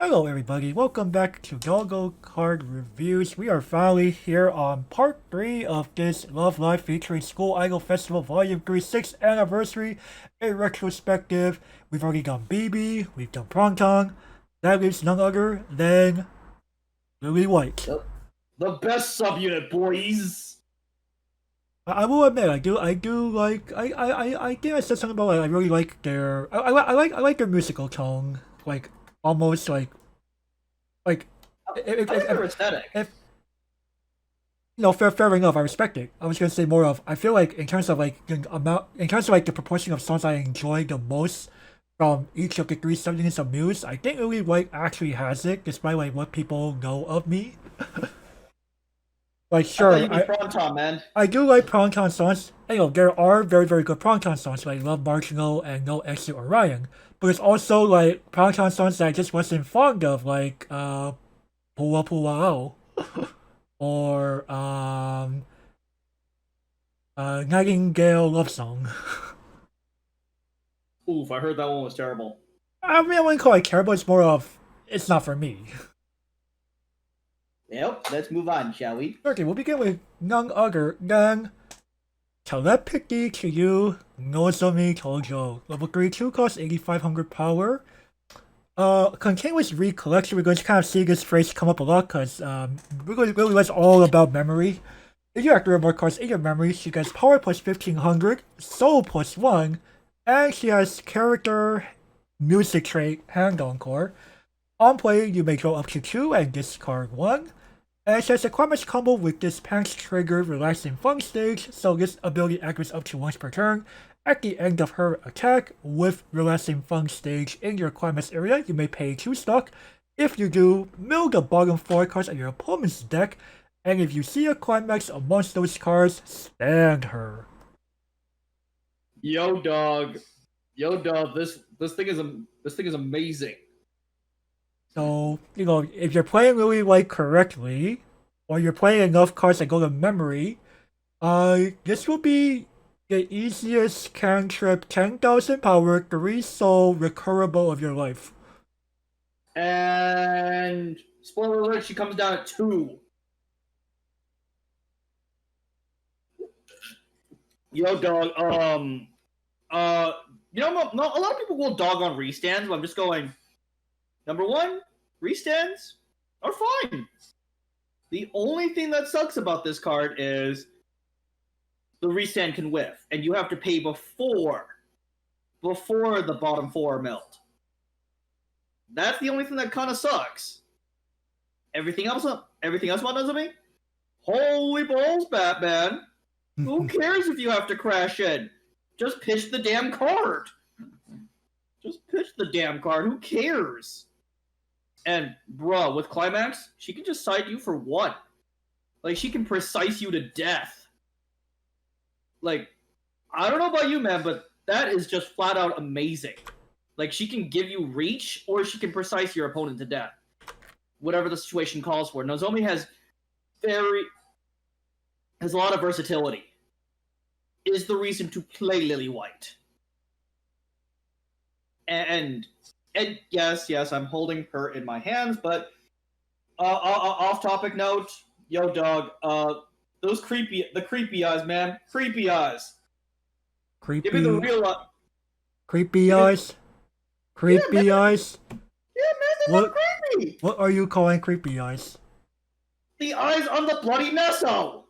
Hello everybody, welcome back to Go Card Reviews. We are finally here on part 3 of this Love Live featuring School Idol Festival Volume 3 6th Anniversary, a retrospective. We've already done BB, we've done Prongtong. That leaves none other than Lily White. The best subunit, boys. I will admit, I think I said something about I really like their, I like their musical tone, like almost like if, I if, think they're if, aesthetic. if fair enough. I respect it. I was gonna say more of. I feel like in terms of like the amount, in terms of like the proportion of songs I enjoy the most from each of the three subunits of Muse, I think Lily White actually has it, despite like what people know of me. Like I thought sure, you mean prom tom, man. I do like Prongton songs. There are very good Prongton songs like Love Marginal and No Exit Orion. But it's also like Prongton songs that I just wasn't fond of, like Pua Pua Ao or Nightingale Love Song. Oof, I heard that one was terrible. I mean, I wouldn't call it terrible. It's more of it's not for me. Yep, let's move on, shall we? Okay, we'll begin with none other than Telepathy to You, Nozomi Tojo. Level 32 costs 8,500 power. Continuous recollection. We're going to kind of see this phrase come up a lot because really was all about memory. If you activate more cards in your memory, she gets power plus 1,500, soul plus 1, and she has character music trait hand encore. On play, you may draw up to 2 and discard 1. And it says a Climax combo with this Pants trigger Relaxing Fun stage, so this ability activates up to once per turn. At the end of her attack with Relaxing Fun stage in your Climax area, you may pay 2 stock. If you do, mill the bottom 4 cards of your opponent's deck, and if you see a Climax amongst those cards, stand her. Yo, dog. This thing is amazing. So, if you're playing Lily White correctly, or you're playing enough cards that go to memory, this will be the easiest cantrip 10,000 power, 3 soul recurable of your life. And spoiler alert, she comes down at 2. Yo, dog. A lot of people will dog on restands, but I'm just going. Number one, restands are fine. The only thing that sucks about this card is the restand can whiff, and you have to pay before the bottom 4 are milled. That's the only thing that kind of sucks. Everything else about Nozomi? Holy balls, Batman! Who cares if you have to crash in? Just pitch the damn card. Just pitch the damn card. Who cares? And, bruh, with Climax, she can just side you for 1. Like, she can precise you to death. Like, I don't know about you, man, but that is just flat out amazing. Like, she can give you reach, or she can precise your opponent to death. Whatever the situation calls for. Nozomi has a lot of versatility. Is the reason to play Lily White. And yes, I'm holding her in my hands, but off-topic note, yo, dog, the creepy eyes, man, creepy eyes. Creepy. Give me the real creepy eyes. Creepy eyes. Yeah, man, they look creepy. What are you calling creepy eyes? The eyes on the bloody Nesso.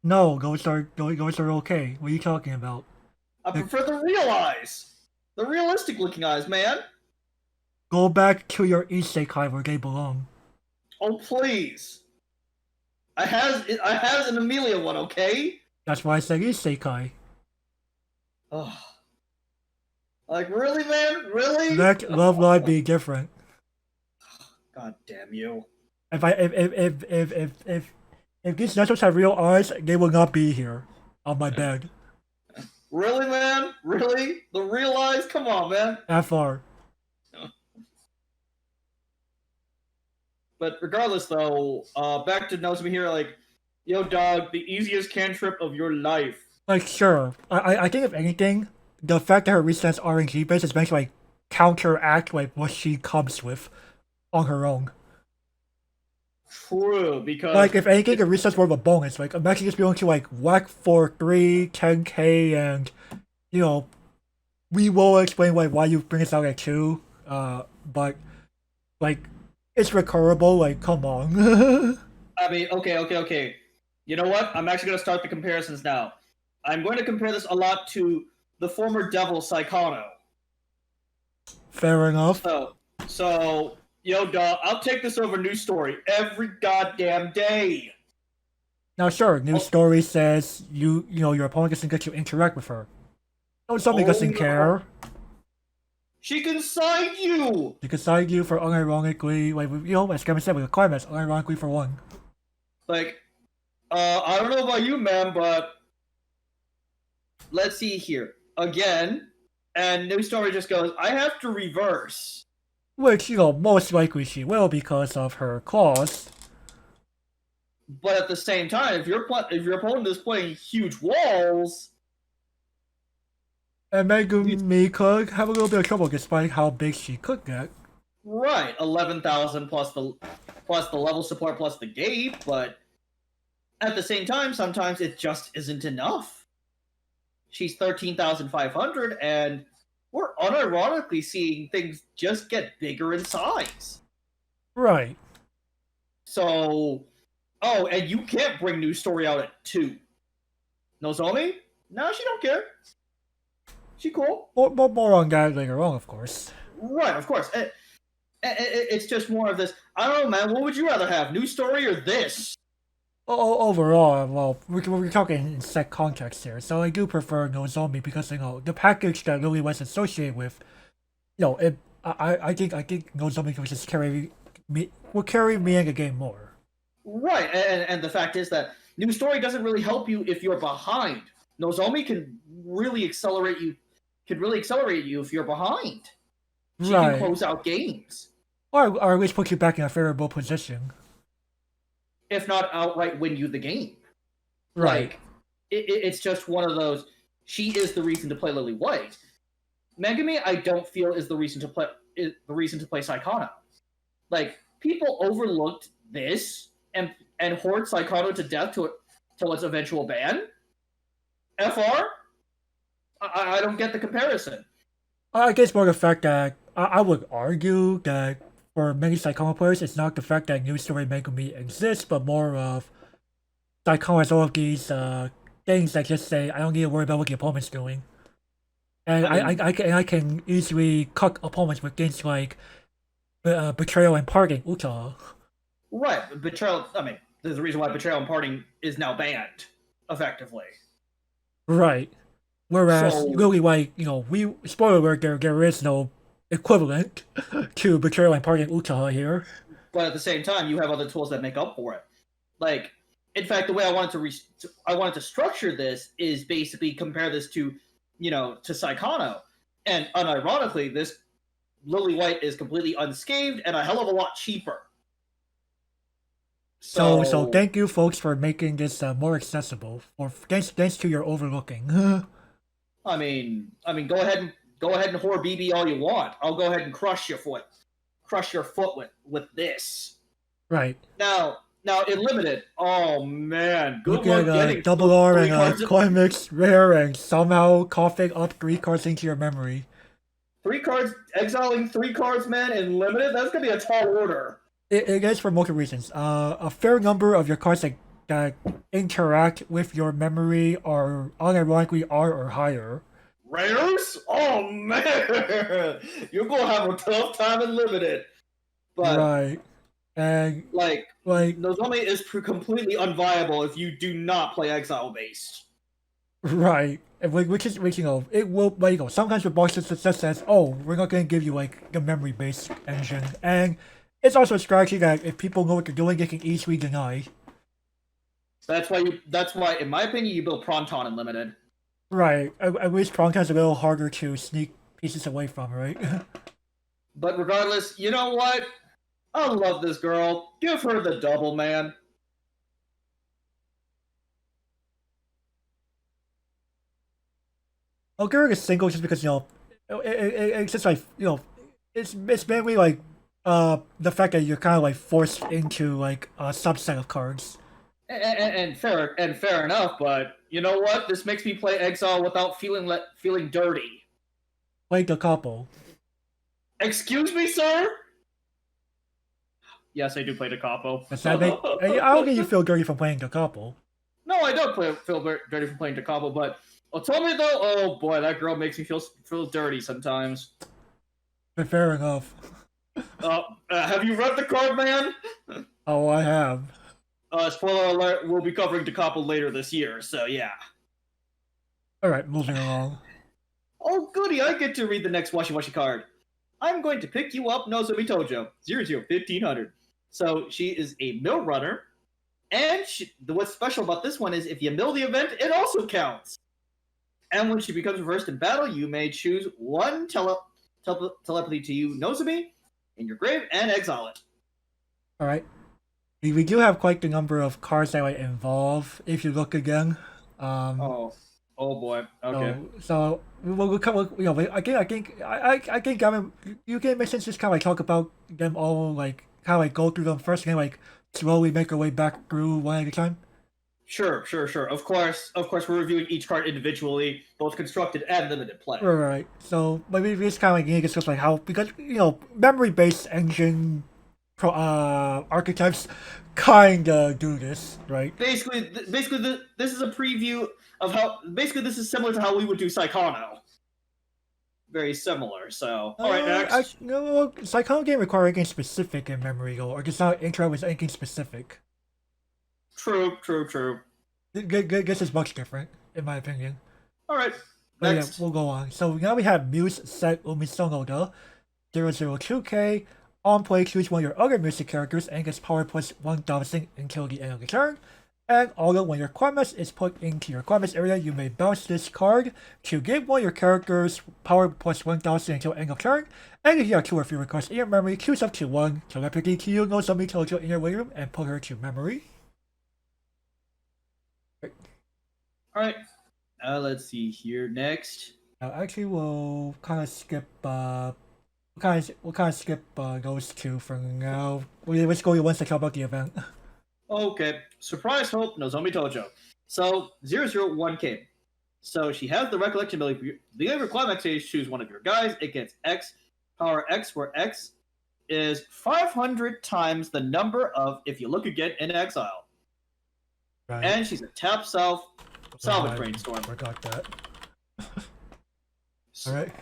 No, those are okay. What are you talking about? I prefer the real eyes. The realistic looking eyes, man. Go back to your isekai where they belong. Oh, please. I has an Amelia one, okay? That's why I said isekai. Oh. Like, really, man? Really? Let Love Live be different. God damn you. If these Nesos had real eyes, they would not be here on my bed. Really, man? Really? The real eyes? Come on, man. That far. But regardless, though, back to Nozomi here, like, yo, dog, the easiest cantrip of your life. Like, sure. I think if anything, the fact that her restands RNG based is meant to, like, counteract, like, what she comes with. on her own. True, because Like, if anything, it resets more of a bonus. Like, imagine just being able to, like, whack for 3, 10k, and, you know, we will explain, like, why you bring us out at 2. But, like, it's recoverable. Like, come on. I mean, okay. You know what? I'm actually going to start the comparisons now. I'm going to compare this a lot to the former Devil Psychono. Fair enough. So, yo, dog, I'll take this over New Story every goddamn day. Now, sure, news story says you know, your opponent doesn't get to interact with her. No, somebody doesn't no. care. She can side you! She can side you for unironically, like, you know, as Kevin said, with requirements, unironically for 1. Like, I don't know about you, man, but let's see here. Again, and New Story just goes, I have to reverse. Which, you know, most likely she will because of her claws. But at the same time, if your opponent is playing huge walls, And Megumi could have a little bit of trouble despite how big she could get. right, 11,000 plus the level support plus the gate, but at the same time, sometimes it just isn't enough. She's 13,500, and we're unironically seeing things just get bigger in size. Right. So, oh, and you can't bring New Story out at 2. Nozomi? No, she don't care. She cool. More on that later on, of course. Right, of course. It's just more of this. I don't know, man. What would you rather have, New Story or this? Overall, well, we're talking in set context here, so I do prefer Nozomi because, you know, the package that Lily was associated with, you know, I think Nozomi will just carry me in the game more. Right, and the fact is that New Story doesn't really help you if you're behind. Nozomi can really accelerate you. If you're behind. She Right. can close out games, Or at least put you back in a favorable position. if not outright win you the game. Right. Like, it's just one of those. She is the reason to play Lily White. Megami, I don't feel is the reason to play Saikano. Like, people overlooked this and hoard Saikano to death till its eventual ban. FR, I don't get the comparison. I guess more the fact that I would argue that for many Psychoma players, it's not the fact that New Story Megumi exists, but more of Psychoma has all of these things that just say, I don't need to worry about what the opponent's doing. And I can easily cut opponents with things like Betrayal and Parting, Uta. Right, Betrayal, I mean, there's a reason why Betrayal and Parting is now banned, effectively. Right. Whereas, So- really, like, you know, spoiler alert, there is no equivalent to Betrayal and Parting Uta here. But at the same time, you have other tools that make up for it. Like, in fact, the way I wanted to structure this is basically compare this to, to Saikano. And unironically, this Lily White is completely unscathed and a hell of a lot cheaper. So thank you, folks, for making this more accessible. Thanks to your overlooking. I mean, go ahead and whore BB all you want. I'll go ahead and crush your foot with this. Right. Now in limited, oh man, good Look luck at getting double R three and cards. coin mix rare and somehow coughing up 3 cards into your memory. 3 cards, exiling 3 cards, man, in limited. That's gonna be a tall order. It is for multiple reasons. A fair number of your cards that interact with your memory are unironically R or higher. Rares? Oh man, you're gonna have a tough time in limited. But Right. And like Nozomi is completely unviable if you do not play exile based. right. And which you know, it will, like, you know, sometimes the box just says, oh, we're not going to give you, like, the memory-based engine. And it's also a strategy that if people know what they're doing, they can easily deny. That's why, in my opinion, you build Pronton in limited. Right. At least Pronton's a little harder to sneak pieces away from, right? But regardless, you know what? I love this girl. Give her the double, man. I'll give her a single just because, you know, it's just like, you know, it's mainly like The fact that you're kind of like forced into like a subset of cards. And fair enough, but you know what? This makes me play Exile without feeling dirty. Like the couple. Excuse me, sir? Yes, I do play the capo. Does that make? I don't think you feel dirty from playing the couple. No, I don't feel dirty from playing the capo, but tell me though, oh boy, that girl makes me feel dirty sometimes. But fair enough. Have you read the card, man? Oh, I have. Spoiler alert, we'll be covering the capo later this year, so yeah. Alright, moving along. Oh goody, I get to read the next Washi Washi card. I'm going to pick you up, Nozomi Tojo, 001500. So she is a mill runner, and what's special about this one is if you mill the event, it also counts. And when she becomes reversed in battle, you may choose one telepathy to you, Nozomi, in your grave and exile it. Alright. We do have quite the number of cards that might involve if you look again. Oh boy. Okay. So we'll come. You know, I think Gavin, you can make sense just kind of like talk about them all, like kind of like go through them first, and then like slowly make our way back through one at a time. Sure. Of course, we're reviewing each card individually, both constructed and limited play. Right. So maybe we just kind of like need to discuss like how, because you know, memory-based engine archetypes kind of do this, right? Basically, this is a preview of how. Basically, this is similar to how we would do Psychono. Very similar. So, all right, next. No, Psychono didn't require anything specific in memory, though, or just not interact with anything specific. True. This is much different, in my opinion. All right, next. Yeah, we'll go on. So now we have Muse Set Umisonoda, 002K. On play, choose one of your other music characters and gets power plus 1000 until the end of the turn. And although when your Quamas is put into your Quamas area, you may bounce this card to give one of your characters power plus 1000 until end of turn. And if you have 2 or 3 requests in your memory, choose up to 1 telepathy to you, Nozomi Tojo in your waiting room, and put her to memory. Alright, let's see here. Next. Actually, we'll kind of skip We'll kind of skip those two for now. Let's go once to talk about the event. Okay. Surprise Hope, Nozomi Tojo. So, 001K. So, she has the recollection ability. The other climax stage, choose one of your guys. It gets X, power X, where X is 500 times the number of if you look again in exile. Right. And she's a tap salvage brainstorm. Forgot that. Alright.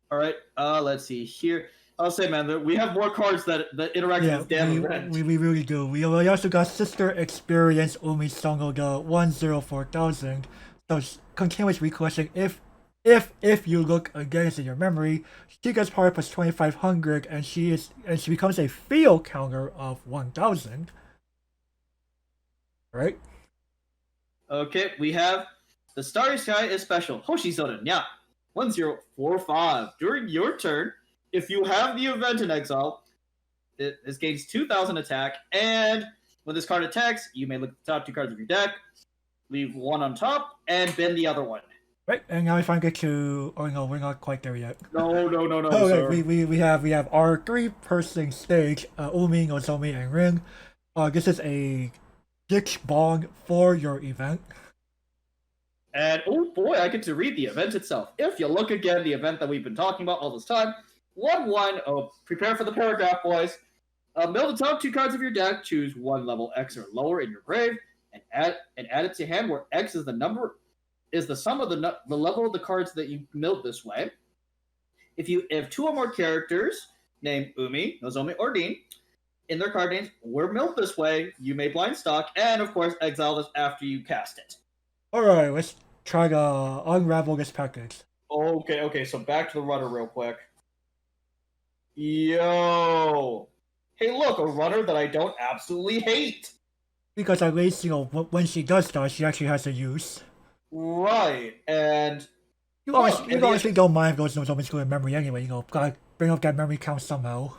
All right, let's see here. I'll say, man, we have more cards that interact with this damn event. We really do. We also got Sister Experience Umi Songoga 104,000. So continuous recollection. If you look again in your memory, she gets power plus 2,500, and she becomes a field counter of 1,000. Right. Okay, we have the Starry Sky is special. Hoshizoden, yeah. 1045. During your turn, if you have the event in exile, this gains 2,000 attack, and when this card attacks, you may look at the top 2 cards of your deck, leave one on top, and bend the other one. Right, and now we finally get to. Oh no, we're not quite there yet. No. Oh, sir. We have our 3-person stage, Umi, Nozomi, and Rin. This is a Ditch Bong for your event. And, oh boy, I get to read the event itself. If you look again, the event that we've been talking about all this time, 1-1, prepare for the paragraph, boys. Mill the top 2 cards of your deck, choose 1 level X or lower in your grave, and add it to hand where X is the sum of the level of the cards that you milled this way. If 2 or more characters, named Umi, Nozomi, or Dean, in their card names were milled this way, you may blind stock, and of course exile this after you cast it. Alright, let's try to unravel this package. Okay, so back to the runner real quick. Yo! Hey look, a runner that I don't absolutely hate! Because at least, you know, when she does die, she actually has a use. Right, and... You honestly don't mind if those Nozomis go in memory anyway, you know, gotta bring up that memory count somehow.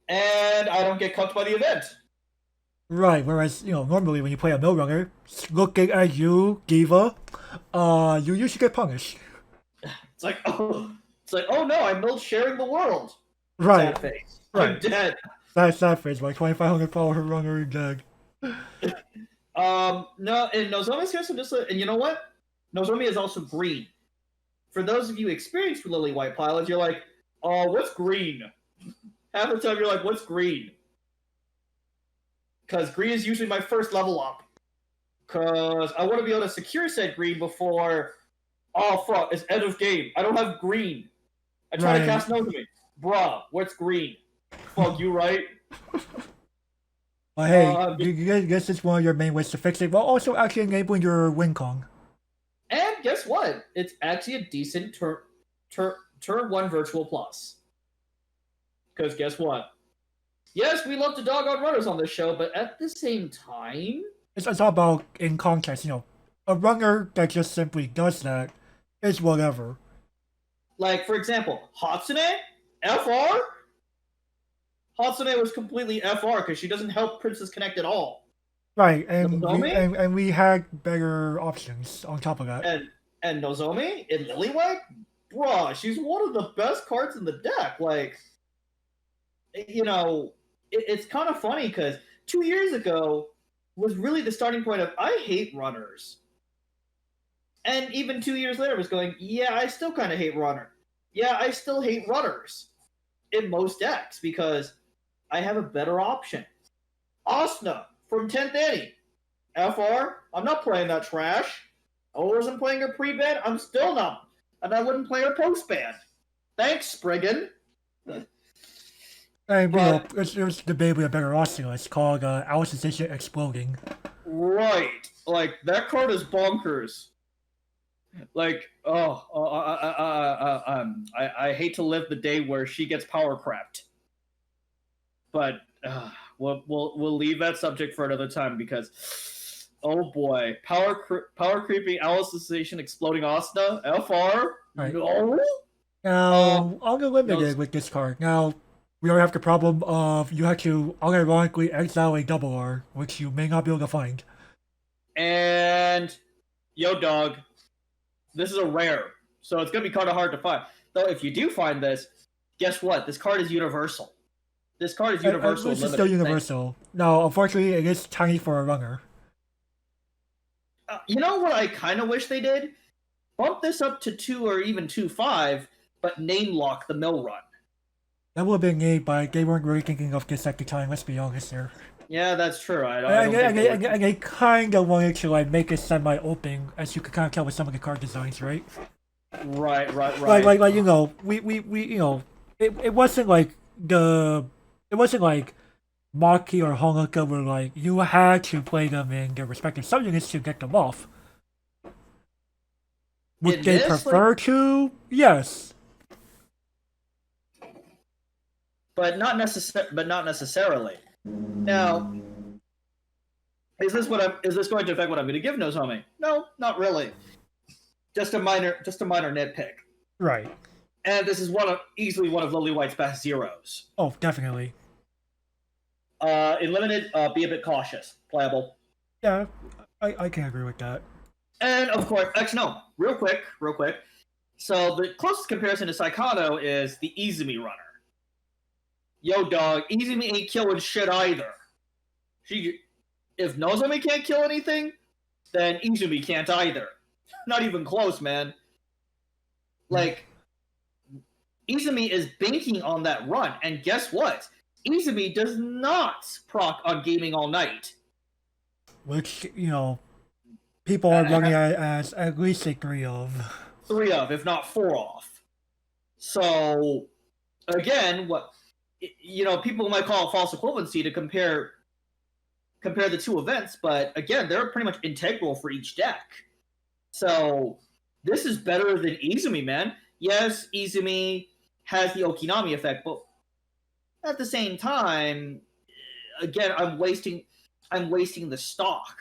And I don't get cucked by the event. Right, whereas, you know, normally when you play a mill runner, looking at you, Diva, you usually get punished. It's like, oh no, I milled sharing the world. Right. Sad face. I'm Right. dead. Sad face. My 2,500 power runner dead. No, and Nozomi's here, so just and you know what? Nozomi is also green. For those of you experienced with Lily White pilots, you're like, oh, what's green? Half the time you're like, what's green? Because green is usually my first level up. Because I want to be able to secure said green before, oh fuck, it's end of game. I don't have green. I try to cast Nozomi. Bruh, what's green? Fuck you, right? Well, hey, you guess it's one of your main ways to fix it, while also actually enabling your win con. And guess what? It's actually a decent turn 1 virtual plus. Because guess what? Yes, we love to dog on runners on this show, but at the same time... It's all about in context, a runner that just simply does that is whatever. Like, for example, Hatsune? FR? Hatsune was completely FR because she doesn't help Princess Connect at all. Right, and we had better options on top of that. And Nozomi in Lilywhite? Bruh, she's one of the best cards in the deck. Like, it's kind of funny because 2 years ago was really the starting point of I hate runners. And even 2 years later was going, yeah, I still kind of hate runner. Yeah, I still hate runners in most decks because I have a better option. Asuna from 10th Annie. FR, I'm not playing that trash. I wasn't playing her pre-ban, I'm still not. And I wouldn't play her post-ban. Thanks, Spriggan. And, it's debatably a better Asuna. It's called Alice's Decision Exploding. Right. Like, that card is bonkers. Like, I hate to live the day where she gets power crapped. But we'll leave that subject for another time because, oh boy, power creeping Alice's Decision Exploding Asuna, FR? Right. No? Now, unlimited with this card. Now, we already have the problem of you have to unironically exile a double R, which you may not be able to find. And, yo dog, this is a rare, so it's going to be kind of hard to find. Though if you do find this, guess what? This card is universal. This card is universal. This is still universal. No, unfortunately, it is tiny for a runner. You know what I kind of wish they did? Bump this up to 2 or even 2.5, but name lock the mill run. That would have been neat, but they weren't really thinking of this at the time, let's be honest here. Yeah, that's true. And they kind of wanted to make it semi-open, as you could kind of tell with some of the card designs, right? Right. Like it wasn't like Maki or Honoka were like, you had to play them in their respective subunits to get them off. Would they prefer to? Yes. But not necessarily. Now, is this going to affect what I'm going to give Nozomi? No, not really. Just a minor nitpick. Right. And this is easily one of Lily White's best zeros. Oh, definitely. In limited, be a bit cautious. Playable. Yeah, I can agree with that. And of course, actually no, real quick. So the closest comparison to Saikano is the Izumi runner. Yo, dog, Izumi ain't killing shit either. If Nozomi can't kill anything, then Izumi can't either. Not even close, man. Like, Izumi is banking on that run, and guess what? Izumi does not proc on Gaming All Night. Which, people are running as at least a 3 of. 3 of, if not 4 off. So, again, people might call it false equivalency to compare the two events, but again, they're pretty much integral for each deck. So, this is better than Izumi, man. Yes, Izumi has the Okinami effect, but at the same time, again, I'm wasting the stock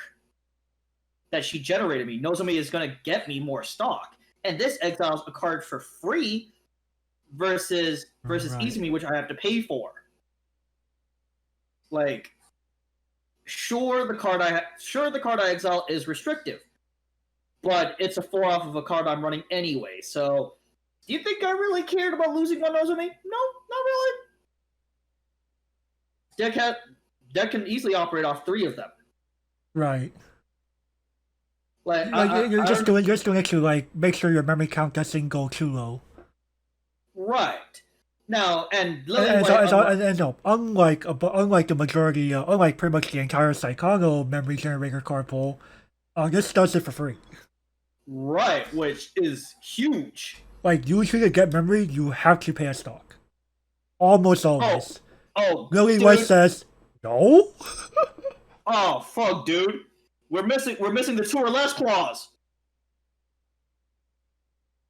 that she generated me. Nozomi is going to get me more stock, and this exiles a card for free versus right. Izumi, which I have to pay for. Like, sure, the card I exile is restrictive, but it's a 4 off of a card I'm running anyway. So, do you think I really cared about losing one Nozomi? No, not really. deck can easily operate off 3 of them. Right. Like, Like you're just doing it to like make sure your memory count doesn't go too low. right now, and No, unlike the majority, unlike pretty much the entire Psychono memory generator card pool, this does it for free. right, which is huge. Like usually to get memory, you have to pay a stock. Almost always. Lily dude. Weiss says no. Oh fuck, dude. We're missing the 2 or less clause.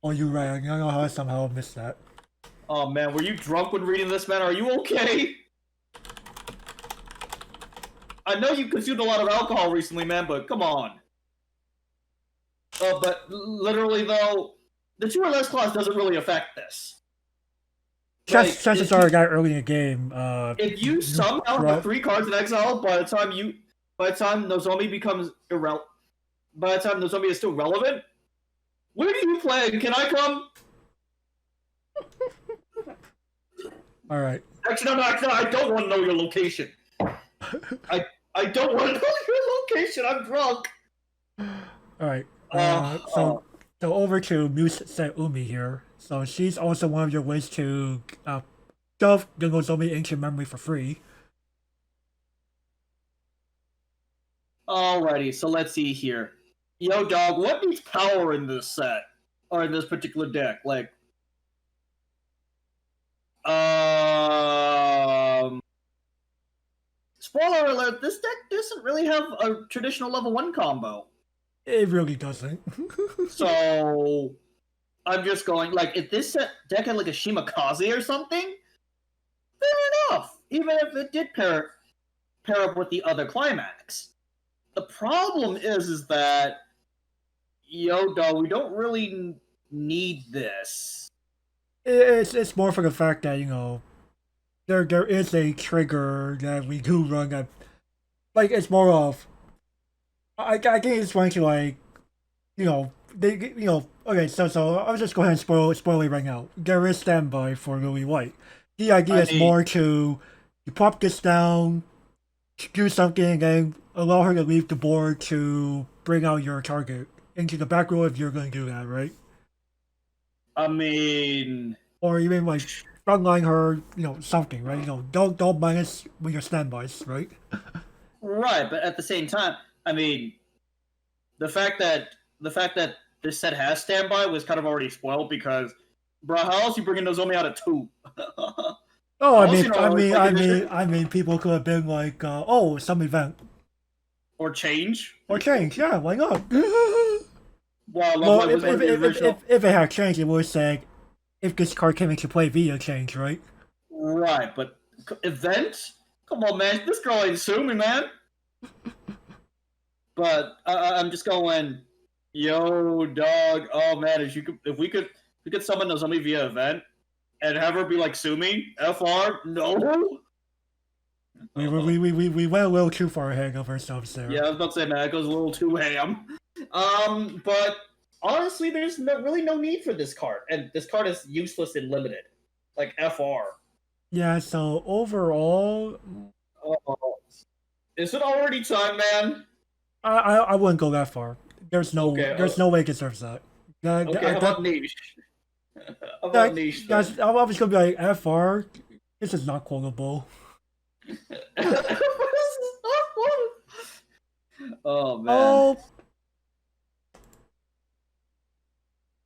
Oh, you're right. I don't know how I somehow missed that. Oh man, were you drunk when reading this, man? Are you okay? I know you consumed a lot of alcohol recently, man, but come on. But literally though, the 2 or less clause doesn't really affect this. Chances are, a guy early in the game. If you somehow have 3 cards in exile, by the time Nozomi becomes irrelevant, by the time Nozomi is still relevant, where do you play? Can I come? All right. Actually, no, I don't want to know your location. I don't want to know your location. I'm drunk. All right. So over to Muse Set Umi here. So she's also one of your ways to shove Nozomi into memory for free. Alrighty, so let's see here. Yo, dog, what needs power in this set? Or in this particular deck? Like, spoiler alert, this deck doesn't really have a traditional level 1 combo. It really doesn't. So, I'm just going, like, if this deck had like a Shimakaze or something, fair enough. Even if it did pair up with the other climax. The problem is that, yo, dog, we don't really need this. It's more for the fact that, you know, there is a trigger that we do run that, like, it's more of, I think it's going to, like, okay, so I'll just go ahead and spoil it right now. There is standby for Lily White. The idea is more to, you pop this down, do something, and then allow her to leave the board to bring out your target into the back row if you're going to do that, right? I mean, or even like frontline her, something, right? Don't minus with your standbys, right? Right, but at the same time, I mean, the fact that this set has standby was kind of already spoiled because, bro, how else you bringing Nozomi out at 2? Oh, I mean, people could have been like, some event or change, yeah, why not? Well, if it had changed, it would say if this card came into play via change, right? Right, but event? Come on, man, this girl ain't assuming, man. But I'm just going, yo, dog. Oh man, if we could summon Nozomi via event and have her be like, sue me, FR, no. We went a little too far ahead of ourselves there. Yeah, I was about to say, man, that goes a little too ham. But honestly, there's really no need for this card, and this card is useless and limited, like FR. Yeah. So overall, is it already time, man? I wouldn't go that far. There's no way it deserves that. How about niche? Niche? Guys, I was gonna be like FR. This is not quotable. Oh man.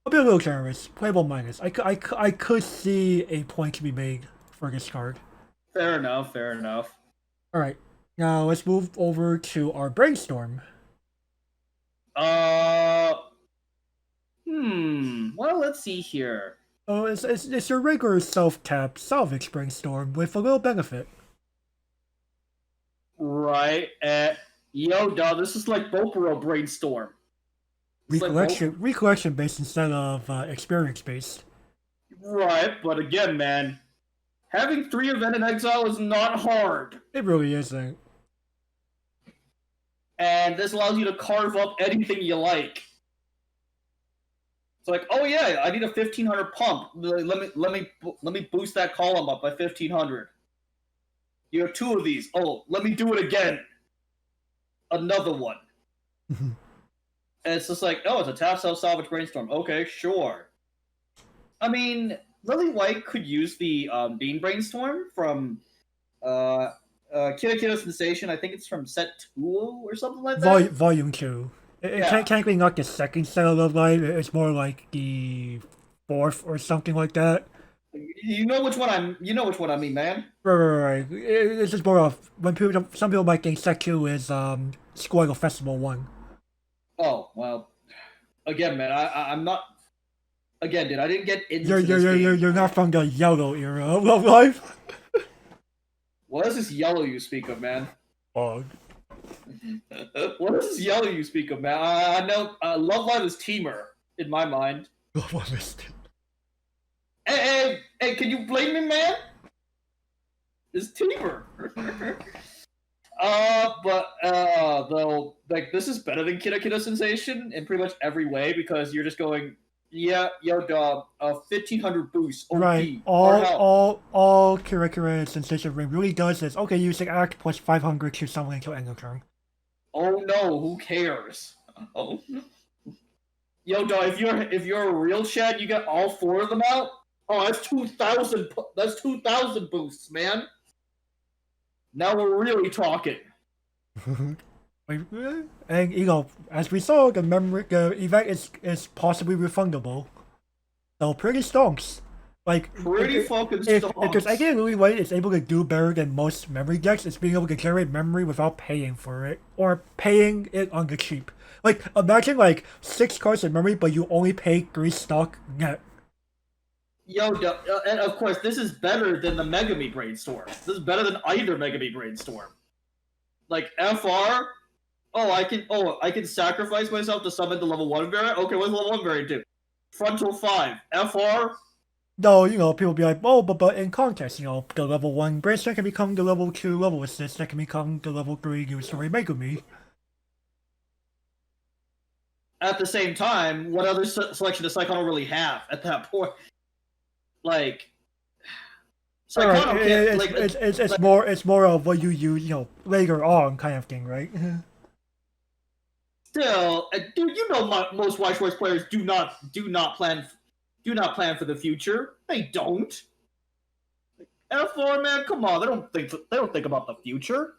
I'll be a little generous. Playable minus. I could see a point to be made for this card. Fair enough. All right. Now let's move over to our brainstorm. Well, let's see here. Oh, it's your regular self-tap salvage brainstorm with a little benefit. Right. Yo, dog, this is like Bopero brainstorm. Recollection based instead of experience based. Right, but again, man, having 3 event in exile is not hard. It really isn't. And this allows you to carve up anything you like. It's like, oh yeah, I need a 1500 pump. Let me boost that column up by 1500. You have 2 of these. Oh, let me do it again. Another one. And it's just like, oh, it's a tap salvage brainstorm. Okay, sure. I mean, Lily White could use the Bean Brainstorm from Kira Kira Sensation. I think it's from set 2 or something like that. Volume 2. It Yeah. can't technically not the second set of Love Live. It's more like the 4th or something like that. You know which one I mean, man. Right. It's just more of when some people might think set 2 is Squiggle Festival 1. Oh well. Again, man, I'm not. Again, dude, I didn't get into this game. You're not from the yellow era of Love Live. What is this yellow you speak of, man? Oh. What is this yellow you speak of, man? I know Love Live is Teamer in my mind. What is it? Hey, can you blame me, man? It's Teamer. Though, like, this is better than Kida Kida Sensation in pretty much every way because you're just going, yeah, yo, dog, 1500 boost. OP, Right. All Kira Kira Sensation Ring really does is okay, using act plus 500 to summon until end of turn. Oh no, who cares? Oh. Yo, dog, if you're a real Chad, you get all 4 of them out. Oh, that's 2,000. That's 2,000 boosts, man. Now we're really talking. And you know, as we saw, the event is possibly refundable. So pretty stonks. Like Pretty fucking if stonks. there's anything Louis White is able to do better than most memory decks, it's being able to generate memory without paying for it or paying it on the cheap. Like imagine like 6 cards of memory, but you only pay 3 stock net. Yo, and of course, this is better than the Megami Brainstorm. This is better than either Megami Brainstorm. Like FR, I can sacrifice myself to summon the level 1 variant. Okay, what's level 1 variant do? Frontal 5. FR. No, you know, people be like, oh, but in context, you know, the level 1 brainstorm can become the level 2 level assist, that can become the level 3 Story Megami. At the same time, what other selection does Psychono really have at that point? Like, Psychono it's more of what you use, you know, later on kind of thing, right? Still, dude, you know most Weiss Schwarz players do not plan for the future. They don't. F4, man, come on. They don't think about the future.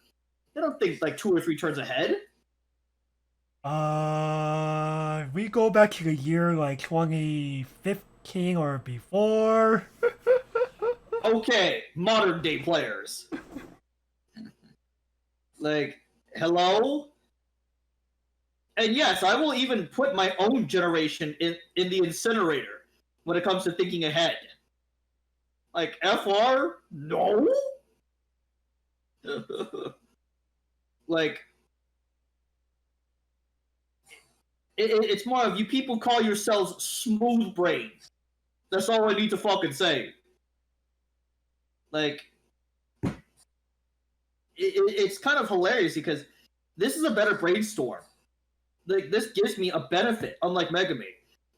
They don't think like 2 or 3 turns ahead. We go back to the year like 2015 or before. Okay, modern day players. Like, hello? And yes, I will even put my own generation in the incinerator when it comes to thinking ahead. Like, FR? No? Like, it's more of you people call yourselves smooth brains. That's all I need to fucking say. Like, it's kind of hilarious because this is a better brainstorm. Like, this gives me a benefit, unlike Megami.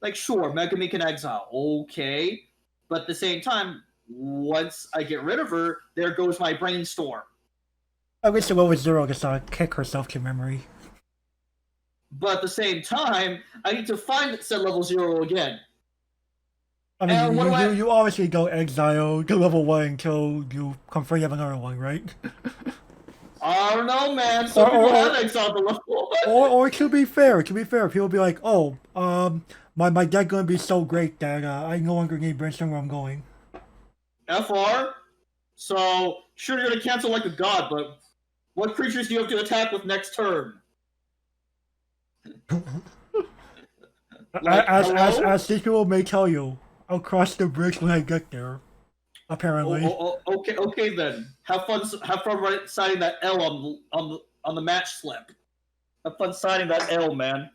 Like, sure, Megami can exile, okay, but at the same time, once I get rid of her, there goes my brainstorm. I wish the level 0 gets to kick herself to memory. But at the same time, I need to find said level 0 again. I mean, you obviously don't exile to level 1 until you confirm you have another one, right? I don't know, man. Some people have exiled the level 1. Or to be fair, people be like, oh, my deck gonna be so great that I no longer need brainstorm where I'm going. FR? So, sure you're gonna cancel like a god, but what creatures do you have to attack with next turn? Like, as these people may tell you, I'll cross the bridge when I get there. Apparently. Okay then. Have fun signing that L on the match slip. Have fun signing that L, man.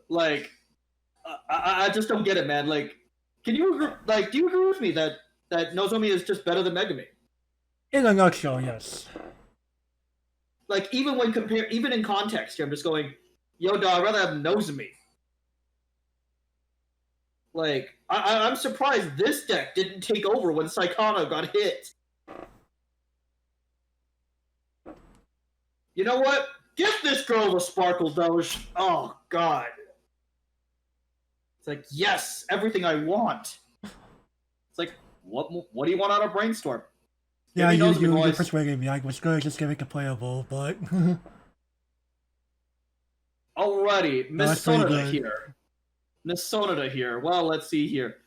Like, I just don't get it, man. Like, do you agree with me that Nozomi is just better than Megami? In a nutshell, yes. Like, even in context here, I'm just going, yo, dog, I'd rather have Nozomi. Like, I'm surprised this deck didn't take over when Saikana got hit. You know what? Give this girl the sparkle doge. Oh God. It's like, yes, everything I want. It's like, what do you want out of Brainstorm? Yeah, Give me Nozomi, you boys. persuaded me. I was gonna just give it a playable, but Alrighty, no, Miss that's pretty Sonata good. here. Miss Sonata here. Well, let's see here.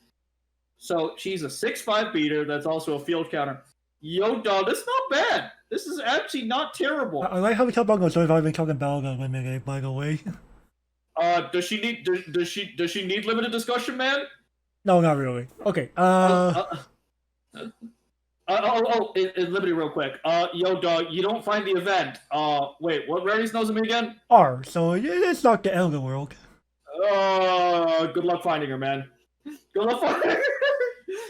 So she's a 6'5" beater that's also a field counter. Yo, dog, that's not bad. This is actually not terrible. I like how we talk about Nozomi. I've been talking about limited, by the way. Does she need limited discussion, man? No, not really. Okay. Liberty, real quick. Yo, dog, you don't find the event. Wait, what rarities knows me again? R. So it's not the end of the world. Good luck finding her, man. Good luck finding her.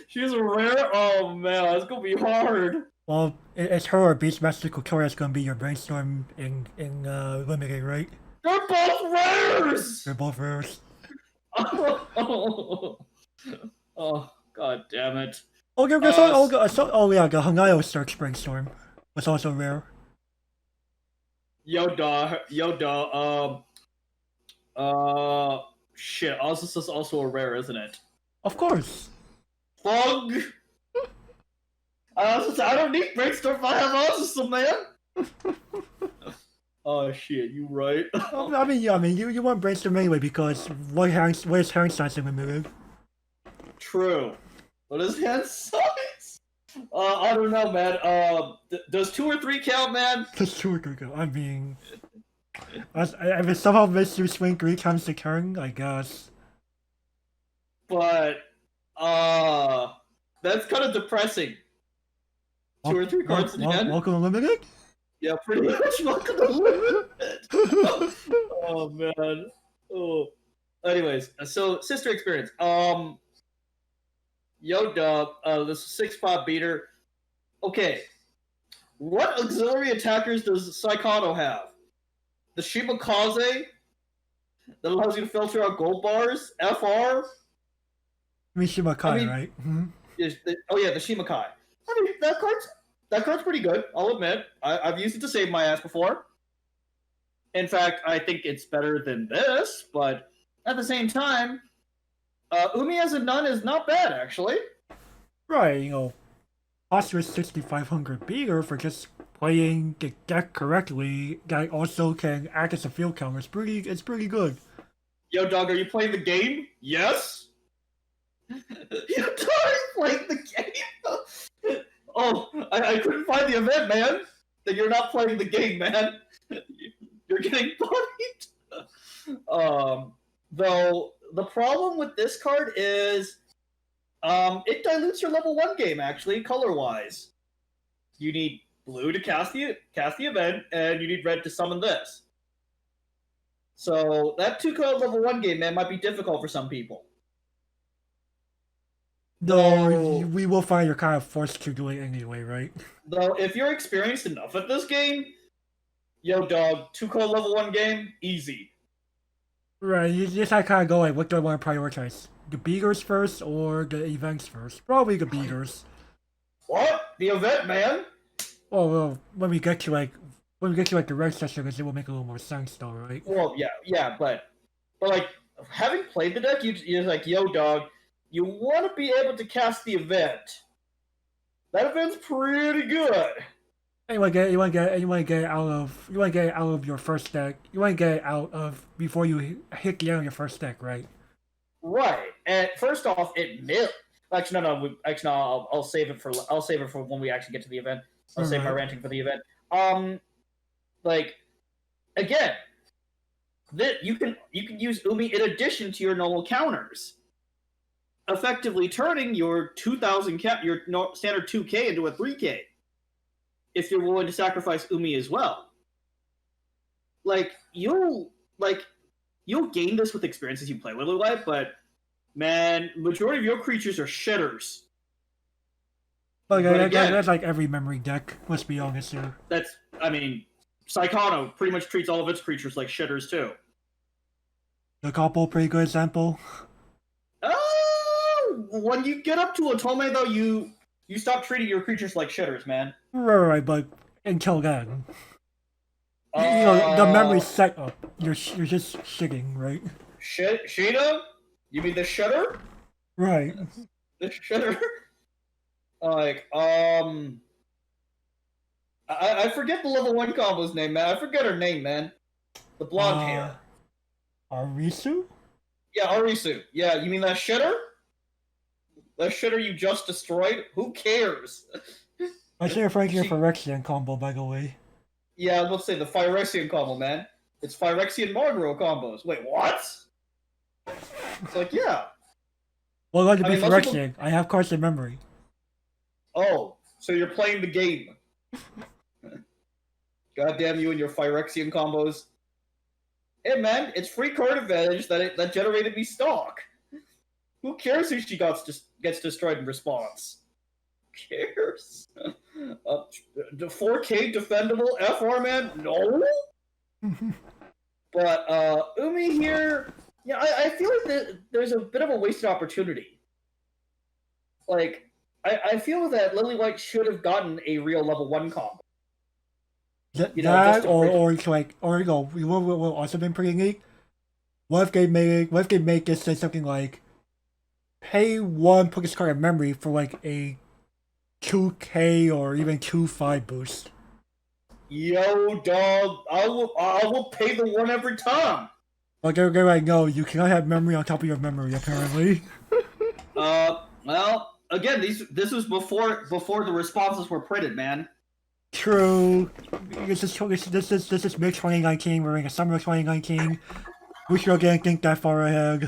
She's a rare. Oh man, that's gonna be hard. Well, it's her or Beastmaster Kotori that's gonna be your brainstorm in limited, right? They're both rares. They're both rares. Oh, god damn it. Okay, yeah, the Hangayo Search Brainstorm was also rare. Yoda, shit, Ozus is also a rare, isn't it? Of course. Fug! I don't need Brainstorm if I have Ozus, man! Oh shit, you right. I mean, you want Brainstorm anyway because what is Herring Size limited? True. What is hand size? I don't know, man. Does 2 or 3 count, man? That's true, I mean, if it somehow makes you swing 3 times the turn, I guess. But, that's kind of depressing. 2 or 3 cards in hand. Welcome to Limited? Yeah, pretty much. Welcome to Limited. Oh, man. Oh. Anyways, so, sister experience. Yoda, this 6'5" beater. Okay. What auxiliary attackers does Saikano have? The Shimakaze that allows you to filter out gold bars? FR? Mishimakai, right? Mm-hmm. The Shimakai. I mean, that card's pretty good, I'll admit. I've used it to save my ass before. In fact, I think it's better than this, but at the same time, Umi as a nun is not bad, actually. Right, Phosphorus 6500 beater for just playing the deck correctly that also can act as a field counter. It's pretty good. Yo, dog, are you playing the game? Yes? Yo, dog, are you playing the game? Oh, I couldn't find the event, man. Then you're not playing the game, man. You're getting bullied. Though, the problem with this card is it dilutes your level 1 game, actually, color-wise. You need blue to cast the event, and you need red to summon this. So that 2-color level 1 game, man, might be difficult for some people. Though we will find you're kind of forced to do it anyway, right? Though, if you're experienced enough at this game, yo, dog, 2-color level 1 game, easy. Right, you just kind of go like, what do I want to prioritize? The beaters first or the events first? Probably the beaters. What? The event, man? Well, when we get to the red session, it will make a little more sense, though, right? Well, yeah, but like having played the deck, you're like, yo, dog, you want to be able to cast the event. That event's pretty good. You want to get it out of your first deck. You want to get it out of before you hit the end of your first deck, right? Right. And first off, it mill. Actually, no. I'll save it for when we actually get to the event. I'll save my ranting for the event. Like, again, you can use Umi in addition to your normal counters, effectively turning your 2,000 your standard 2K into a 3K. If you're willing to sacrifice Umi as well, you'll gain this with experience as you play Lily Life, but man, majority of your creatures are shitters. But again, that's like every memory deck. Let's be honest here. Saikano pretty much treats all of its creatures like shitters too. The couple, pretty good example. When you get up to Otome, though, you stop treating your creatures like shitters, man. Right, but until then. You know, the memory set up. You're just shitting, right? Sheeta? You mean the shutter? Right. The shutter? Like, I forget the level 1 combo's name, man. I forget her name, man. The blonde hair. Arisu? Yeah, Arisu. Yeah, you mean that shitter? That shitter you just destroyed? Who cares? I say referring to your Phyrexian combo, by the way. Yeah, let's say the Phyrexian combo, man. It's Phyrexian Margro combos. Wait, what? It's like, yeah. Well, like to be I mean, Phyrexian, I have cards in memory. Oh, so you're playing the game. Goddamn you and your Phyrexian combos. Hey man, it's free card advantage that generated me stock. Who cares if she gets destroyed in response? Who cares? 4K defendable FR man? No. But Umi here, yeah, I feel like there's a bit of a wasted opportunity. Like, I feel that Lily White should have gotten a real level 1 combo. You know, we will also been pretty neat. What if they make this say something like, pay 1, put this card in memory for like a 2K or even 2.5 boost. Yo, dog, I will pay the 1 every time. But they're like, no, you cannot have memory on top of your memory, apparently. Well, again, this was before the responses were printed, man. True. This is mid 2019. We're in the summer of 2019. We sure didn't think that far ahead.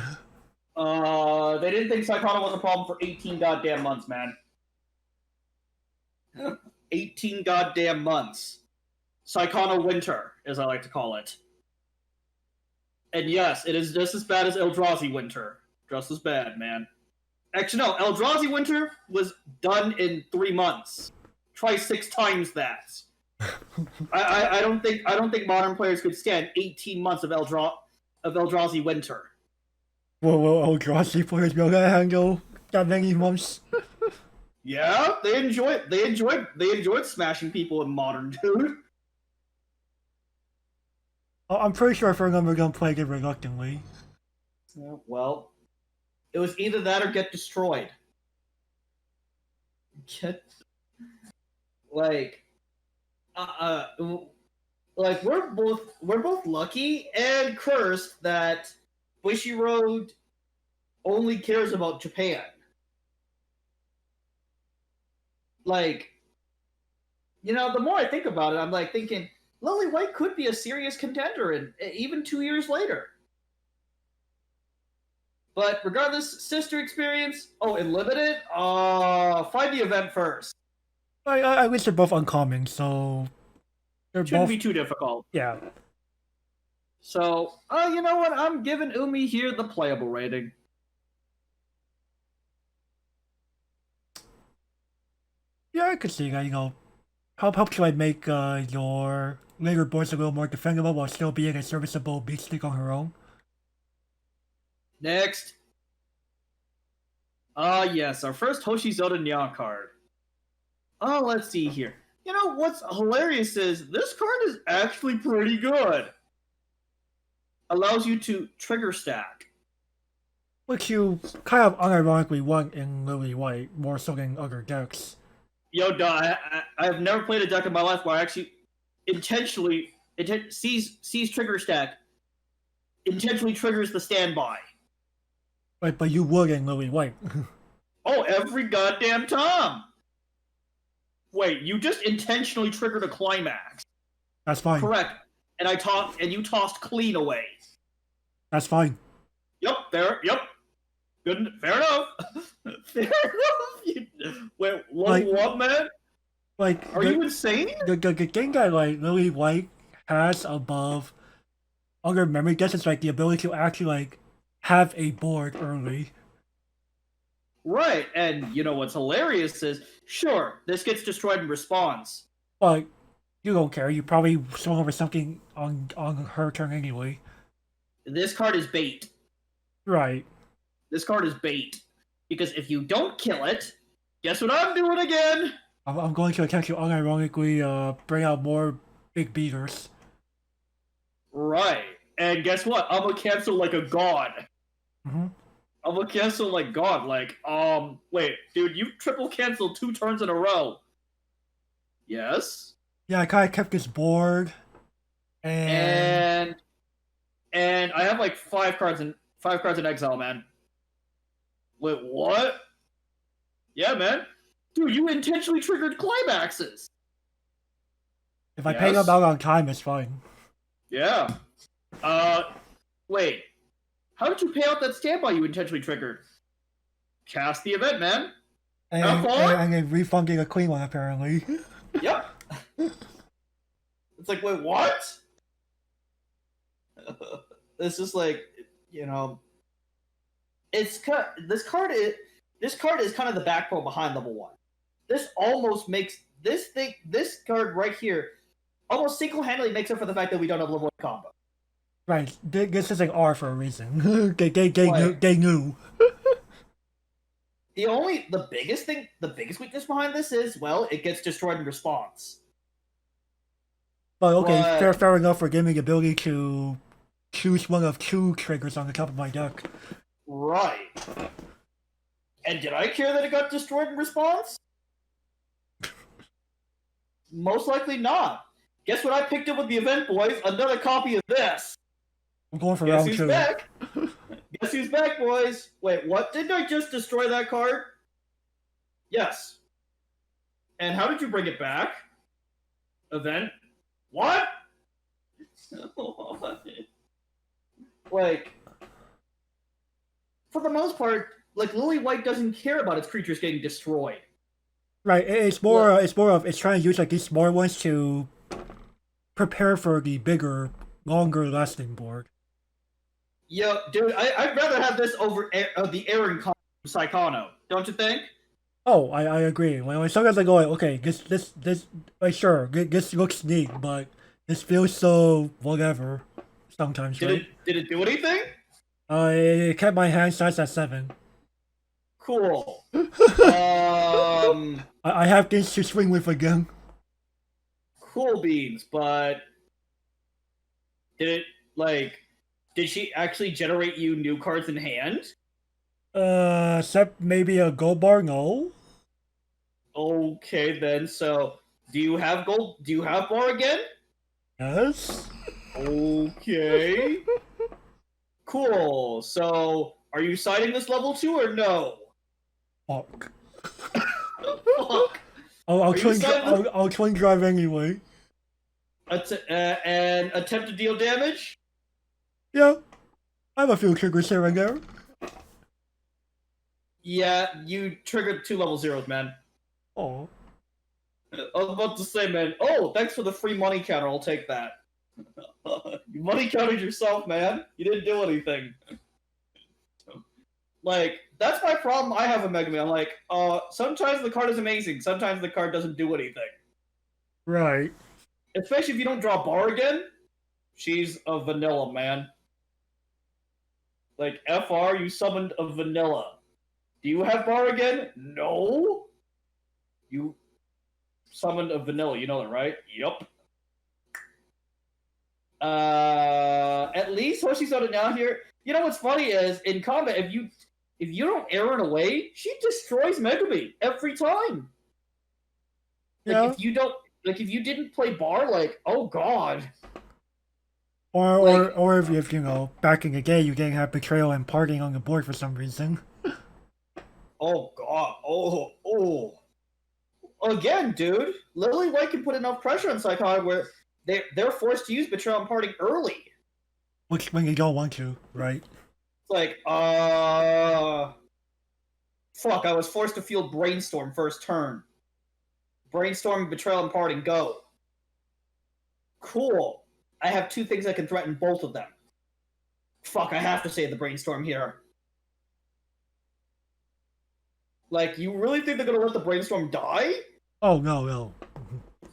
They didn't think Psychotic was a problem for 18 goddamn months, man. 18 goddamn months. Psychono Winter, as I like to call it. And yes, it is just as bad as Eldrazi Winter. Just as bad, man. Actually, no, Eldrazi Winter was done in 3 months. Try 6 times that. I don't think modern players could stand 18 months of Eldrazi Winter. Well, Eldrazi players be able to handle that many months. Yeah, they enjoyed smashing people in Modern, dude. I'm pretty sure if we're gonna play it reluctantly. Well, it was either that or get destroyed. Like we're both lucky and cursed that Bushiroad only cares about Japan. Like, you know, the more I think about it, I'm like thinking Lily White could be a serious contender, and even 2 years later. But regardless, sister experience. Oh, and limited. Find the event first. I wish they're both uncommon, so Shouldn't be too difficult. Yeah. So, you know what? I'm giving Umi here the playable rating. Yeah, I could see that. You know, helps you like make your later boards a little more defendable while still being a serviceable beat stick on her own. Next. Yes, our first Hoshizoda Nya card. Let's see here. You know, what's hilarious is this card is actually pretty good. Allows you to trigger stack. Which you kind of unironically want in Lily White, more so than other decks. Yo, I have never played a deck in my life where I actually intentionally sees trigger stack, intentionally triggers the standby. Right, but you would in Lily White. Oh, every goddamn time. Wait, you just intentionally triggered a climax. That's fine. Correct. And you tossed clean away. That's fine. Yep. Good. Fair enough. Fair enough. Wait, what, man? Like, are you insane? The thing that like Lily White has above other memory decks is like the ability to actually like have a board early. Right, and you know what's hilarious is, sure, this gets destroyed in response. But you don't care. You probably swung over something on her turn anyway. This card is bait. Right. This card is bait. Because if you don't kill it, guess what I'm doing again? I'm going to attempt to unironically bring out more big beaters. Right. And guess what? I'm gonna cancel like a god. Mm-hmm. I'm gonna cancel like god. Like, wait, dude, you triple canceled 2 turns in a row. Yes. Yeah, I kind of kept this board, and And I have like 5 cards in exile, man. Wait, what? Yeah, man. Dude, you intentionally triggered climaxes. if I pay them Yes. out on time, it's fine. Yeah. Wait. How did you pay out that standby you intentionally triggered? Cast the event, man. And then refunding a clean one, apparently. Yep. It's like, wait, what? It's just like, you know, this card is kind of the backbone behind level 1. This almost makes this card right here almost single-handedly makes up for the fact that we don't have level 1 combo. Right, this is an R for a reason. They knew. The biggest weakness behind this is, well, it gets destroyed in response. But okay, fair enough for giving me the ability to choose one of 2 triggers on the top of my deck. Right. And did I care that it got destroyed in response? Most likely not. Guess what I picked up with the event, boys? Another copy of this. I'm going for Guess round who's 2. back? Guess who's back, boys? Wait, what? Didn't I just destroy that card? Yes. And how did you bring it back? Event? What? Like, for the most part, like, Lily White doesn't care about its creatures getting destroyed. Right, it's more of it's trying to use like these small ones to prepare for the bigger, longer lasting board. Yo, dude, I'd rather have this over the Aaron Psychono, don't you think? Oh, I agree. When sometimes I go like, okay, this like sure, this looks neat, but this feels so whatever. Sometimes, right? Did it do anything? It kept my hand size at 7. Cool. I have things to swing with again. Cool beans, but did she actually generate you new cards in hand? Except maybe a gold bar, no? Okay then, so do you have bar again? Yes? Okay. Cool. So are you citing this level 2 or no? Fuck. Fuck. I'll twin drive anyway. And attempt to deal damage? Yeah. I have a few triggers here and there. Yeah, you triggered 2 level 0s, man. Oh. I was about to say, man, oh, thanks for the free money counter, I'll take that. You money counted yourself, man. You didn't do anything. Like, that's my problem I have with Mega Man. I'm like, sometimes the card is amazing, sometimes the card doesn't do anything. Right. Especially if you don't draw bar again, she's a vanilla, man. Like, FR, you summoned a vanilla. Do you have bar again? No. You summoned a vanilla, you know that, right? Yup. At least Hoshi's on it now here. You know what's funny is, in combat, if you don't Aaron away, she destroys Megami every time. Like, Yeah. if you didn't play bar, like, oh god. Or if you know, back in the day you didn't have betrayal and parting on the board for some reason. Oh god. Oh. Again, dude, Lily White can put enough pressure on Psychotic where they're forced to use Betrayal and Parting early. Which when you don't want to, right? It's like, fuck, I was forced to field Brainstorm first turn. Brainstorm, Betrayal, and Parting, go. Cool. I have 2 things that can threaten both of them. Fuck, I have to save the Brainstorm here. Like, you really think they're gonna let the Brainstorm die? Oh, no.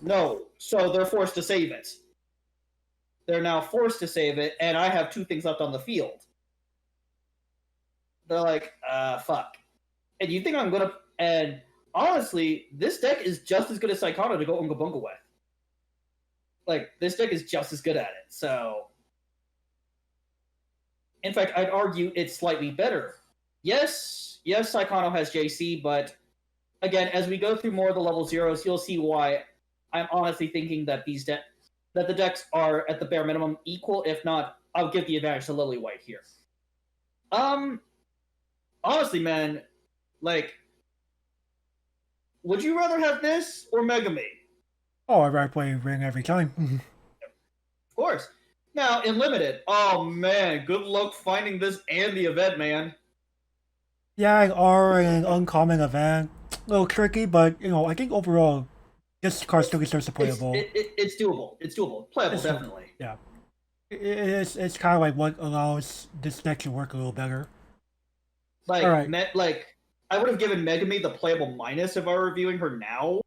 No, so they're forced to save it. They're now forced to save it, and I have 2 things left on the field. They're like, fuck. And you think I'm gonna... And honestly, this deck is just as good as Psychono to go Unga Bunga with. Like, this deck is just as good at it, so... In fact, I'd argue it's slightly better. Yes, Saikano has JC, but again, as we go through more of the level zeros, you'll see why I'm honestly thinking that that the decks are at the bare minimum equal. If not, I'll give the advantage to Lily White here. Honestly, man, like, would you rather have this or Megami? Oh, I'd rather play Ring every time. Of course. Now, in Limited, oh man, good luck finding this and the event, man. Yeah, an R and an uncommon event. A little tricky, but I think overall, this card still deserves to playable. It's doable. It's doable. Playable, It's definitely. Yeah. It's kind of like what allows this deck to work a little better. Like, Alright. like, I would have given Megami the playable minus if I were reviewing her now.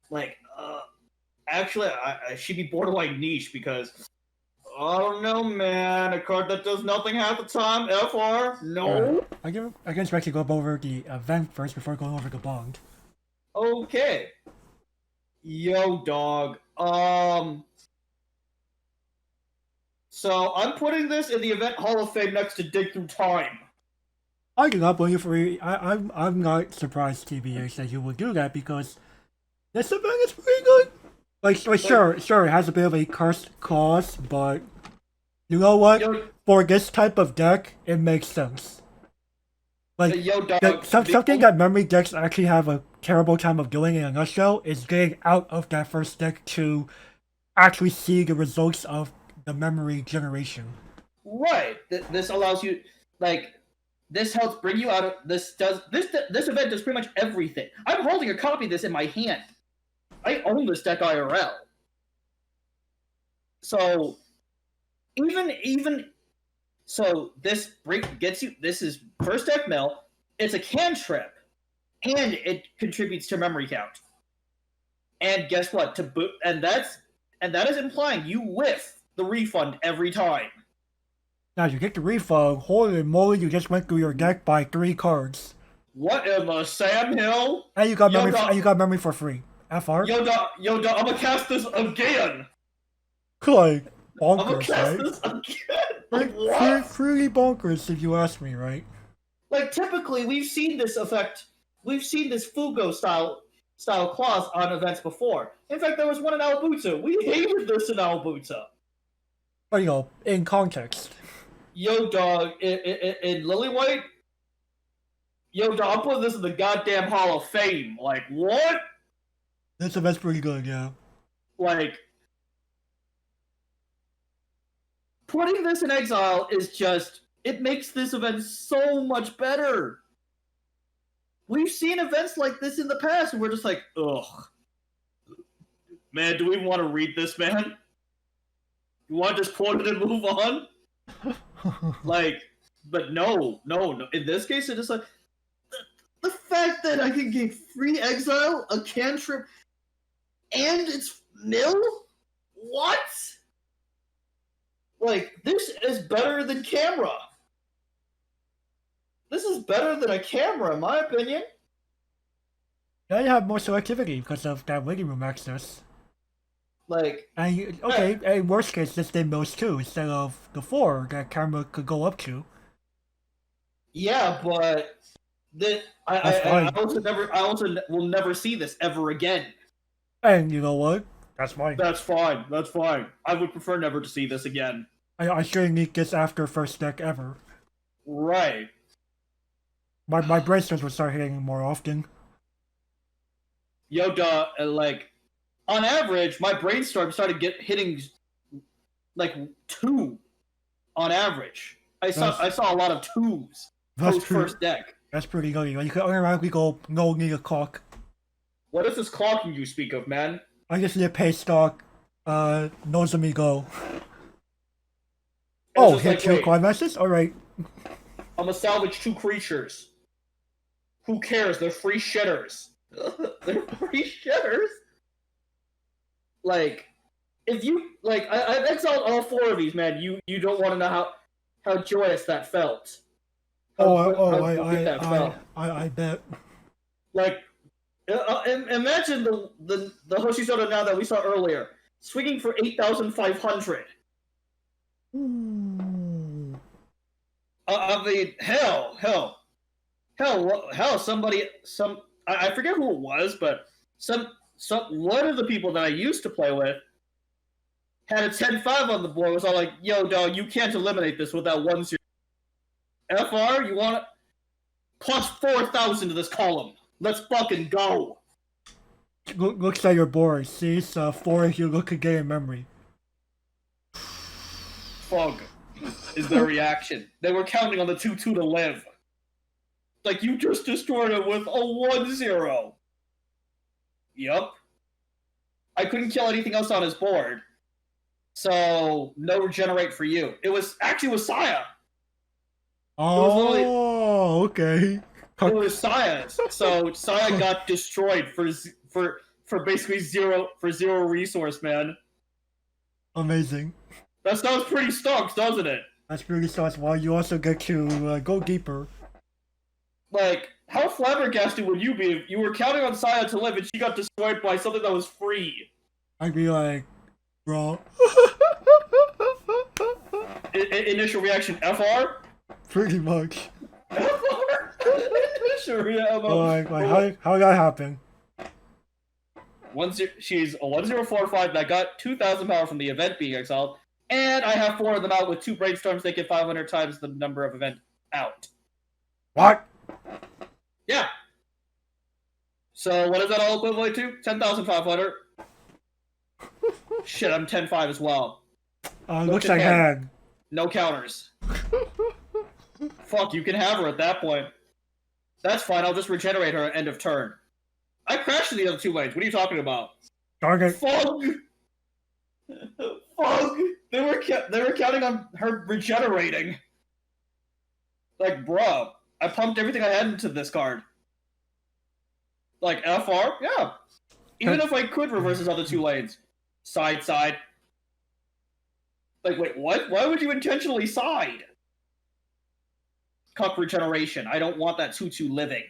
Like, actually, she'd be borderline niche because, I don't know, man. A card that does nothing half the time, FR? No? Right. I guess we actually go over the event first before going over the bond. Okay. Yo, dog. So, I'm putting this in the Event Hall of Fame next to Dig Through Time. I do not blame you for I'm not surprised, TBH, that you would do that because this event is pretty good. Like sure, it has a bit of a cursed clause, but you know what? For this type of deck, it makes sense. Like, yo, dog, something that memory decks actually have a terrible time of doing in a nutshell is getting out of that first deck to actually see the results of the memory generation. Right. This allows you, like, this helps bring you out of this event does pretty much everything. I'm holding a copy of this in my hand. I own this deck IRL. So so this gets you. This is first deck mill. It's a cantrip, and it contributes to memory count. And guess what? That is implying you whiff the refund every time. Now you get the refund. Holy moly! You just went through your deck by 3 cards. What in the Sam Hill? And you got memory. And you got memory for free. FR. Yo, I'm gonna cast this again. Like bonkers, I'm gonna cast right? this again. Like what? Pretty bonkers, if you ask me, right? Like typically, we've seen this effect. We've seen this Fugo style clause on events before. In fact, there was one in Albuta. We hated this in Albuta. But in context. Yo, dog, in Lily White. Yo, dog, I'm putting this in the goddamn Hall of Fame. Like, what? This event's pretty good, yeah. Like, putting this in exile is just, it makes this event so much better. We've seen events like this in the past, and we're just like, ugh. Man, do we want to read this, man? You want to just quote it and move on? Like, but no. In this case, it is like, the fact that I can get free exile, a cantrip, and it's mill? What? Like, this is better than camera. This is better than a camera, in my opinion. Now you have more selectivity because of that waiting room access. Like, and in worst case, just did mills 2 instead of the 4 that camera could go up to. Yeah, but I also will never see this ever again. And you know what? That's fine. That's fine. I would prefer never to see this again. I shouldn't need this after first deck ever. Right. My brainstorms would start hitting more often. Yoda, like, on average, my brainstorm started hitting like 2 on average. I saw a lot of 2s post first deck. That's pretty good. You can automatically go no need a clock. What is this clocking you speak of, man? I just need a pay stock. Nozomi go. Oh, hit 2 climaxes? Alright. I'm gonna salvage 2 creatures. Who cares? They're free shitters. They're free shitters? Like, if you, like, I've exiled all 4 of these, man. You don't want to know how joyous that felt. I bet. Like, imagine the Hoshisoda now that we saw earlier, swinging for 8,500. I mean, hell. Somebody, I forget who it was, but one of the people that I used to play with had a 10-5 on the board. Was all like, "Yo, dog, you can't eliminate this without 1-0. FR, you want plus 4,000 to this column? Let's fucking go." Looks like you're bored. See, so 4 if you look again in memory. Fog is their reaction. They were counting on the 2-2 to live. Like, you just destroyed it with a 1-0. Yup. I couldn't kill anything else on his board. So, no regenerate for you. It was actually with Saya. Oh, okay. It was Saya. So Saya got destroyed for basically zero resource, man. Amazing. That sounds pretty stonks, doesn't it? That's pretty sus. Well, you also get to go deeper. Like, how flabbergasted would you be if you were counting on Saya to live and she got destroyed by something that was free? I'd be like, bro. Initial reaction, FR? Pretty much. FR? Initial reaction. How did that happen? She's a 1045 that got 2,000 power from the event being exiled, and I have 4 of them out with 2 brainstorms. They get 500 times the number of event out. What? Yeah. So what is that all equivalent to? 10,500. Shit, I'm 10-5 as well. Looks like hand. No counters. Fuck, you can have her at that point. That's fine, I'll just regenerate her at end of turn. I crashed the other 2 lanes. What are you talking about? Target. Fug! Fug! They were counting on her regenerating. Like, bruh, I pumped everything I had into this card. Like, FR? Yeah. Even if I could reverse his other 2 lanes. Side. Like, wait, what? Why would you intentionally side? Cup regeneration. I don't want that 2-2 living.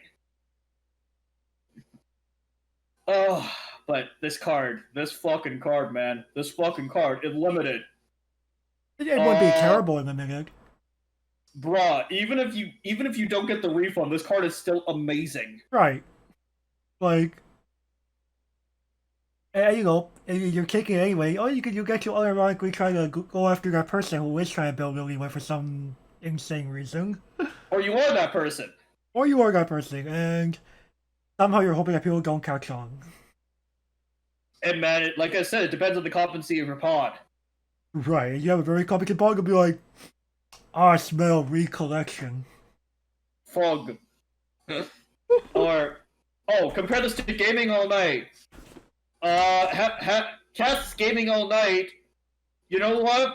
Oh, but this fucking card, man. This fucking card is limited. It wouldn't be terrible in a minute. Bruh, even if you don't get the refund, this card is still amazing. Right. Like, you know, you're kicking it anyway. Oh, you get to automatically try to go after that person who is trying to build really well for some insane reason. Or you are that person. Or you are that person, and somehow you're hoping that people don't catch on. And man, like I said, it depends on the competency of your pod. Right, you have a very competent pod, it'll be like, I smell recollection. Fog. Or, compare this to Gaming All Night. Cats Gaming All Night. You know what?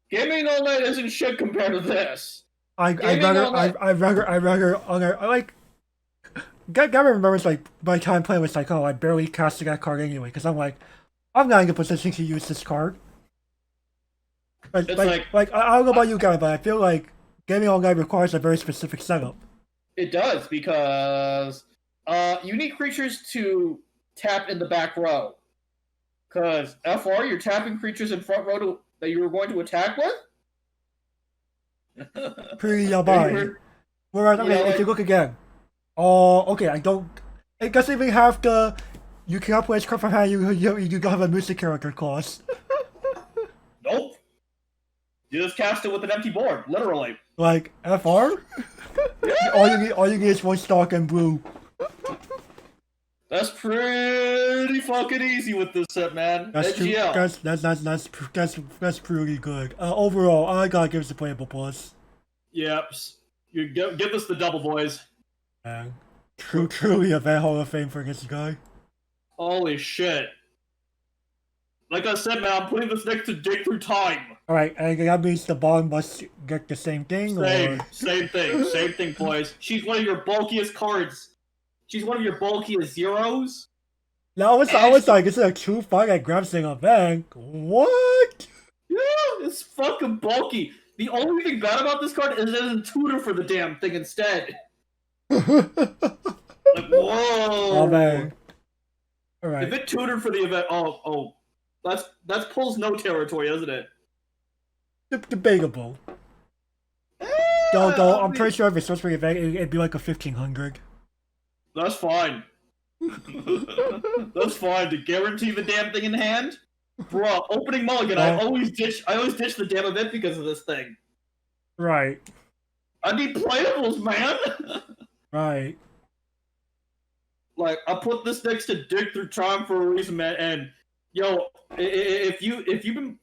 Gaming All Night isn't shit compared to this. I'd rather like. Gavin remembers like my time playing was like, oh, I barely casted that card anyway, because I'm like, I'm not in a position to use this card. I don't know about you guys, but I feel like Gaming All Night requires a very specific setup. It does, because you need creatures to tap in the back row. Because FR, you're tapping creatures in front row that you were going to attack with? Pretty yabai. Whereas, if you look again. Oh, okay, it doesn't even have the, you cannot play a card from hand, you don't have a music character clause. Nope. You just cast it with an empty board, literally. Like, FR? all you need is 1 stock and blue. That's pretty fucking easy with this set, man. That's true. That's pretty good. Overall, I gotta give this a playable plus. Yep. You give us the double, boys. Man, truly a Van Hall of Fame for this guy. Holy shit. Like I said, man, I'm putting this next to Dig Through Time. Alright, and that means the bond must get the same thing? Same thing, boys. She's one of your bulkiest cards. She's one of your bulkiest zeros. I was like, is it a 2-5 that grabs in a bank? What? Yeah, it's fucking bulky. The only thing bad about this card is it doesn't tutor for the damn thing instead. Like, whoa. Oh, man. Alright. If it tutored for the event, that's pulls no territory, isn't it? Debatable. Though I I'm mean, pretty sure if it's supposed to be event, it'd be like a 1500. that's fine. That's fine. To guarantee the damn thing in hand, bro. Opening mulligan. I Well, always ditch the damn event because of this thing. right, I need playables, man. right. Like I put this next to dig through time for a reason, man. And yo, if you've been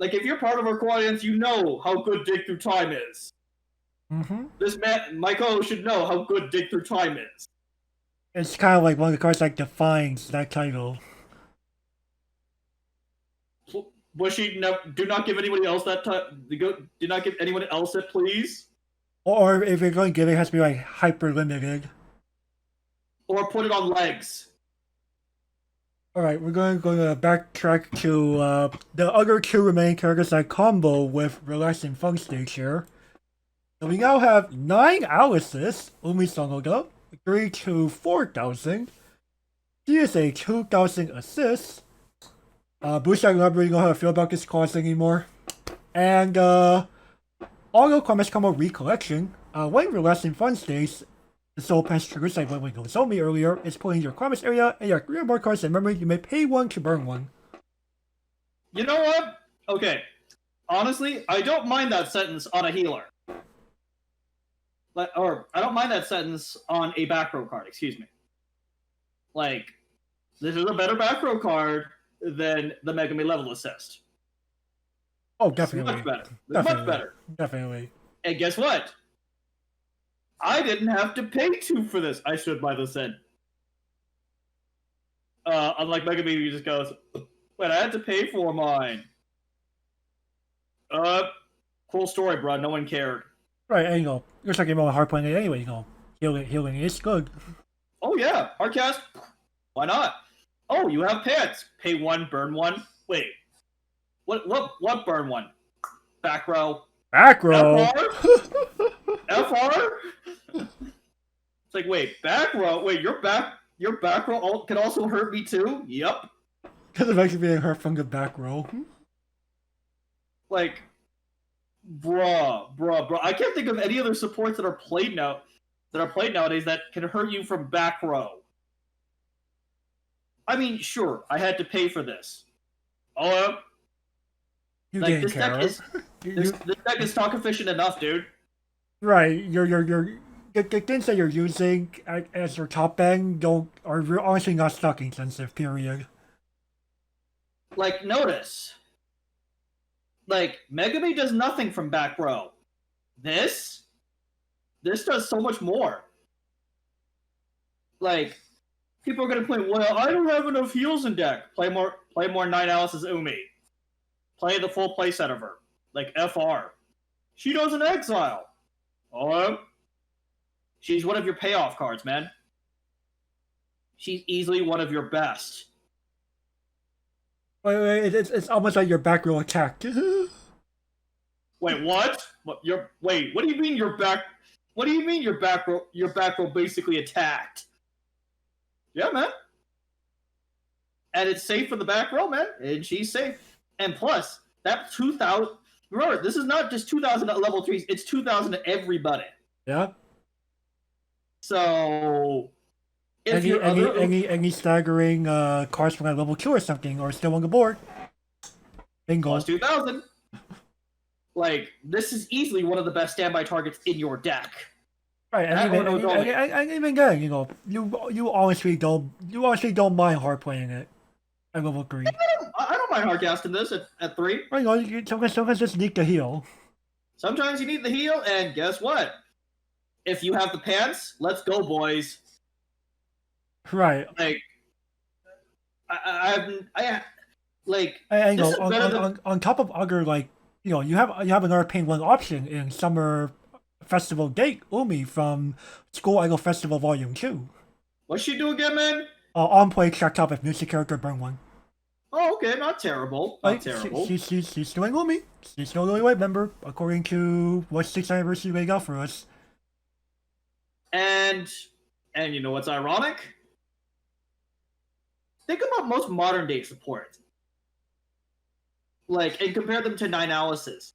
if you're part of our audience, you know how good dig through time is. Mm-hmm. This man, Michael, should know how good dig through time is. It's kind of like one of the cards that defines that title. Bushy, no, do not give anybody else that time. Do not give anyone else it, please. Or if you're going to give it, it has to be like hyper limited. Or put it on legs. Alright, we're going to backtrack to the other two remaining characters that combo with Relaxing Fun Stage here. So we now have 9 Alice's, Umi Sonoda, agreed to 4,000. She is a 2,000 assist. Bruce, I'm not really know how to feel about this cost anymore. And Auto Comments Combo Recollection. When Relaxing Fun Stage, the Soul Punch triggers like when we told me earlier, is pulling your comments area and your more cards, and remember, you may pay 1 to burn 1. You know what? Okay. Honestly, I don't mind that sentence on a healer. Or I don't mind that sentence on a back row card, excuse me. Like, this is a better back row card than the Megami level assist. Oh, definitely. It's much better. Definitely. Much better. Definitely. And guess what? I didn't have to pay 2 for this. I should buy this in. Unlike Megami, who just goes, wait, I had to pay for mine. Cool story, bro. No one cared. Right, and looks like you're more hard playing it anyway, healing is good. Oh yeah, hardcast. Why not? Oh, you have pants. Pay 1, burn 1. Wait, what burn 1? Back row. Back row. FR. It's like, wait, back row. Wait, your back row can also hurt me too. Yep. Because of actually being hurt from the back row. Like, bruh. I can't think of any other supports that are played nowadays that can hurt you from back row. I mean, sure, I had to pay for this. Oh, You like didn't this care. this deck is stock efficient enough, dude. Right, the things that you're using as your top end are honestly not stocking sensitive. Period. Like, notice. Like, Megami does nothing from back row. This does so much more. Like, people are gonna play, well, I don't have enough heals in deck. Play more 9 Alice's Umi. Play the full playset of her. Like FR. She does an exile. Oh, she's one of your payoff cards, man. She's easily one of your best. Wait, it's almost like your back row attack. Wait, what? What do you mean your back? What do you mean your back row basically attacked? Yeah, man. And it's safe for the back row, man. And she's safe. And plus, that 2,000. Remember, this is not just 2,000 at level 3s. It's 2,000 to everybody. Yeah. So, if any staggering cards from like level 2 or something, or still on the board. Bingo. plus 2,000. Like, this is easily one of the best standby targets in your deck. Right, and even then, you honestly don't mind hard playing it at level 3. I don't mind hardcasting this at 3. You sometimes just need to heal. Sometimes you need the heal, and guess what? If you have the pants, let's go, boys. Right. Like, on top of other, like, you have another paying 1 option in Summer Festival Date Umi from School Idol Festival Volume 2. What's she do again, man? On play check top if music character burn 1. Oh, okay, not terrible. Not terrible. She's doing Umi. She's still the only way member, according to what 6th anniversary laid out for us. And you know what's ironic? Think about most modern day support. Like, and compare them to 9 Alice's.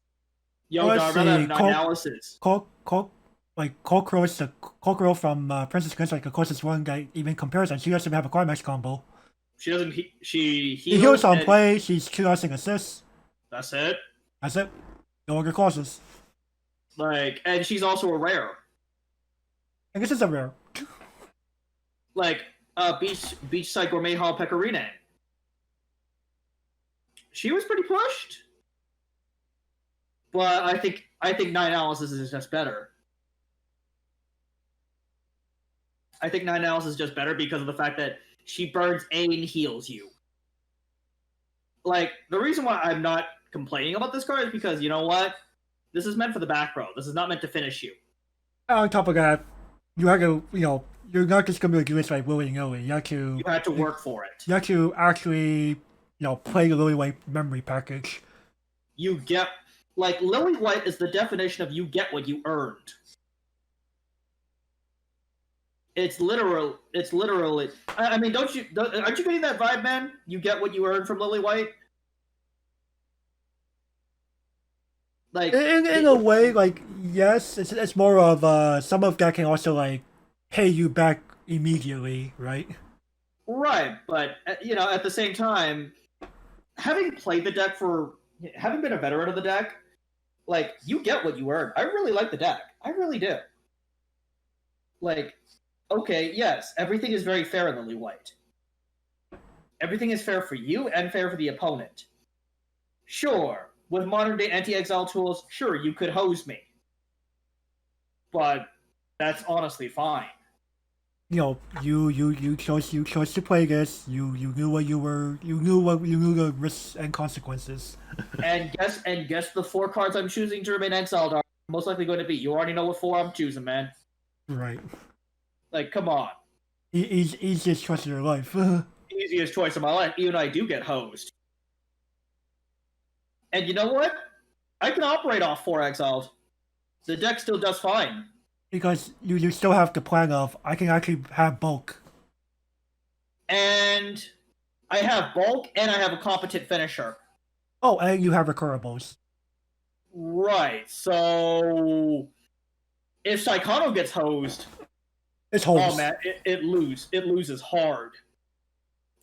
Yo, let's dog, I'd rather see. have 9 analysis. Cockroach, the Cockroach from Princess Quest, like the closest one that even compares, and she doesn't have a climax combo. She doesn't. She He heals heals on and play, she's 2,000 assists. that's it. That's it. No longer causes. Like, and she's also a rare. And this is a rare. Like, Beachside Gourmet Hall Pecorine. She was pretty pushed, but I think 9 analysis is just better. I think 9 analysis is just better because of the fact that she burns and heals you. Like, the reason why I'm not complaining about this card is because, you know what? This is meant for the back row. This is not meant to finish you. On top of that, you have to, you're not just going to do this like willy-nilly. You have to... You had to work for it. You have to actually, play the Lily White memory package. You get... Like, Lily White is the definition of you get what you earned. It's literally... I mean, aren't you getting that vibe, man? You get what you earned from Lily White? Like, in a way, like, yes, it's more of some of that can also like pay you back immediately, right? Right, but at the same time, having played the deck having been a veteran of the deck, like, you get what you earn. I really like the deck. I really do. Like, okay, yes, everything is very fair in Lily White. Everything is fair for you and fair for the opponent. Sure. With modern-day anti-exile tools, sure, you could hose me. But that's honestly fine. You chose to play this. You knew what you knew the risks and consequences. and guess the 4 cards I'm choosing to remain exiled are most likely going to be. You already know what 4 I'm choosing, man. Right. Like, come on. Easiest choice of your life. Easiest choice of my life, even I do get hosed. And you know what? I can operate off 4 exiles. The deck still does fine. Because you still have the plan of, I can actually have bulk. And I have bulk, and I have a competent finisher. Oh, and you have recurables. Right, so... If Saikano gets hosed... It's hosed. Oh man, it loses hard.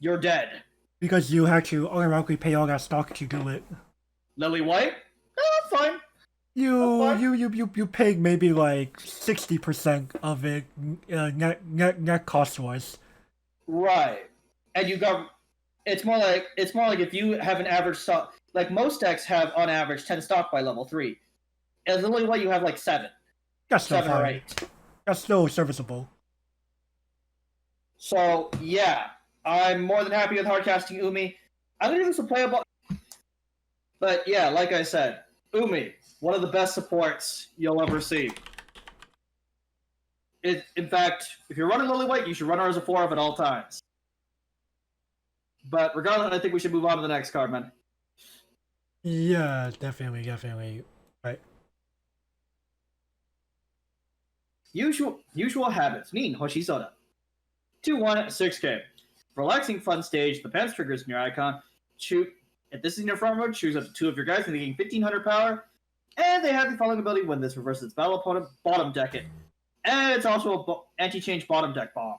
You're dead. Because you had to automatically pay all that stock to do it. Lily White? Fine. You paid maybe like 60% of it net cost wise. Right. And you got it's more like if you have an average stock, like most decks have on average 10 stock by level 3. As Lily White you have like 7. That's still 7 fine. or 8. That's still serviceable. So yeah, I'm more than happy with hardcasting Umi. I'm gonna give this a playable. But yeah, like I said, Umi, one of the best supports you'll ever see. In fact, if you're running Lily White, you should run her as a 4 at all times. But regardless, I think we should move on to the next card, man. Yeah, definitely. Right. Usual habits. Nin Hoshisoda. 2-1, 6K. Relaxing fun stage. The pants triggers in your icon. If this is in your front row, choose up to 2 of your guys and they gain 1500 power. And they have the following ability when this reverses its battle opponent, bottom deck it. And it's also an anti-change bottom deck bomb.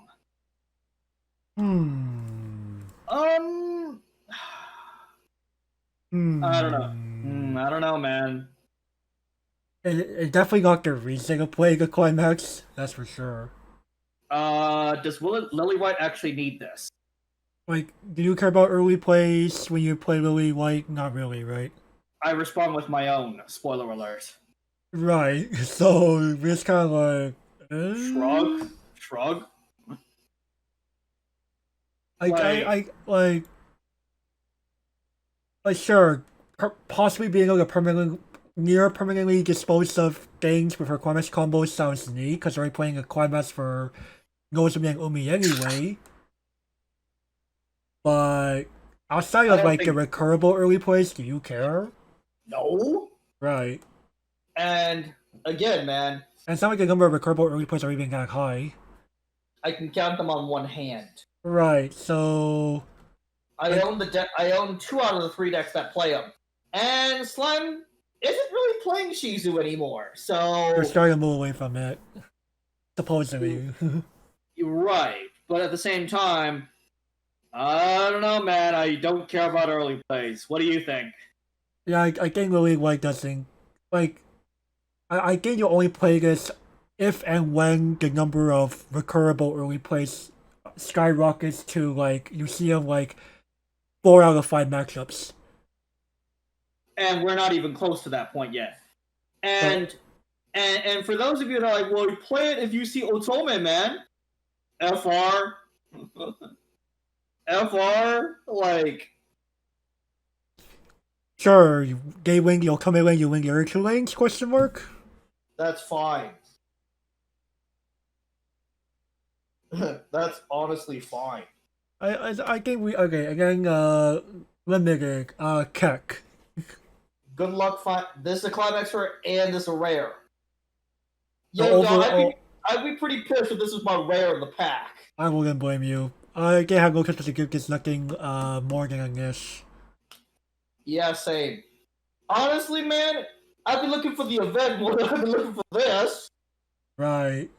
I don't know. I don't know, man. It definitely got the reason of playing a climax, that's for sure. Does Lily White actually need this? Like, do you care about early plays when you play Lily White? Not really, right? I respond with my own, spoiler alert. Right, so it's kind of like... Shrug? Sure, possibly being able to near permanently dispose of things with her climax combos sounds neat, because they're already playing a climax for Nozomi and Umi anyway. But outside of like the recurable early plays, do you care? No. Right. And again, man. And it's not like the number of recurable early plays are even that high. I can count them on one hand. Right, so... I own 2 out of the 3 decks that play them. And Slime isn't really playing Shizu anymore. So You're starting to move away from it. Supposedly. you're right, but at the same time, I don't know, man. I don't care about early plays. What do you think? Yeah, I think really like doesn't like I think you only play this if and when the number of recurrable early plays skyrockets to like you see them like 4 out of 5 matchups. And we're not even close to that point yet. And and for those of you that are like, well, you play it if you see Otome, man. FR, FR, like Sure, they win, you'll come in lane, you win the other 2 lanes? Question mark. that's fine. That's honestly fine. I think we okay again. Limited. Keck. Good luck. This is a climax for and this is a rare. So Yo, dog, overall, I'd be pretty pissed if this was my rare in the pack. I wouldn't blame you. I can't have no chance to give this nothing more than this. Yeah, same. Honestly, man, I'd be looking for the event more than I'd be looking for this. Right.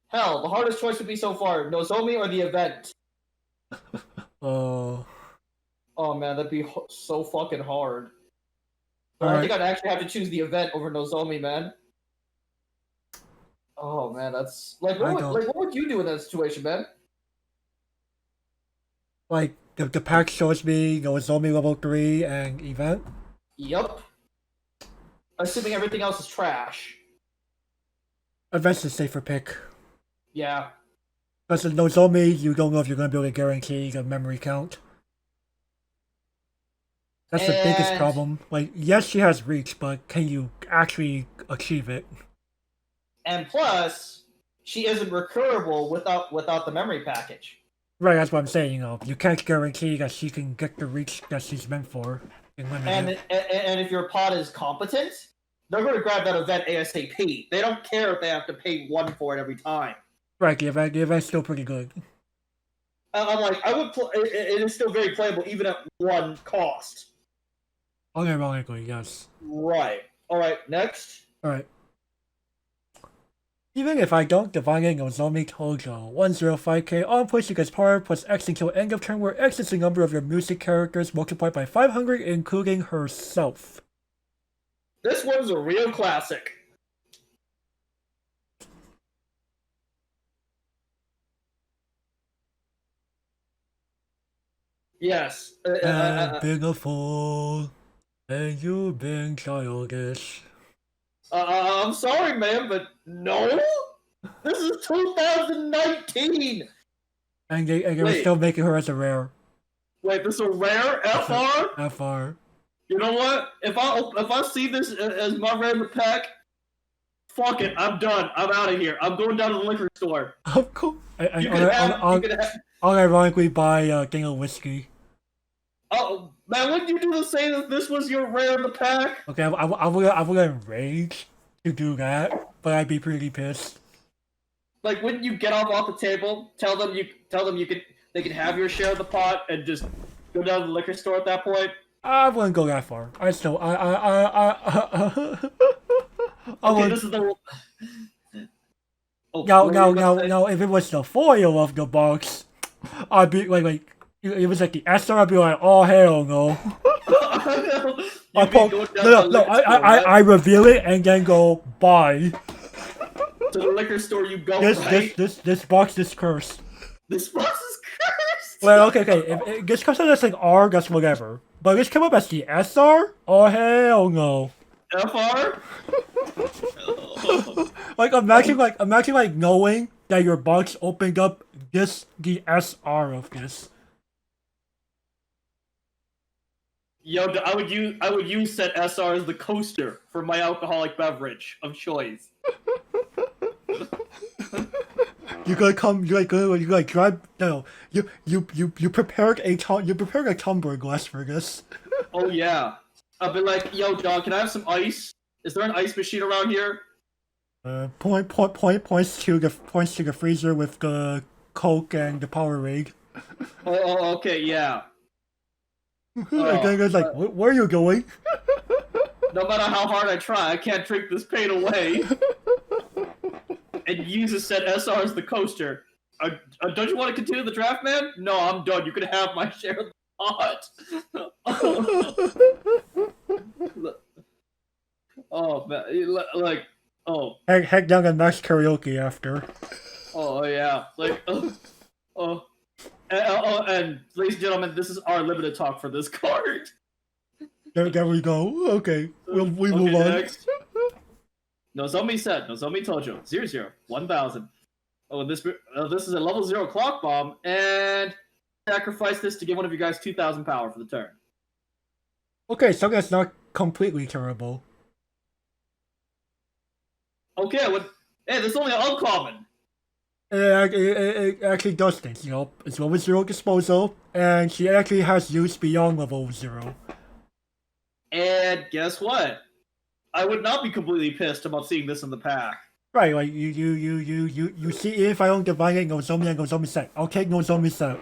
Hell, the hardest choice would be so far Nozomi or the event. Oh. Oh man, that'd be so fucking hard. But I Alright. think I'd actually have to choose the event over Nozomi, man. Oh man, that's like what would you do in that situation, man? Like the pack shows me Nozomi level 3 and event. Yup. Assuming everything else is trash. Event's the safer pick. Yeah. Because in Nozomi, you don't know if you're gonna be able to guarantee the memory count. That's the biggest problem. Like, yes, she has reach, but can you actually achieve it? And plus, she isn't recurable without the memory package. Right, that's what I'm saying. You can't guarantee that she can get the reach that she's meant for. And if your pod is competent, they're going to grab that event ASAP. They don't care if they have to pay 1 for it every time. Right, the event's still pretty good. I'm like, it is still very playable even at 1 cost. Unironically, yes. Right. Alright, next. Alright. Even if I don't divine it, Nozomi Tojo. 105k on push equals power plus X until end of turn, where X is the number of your music characters multiplied by 500, including herself. This one's a real classic. Yes. I've been a fool, and you've been childish. I'm sorry, man, but no? This is 2019! And they were still making her as a rare. Wait, this is a rare? FR? FR. You know what? If I see this as my rare in the pack, fuck it, I'm done. I'm out of here. I'm going down to the liquor store. Of course. I'll Unironically buy a thing of whiskey. Oh, man, wouldn't you do the same if this was your rare in the pack? Okay, I wouldn't rage to do that, but I'd be pretty pissed. Like, wouldn't you get off the table? Tell them they can have your share of the pot and just go down to the liquor store at that point? I wouldn't go that far. I still Okay, this is the. Oh, now, if it was the foil of the box, I'd be like, it was like the SR, I'd be like, oh hell no. I reveal it and then go buy. To the liquor store you go. This box is cursed. This box is cursed. Well, okay. If this comes out as like R, that's whatever. But this come up as the SR? Oh hell no. FR? imagine knowing that your box opened up the SR of this. Yo, I would use that SR as the coaster for my alcoholic beverage of choice. You prepared a tumbler glass for this. Oh yeah. I'll be like, yo, dog, can I have some ice? Is there an ice machine around here? Points to the freezer with the Coke and the Powerade. Oh, okay, yeah. And then it's like, where are you going? no matter how hard I try, I can't drink this pain away. And uses said SR as the coaster. Don't you want to continue the draft, man? No, I'm done. You can have my share of the pot. Oh man, like, oh. Head down and max karaoke after. Oh yeah, like, and ladies and gentlemen, this is our limited talk for this card. There we go. Okay, we Okay, move on. next. Nozomi said, Nozomi Tojo, 0-0, 1000. Oh, this is a level 0 clock bomb, and sacrifice this to give one of you guys 2000 power for the turn. Okay, so that's not completely terrible. Okay, hey, this is only an uncommon. It actually does things, you know. It's level 0 disposal, and she actually has use beyond level 0. And guess what? I would not be completely pissed about seeing this in the pack. Right, like you see if I don't divine it Nozomi and Nozomi set. I'll take Nozomi set.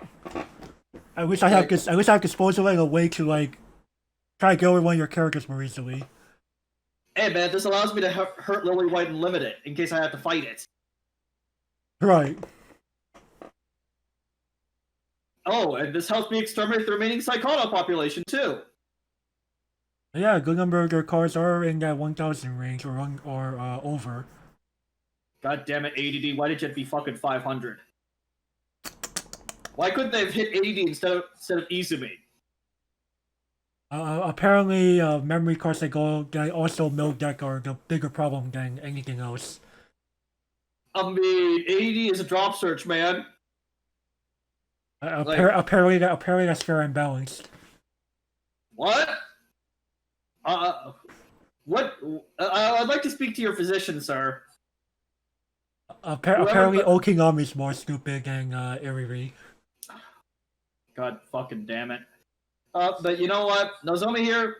I wish I have disposal and a way to like try to go with one of your characters more easily. Hey man, this allows me to hurt Lily White and limit it in case I have to fight it. Right. Oh, and this helps me exterminate the remaining Psychonaut population too. Yeah, a good number of their cards are in that 1000 range or over. God damn it, ADD, why did you have to be fucking 500? Why couldn't they have hit ADD instead of Izumi? Apparently, memory cards that also milk deck are the bigger problem than anything else. I mean, ADD is a drop search, man. Apparently that's fair and balanced. What? What? I'd like to speak to your physician, sir. Apparently, Okinami is more stupid than Iriri. God fucking damn it. But you know what? Nozomi here.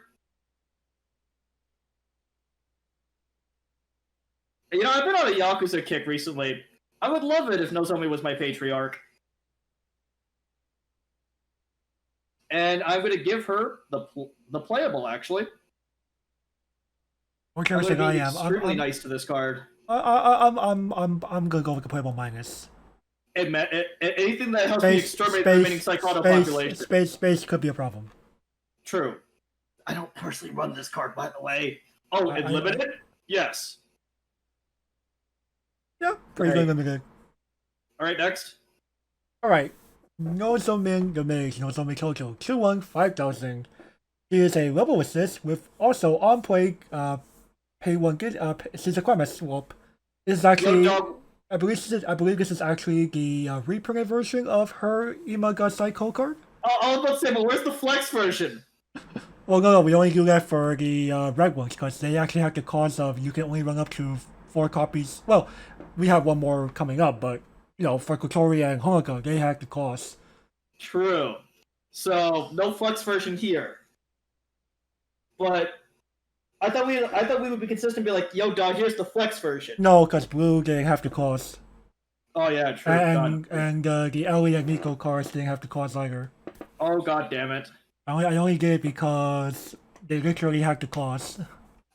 You know, I've been on a Yakuza kick recently. I would love it if Nozomi was my patriarch. And I'm going to give her the playable, actually. What kind of thing I am? Extremely nice to this card. I'm gonna go with the playable minus. Anything that helps me exterminate the remaining Psychonaut population. Space could be a problem. True. I don't personally run this card, by the way. Oh, and limited? Yes. Yeah, pretty good limited. Alright, next. Alright. Nozomi the Mage, Nozomi Tojo, 2-1, 5000. He is a level assist with also on play pay 1 good since a climate swap. This is actually I believe this is actually the reprinted version of her Imaga Psycho card. I was about to say, but where's the flex version? Well, no, we only do that for the red ones because they actually have the cause of you can only run up to 4 copies. Well, we have one more coming up, but you know, for Kotori and Honoka, they have the cause. True. So no flex version here. But I thought we would be consistent and be like, yo, dog, here's the flex version. No, because blue didn't have the cause. Oh yeah, true. And the Ellie and Nico cards didn't have the cause either. Oh god damn it. I only did it because they literally had the cause.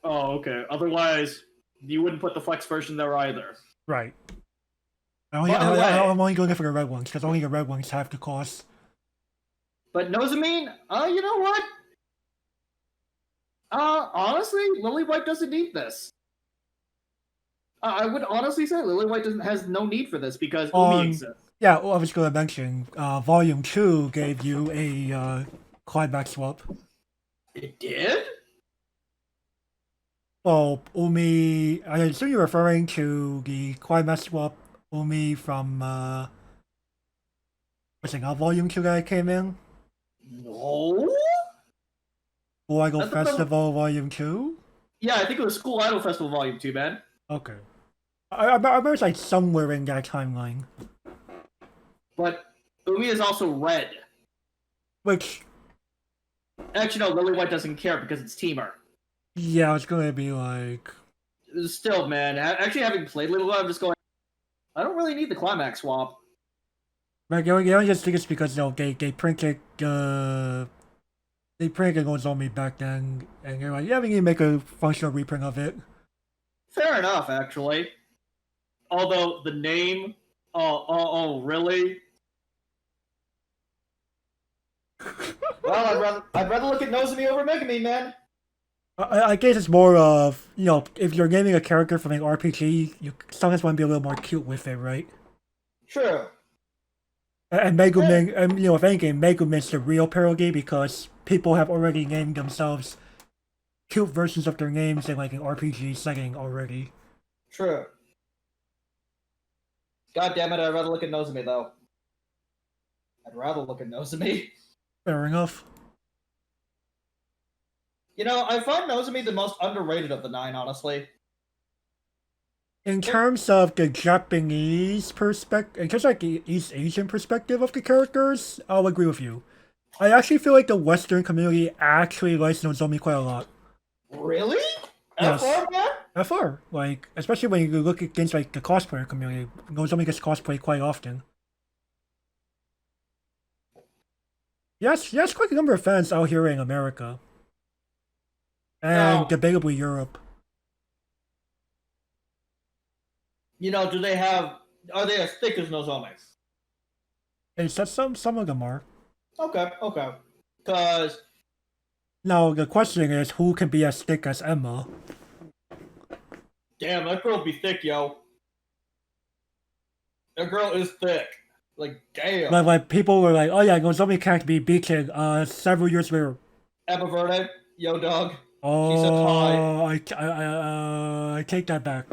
Oh, okay. Otherwise, you wouldn't put the flex version there either. Right. I'm only going for the red ones because only the red ones have the cause. But Nozomi, you know what? Honestly, Lily White doesn't need this. I would honestly say Lily White has no need for this because Umi exists. Yeah, well, I was going to mention, Volume 2 gave you a climax swap. It did? Well, Umi, I assume you're referring to the climax swap Umi from, what's it called, Volume 2 that came in? No? School Idol Festival Volume 2? Yeah, I think it was School Idol Festival Volume 2, man. Okay. I remember it's like somewhere in that timeline. But Umi is also red. Which... Actually, no, Lily White doesn't care because it's Teamer. Yeah, it's gonna be like... Still, man, actually having played Lily White, I'm just going, I don't really need the climax swap. Right, you only just think it's because, you know, they printed, They printed Nozomi back then, and they're like, yeah, we need to make a functional reprint of it. Fair enough, actually. Although the name, really? Well, I'd rather look at Nozomi over Megami, man. I guess it's more of, if you're naming a character from an RPG, you sometimes want to be a little more cute with it, right? True. And Megumin, and if anything, Megumin's the real parody because people have already named themselves cute versions of their names in like an RPG setting already. True. God damn it, I'd rather look at Nozomi, though. I'd rather look at Nozomi. Fair enough. I find Nozomi the most underrated of the 9, honestly. In terms of the Japanese perspective, in terms of like the East Asian perspective of the characters, I'll agree with you. I actually feel like the Western community actually likes Nozomi quite a lot. Really? Yes. FR, man? FR, like, especially when you look against like the cosplayer community, Nozomi gets cosplayed quite often. Yes, quite a number of fans out here in America. And debatably Europe. Do they have... Are they as thick as Nozomi? Hey, some of them are. Okay. Because... Now, the question is, who can be as thick as Emma? Damn, that girl be thick, yo. That girl is thick. Like, damn. Like people were like, oh yeah, Nozomi can't be beaten, several years later. Emma Verde, yo, dog. Oh, She said hi. I take that back.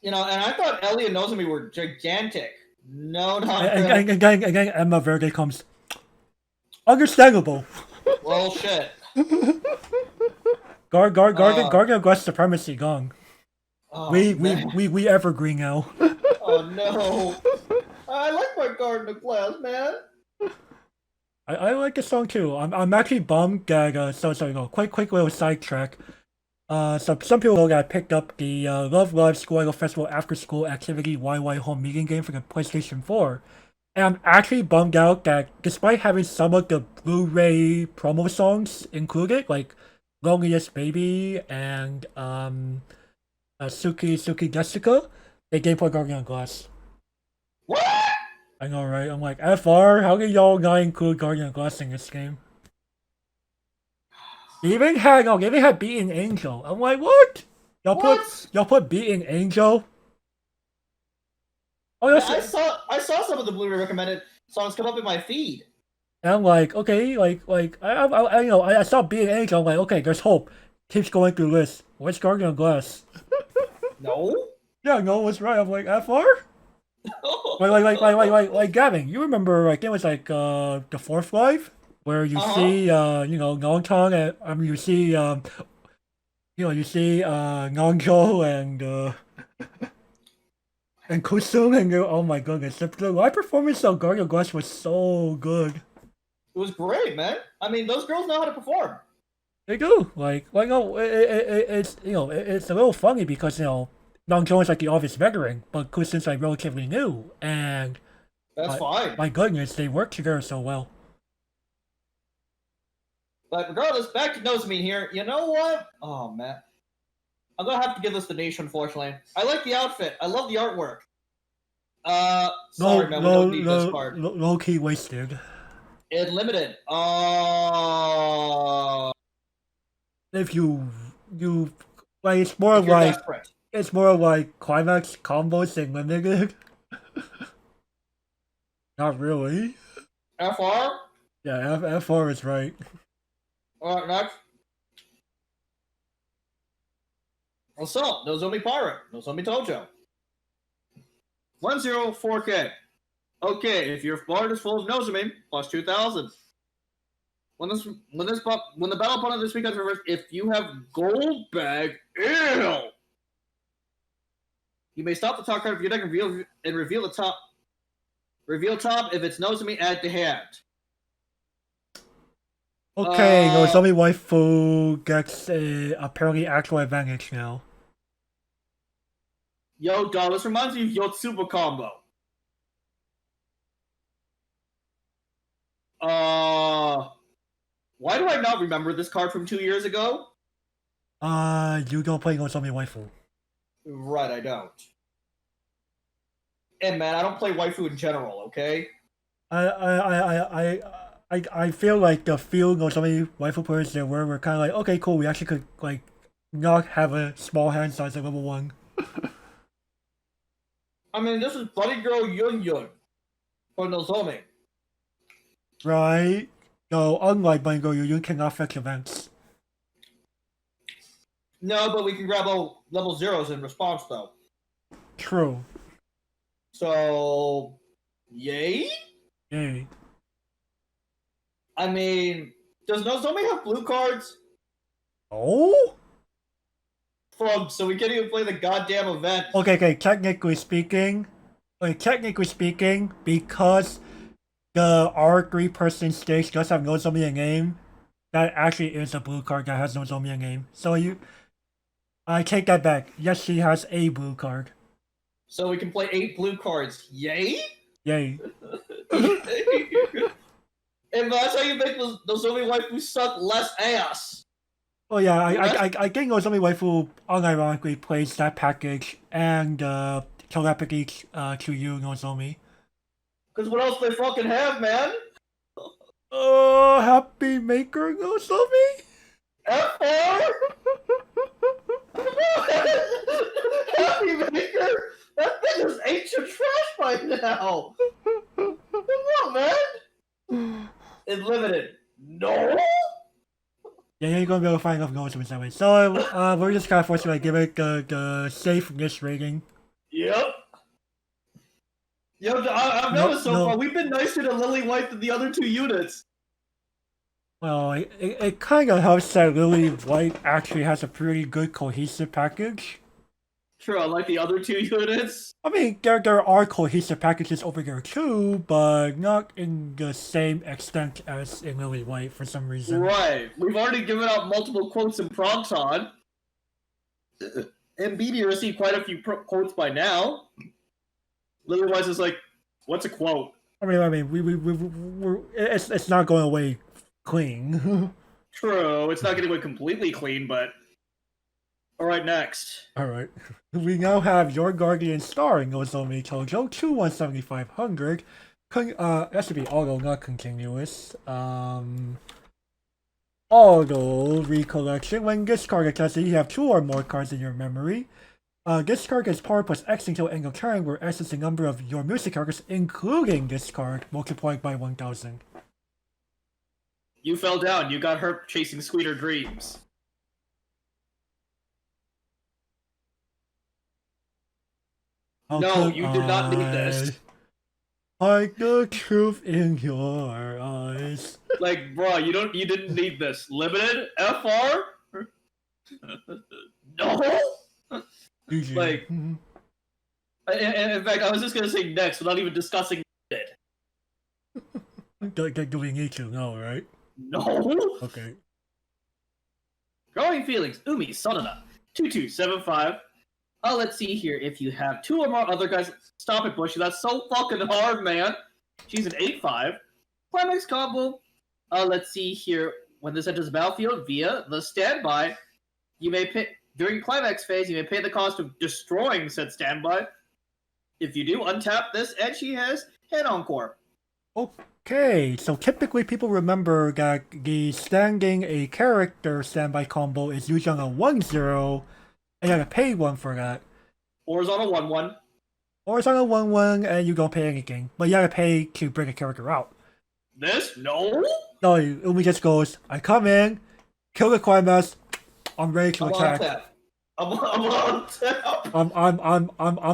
And I thought Ellie and Nozomi were gigantic. No, not and again, Emma Verde comes. Understandable. Well, shit. Guardian Quest supremacy gone. Oh, we evergreen now. Oh no! I like my Garden of Glass, man. I like the song too. I'm actually bummed that sorry, no, quick little sidetrack. Some people know that I picked up the Love Live School Idol Festival After School Activity YY Home Meeting game for the PlayStation 4. And I'm actually bummed out that despite having some of the Blu-ray promo songs included, like Loneliest Baby and Suki Jessica, they gave for Guardian of Glass. What? I know, right? I'm like, FR, how can y'all not include Guardian of Glass in this game? They even had Beaten Angel. I'm like, what? Y'all put Beaten Angel? Oh, yeah, I saw some of the Blu-ray recommended songs come up in my feed. And I'm like, okay, I saw Beaten Angel. I'm like, okay, there's hope. Keeps going through this. Where's Guardian of Glass? No. Yeah, no, was right. I'm like, FR? like Gavin, you remember like it was like the fourth live where you see Nongtong and you see Nongjo and Kusum and oh my goodness, the live performance of Guardian Glass was so good. It was great, man. I mean, those girls know how to perform. They do. It's it's a little funny because Nongjo is like the obvious veteran, but Kusum's like relatively new, and that's fine. My goodness, they work together so well. But regardless, back to Nozomi here. You know what? Oh man, I'm gonna have to give this to Niche. Unfortunately, I like the outfit. I love the artwork. Sorry, man, we don't need this card. Low key wasted. It limited. If you like, it's more like desperate. It's more like climax combos and limited. Not really. FR? Yeah, FR is right. Alright, next. Assault, Nozomi Pirate, Nozomi Tojo. 104K. Okay, if your board is full of Nozomi, plus 2,000. When the battle opponent this week has reversed, if you have gold bag, ew! You may stop the top card of your deck and reveal the top. Reveal top. If it's Nozomi, add to hand. Okay, Nozomi waifu gets apparently actual advantage now. Yo, dog, this reminds me of Yotsuba combo. Why do I not remember this card from 2 years ago? You don't play Nozomi Waifu. Right, I don't. And man, I don't play waifu in general, okay? I feel like the few Nozomi Waifu players there were kind of like, okay, cool, we actually could, like, not have a small hand size at level 1. I mean, this is Buddy Girl Yun Yun for Nozomi. Right? No, unlike Bungo, you cannot fetch events. No, but we can grab all level 0s in response, though. True. So, yay? Yay. I mean, does Nozomi have blue cards? Oh? Fuck, so we can't even play the goddamn event. Okay, technically speaking, because the R3 person stage does have Nozomi in game, that actually is a blue card that has Nozomi in game. So I take that back. Yes, she has a blue card. So we can play 8 blue cards. Yay? Yay. And that's how you make Nozomi waifu suck less ass. Oh yeah, I think Nozomi Waifu unironically plays that package and telepathy to you, Nozomi. Because what else they fucking have, man? Oh, Happy Maker Nozomi? F4? Happy Maker? That thing is ancient trash by now. Come on, man. It's limited. No? Yeah, you're gonna be able to find enough Nozomi that way. So we're just kind of forced to like give it the safeness rating. Yep. Yo, I've noticed so far, we've been nicer to Lily White than the other 2 units. Well, it kind of helps that Lily White actually has a pretty good cohesive package. True, unlike the other 2 units. I mean, there are cohesive packages over there too, but not in the same extent as in Lily White for some reason. Right. We've already given out multiple quotes in Prompton. And BD received quite a few quotes by now. Lily White's is like, what's a quote? I mean, it's not going away clean. True, it's not getting away completely clean, but... Alright, next. Alright. We now have Your Guardian starring Nozomi Tojo, 2/17500. That should be auto, not continuous. Auto recollection. When this card gets tested, you have 2 or more cards in your memory. This card gets power plus X until end of turn, where X is the number of your music characters, including this card, multiplied by 1000. You fell down. You got hurt chasing sweeter dreams. No, you did not need this. Like the truth in your eyes. Like, bro, you didn't need this. Limited? FR? No? Like, in fact, I was just gonna say next without even discussing it. Do we need to know, right? No? Okay. Growing Feelings, Umi, Sonana, 2275. Let's see here. If you have 2 or more other guys, stop it, Bushy. That's so fucking hard, man. She's an 8/5. Climax combo. Let's see here. When this enters the battlefield via the standby, you may pay during climax phase. You may pay the cost of destroying said standby. If you do, untap this, and she has head encore. Okay, so typically people remember that the standing a character standby combo is usually on a 1/0. And you gotta pay 1 for that. Or is on a 1/1. Or it's on a 1/1 and you don't pay anything. But you gotta pay to bring a character out. This? No? No, Umi just goes, I come in, kill the climax, I'm ready to attack. I'm on tap. I'm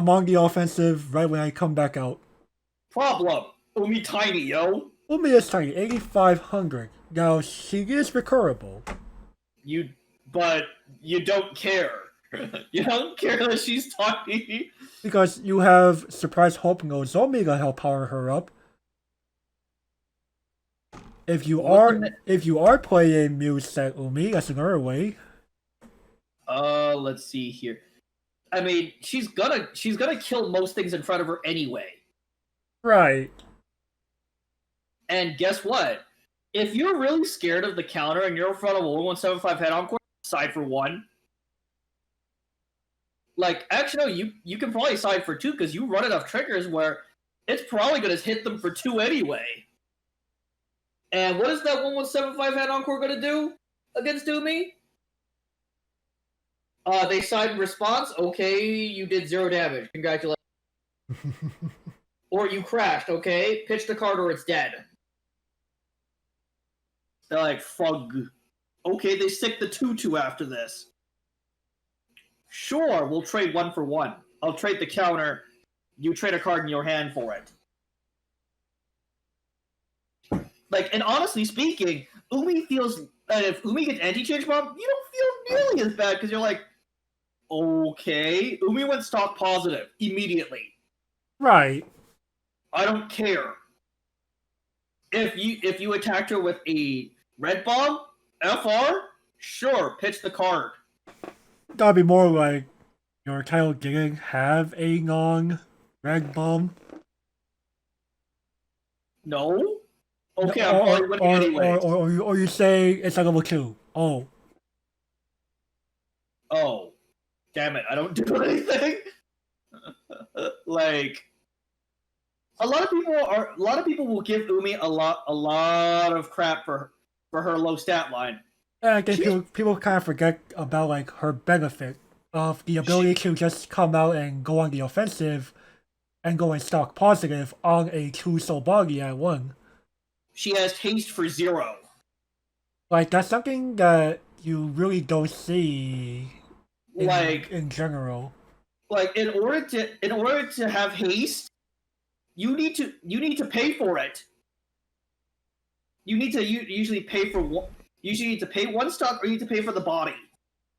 on the offensive right when I come back out. Problem. Umi tiny, yo. Umi is tiny, 8,500. Now, she is recurable. But you don't care. You don't care that she's tiny. Because you have Surprise Hope Nozomi to help power her up. If you are playing Muse Set Umi, that's another way. Let's see here. I mean, she's gonna kill most things in front of her anyway. Right. And guess what? if you're really scared of the counter and you're in front of a 1175 head-on core, side for 1. Like, actually, no, you can probably side for 2 because you run enough triggers where it's probably going to hit them for 2 anyway. And what is that 1175 head-on core going to do against Umi? They side response. Okay, you did 0 damage. Congratulations. Or you crashed. Okay, pitch the card or it's dead. They're like, fug. Okay, they stick the 2/2 after this. Sure, we'll trade 1 for 1. I'll trade the counter. You trade a card in your hand for it. Like, and honestly speaking, Umi feels that if Umi gets anti-change bomb, you don't feel nearly as bad because you're like, okay, Umi went stock positive immediately. Right. I don't care. If you attacked her with a red bomb, FR, sure, pitch the card. Gotta be more like your title didn't have a non-red bomb. No? Okay, I'm probably winning anyways. Or you say it's like level 2. Oh. Oh. Damn it, I don't do anything. Like, a lot of people will give Umi a lot of crap for her low stat line. And I think people kind of forget about like her benefit of the ability to just come out and go on the offensive and go and stock positive on a 2 soul body at 1. She has haste for 0. Like, that's something that you really don't see in general. Like, in order to have haste, you need to pay for it. You need to usually pay for one. Usually, you need to pay 1 stock, or you need to pay for the body.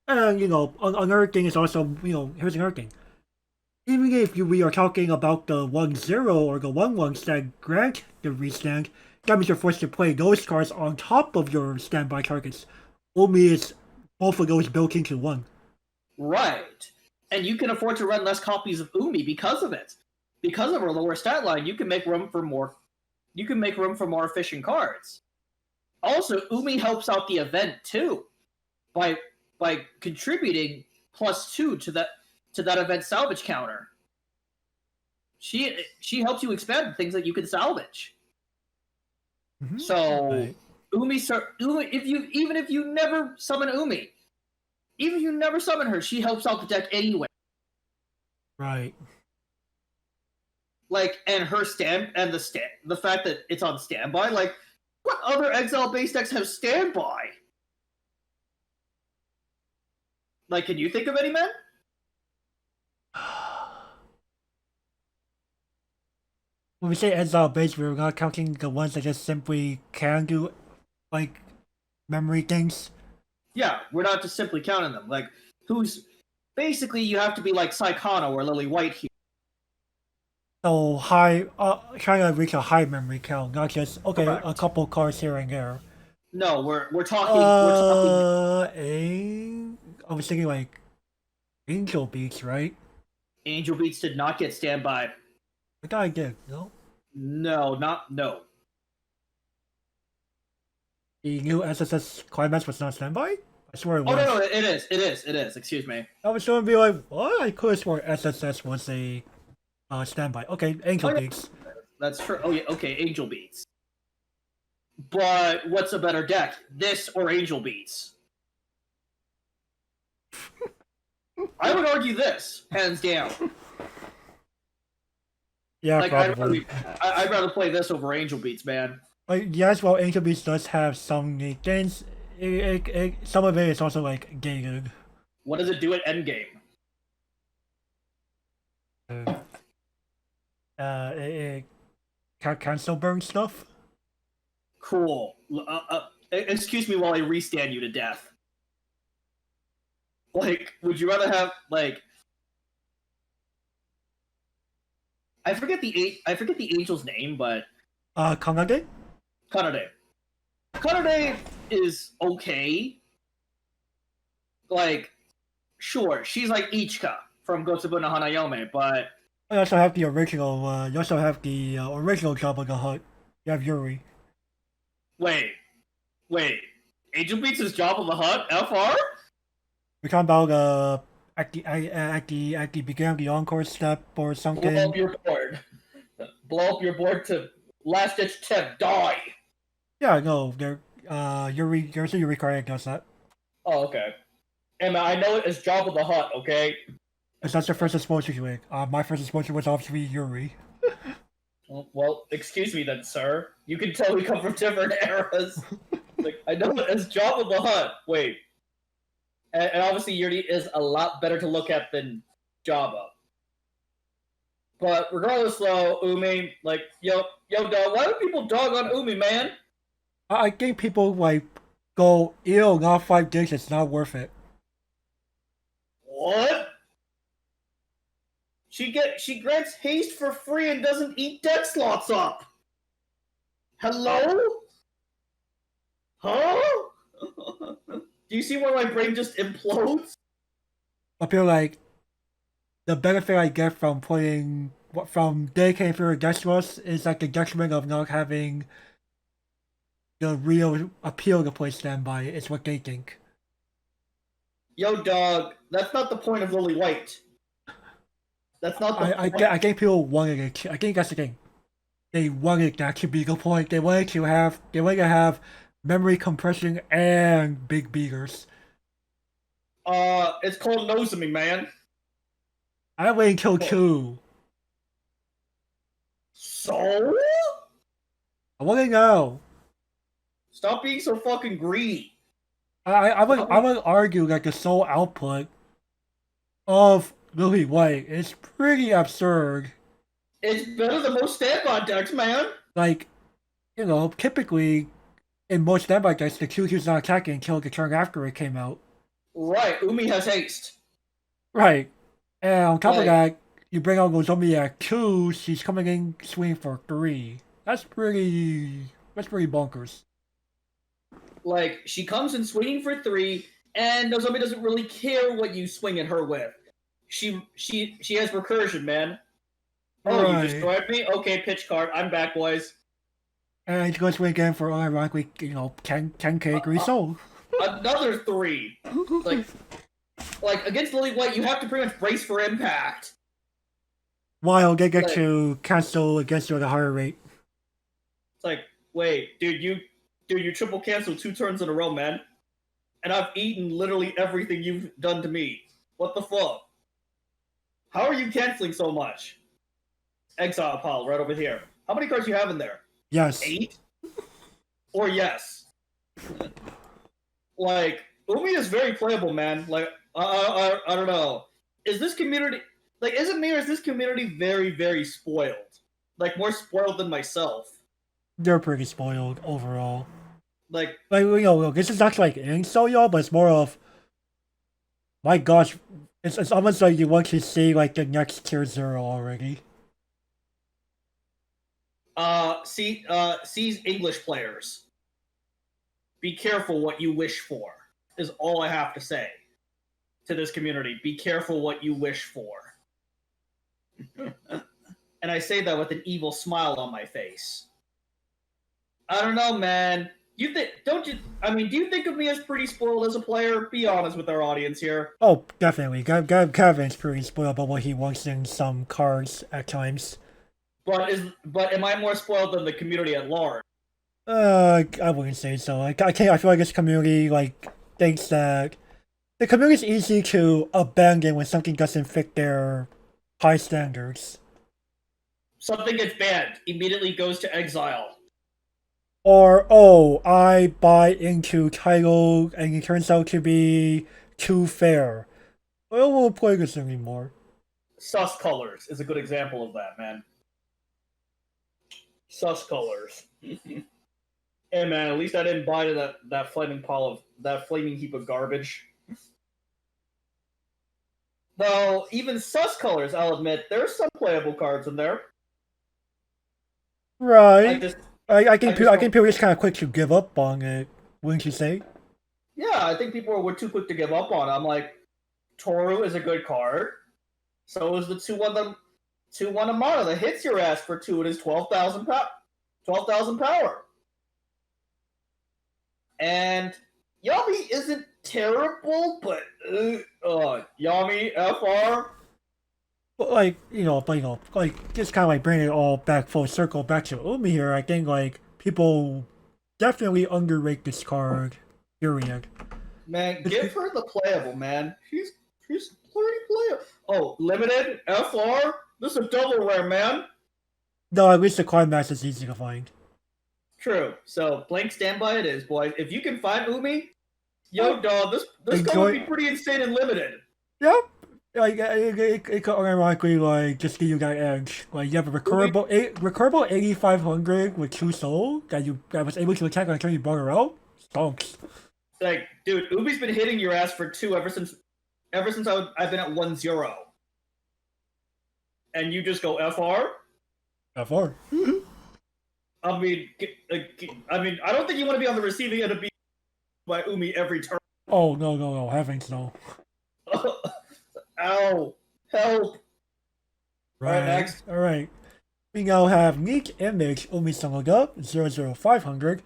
And another thing is also, here's another thing. Even if we are talking about the 1-0 or the 1-1 that grant the restand, that means you're forced to play those cards on top of your standby targets. Umi is both of those built into 1. Right. And you can afford to run less copies of Umi because of it. Because of her lower stat line, you can make room for more efficient cards. Also, Umi helps out the event too by contributing +2 to that event salvage counter. She helps you expand the things that you can salvage. Mm-hmm. So right. Umi, even if you never summon Umi, even if you never summon her, she helps out the deck anyway. Right. Like, and her the fact that it's on standby, like, what other exile-based decks have standby? Like, can you think of any, man? When we say exile based, we're not counting the ones that just simply can do, like, memory things. Yeah, we're not just simply counting them. Like, basically you have to be like Saikano or Lily White here. So trying to reach a high memory count, not just Correct. A couple cards here and there. No, we're talking. I was thinking like Angel Beats, right? Angel Beats did not get standby. I thought I did. No. No. The new SSS climax was not standby. I swear it was. Oh no, it is. Excuse me. I was going to be like, what? I could have sworn SSS was a standby. Okay, Angel Beats. That's true. Oh yeah, okay, Angel Beats. But what's a better deck, this or Angel Beats? I would argue this, hands down. Yeah, like, probably. I'd rather play this over Angel Beats, man. Yes, well, Angel Beats does have some neat things. Some of it is also like gated. What does it do at endgame? It can still burn stuff. Cool. Excuse me while I restand you to death. Like, would you rather have like? I forget the angel's name, but Kanade? Kanade is okay. Like, sure, she's like Ichika from Gotsubu no Hanayome, but I also have the original. You also have the original Job of the Hutt. You have Yuri. Wait, Wait, Angel Beats is Jabba the Hutt? FR? We're talking about at the beginning of the encore step or Blow something. up your board. Blow up your board to last ditch attempt. Die. Yeah, no, Yuri Kariak does that. Oh, okay. And I know it as Jabba the Hutt, okay? Because that's the first exposure to it. My first exposure was obviously Yuri. Well, excuse me then, sir. You can tell we come from different eras. Like, I know it as Jabba the Hutt. Wait. And obviously Yuri is a lot better to look at than Jabba. But regardless though, Umi, like, yo, dog, why do people dog on Umi, man? I think people like go, ew, not 5 gigs, it's not worth it. What? She grants haste for free and doesn't eat deck slots up. Hello? Huh? Do you see where my brain just implodes? I feel like the benefit I get from playing from dedicating for deck slots is like the detriment of not having the real appeal to play standby is what they think. Yo, dog, that's not the point of Lily White. That's not the point. I think people wanted it. I think that's the thing. They wanted that to be the point. They wanted to have memory compression and big beaters. It's called Nozomi, man. I waited until 2. So? I want to know. Stop being so fucking greedy. I would argue that the sole output of Lily White is pretty absurd. It's better than most standby decks, man. Like, you know, typically in most standby decks, the Q2's not attacking until the turn after it came out. Right, Umi has haste. Right. And on top of that, you bring out Nozomi at 2, she's coming in swinging for 3. That's pretty bonkers. Like, she comes in swinging for 3, and Nozomi doesn't really care what you swing at her with. She has recursion, man. Oh, right. You destroyed me? Okay, pitch card. I'm back, boys. And he's going to swing again for unironically, 10k Greasel. Another 3. Like against Lily White, you have to pretty much brace for impact. While they get to cancel against you at a higher rate. It's like, wait, dude, you triple cancel 2 turns in a row, man. And I've eaten literally everything you've done to me. What the fuck? How are you canceling so much? Exile pile right over here. How many cards do you have in there? Yes. 8? Or yes? Like, Umi is very playable, man. Like, I don't know. Is this community... Like, is it me or is this community very, very spoiled? Like, more spoiled than myself. They're pretty spoiled overall. Like, this is not like an insult, y'all, but it's more of... My gosh, it's almost like you want to see, like, the next tier 0 already. Sees English players. Be careful what you wish for, is all I have to say to this community. Be careful what you wish for. And I say that with an evil smile on my face. I don't know, man. Do you think of me as pretty spoiled as a player? Be honest with our audience here. Oh, definitely. Kevin's pretty spoiled about what he wants in some cards at times. But am I more spoiled than the community at large? I wouldn't say so. I feel like this community thinks that the community is easy to abandon when something doesn't fit their high standards. Something gets banned, immediately goes to exile. Or, oh, I buy into title and it turns out to be too fair. I don't want to play this anymore. Sus Colors is a good example of that, man. Sus Colors. Hey, man, at least I didn't buy to that flaming heap of garbage. Though, even Sus Colors, I'll admit, there's some playable cards in there. Right. I think people are just kind of quick to give up on it, wouldn't you say? Yeah, I think people were too quick to give up on it. I'm like, Toru is a good card. So is the 2/1 Amara that hits your ass for 2 and is 12,000 power. And Yami isn't terrible, but Yami FR. But like like just kind of like bringing it all back full circle back to Umi here. I think like people definitely underrate this card. Period. Man, give her the playable, man. She's pretty playable. Oh, limited FR. This is a double rare, man. No, at least the card match is easy to find. True. So blank standby it is, boys. If you can find Umi, yo, dog, this card Enjoy- would be pretty insane and limited. Yep. Like it could ironically like just give you that edge. Like you have a recurrable 8500 with 2 soul that was able to attack on the turn you brought her out. Stonks. Like, dude, Ubi's been hitting your ass for 2 ever since I've been at 1-0. And you just go FR? FR. I mean, I don't think you want to be on the receiving end of being by Umi every turn. Oh no, heavens no. Ow! Help! Right. Alright, next. Alright. We now have Neat Image Umi summoned up 00500.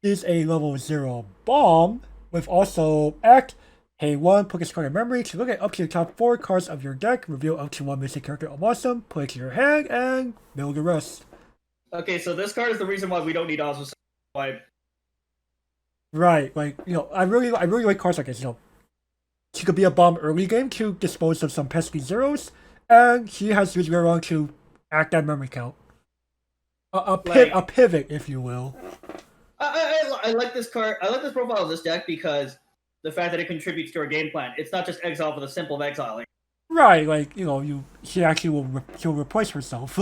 Is a level 0 bomb with also Act. Hey 1, put this card in memory to look at up to the top 4 cards of your deck, reveal up to 1 missing character of awesome, put it to your hand, and mill the rest. Okay, so this card is the reason why we don't need Osmo. Why? Right, like, I really like cards like this, She could be a bomb early game to dispose of some pesky zeros, and she has used around to act that memory count. A pivot, if you will. I like this card. I like this profile of this deck because the fact that it contributes to our game plan. It's not just exile for the simple of exiling. Right, like, she actually she'll replace herself.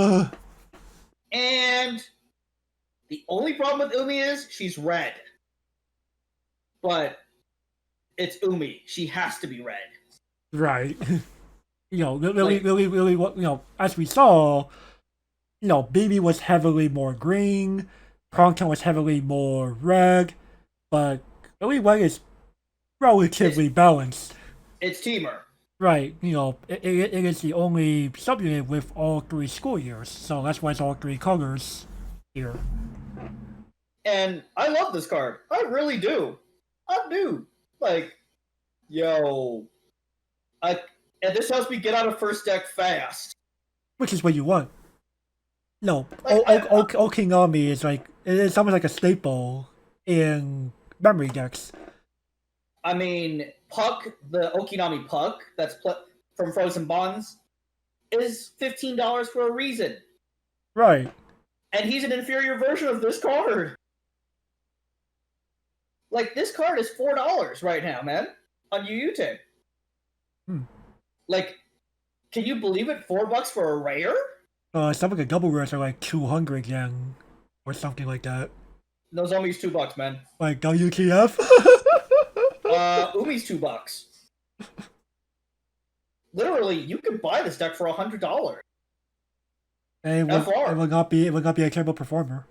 And the only problem with Umi is she's red. But it's Umi. She has to be red. Right. Really, as we saw, Baby was heavily more green, Prongton was heavily more red, but Lily White is relatively balanced. It's Teamer. Right, it is the only subunit with all 3 school years, so that's why it's all 3 colors here. And I love this card. I really do. I do. Like, yo. And this helps me get out of first deck fast. Which is what you want. No, Like, Okinami is like, it's almost like a staple in memory decks. I mean, Puck, the Okinami Puck, that's from Frozen Bonds, is $15 for a reason. Right. And he's an inferior version of this card. Like, this card is $4 right now, man, on UU Like, can you believe it? $4 for a rare? Some of the double rares are like 200 yen or something like that. Nozomi's $2, man. Like WTF? Umi's $2. Literally, you could buy this deck for $100. And it will not be a terrible performer.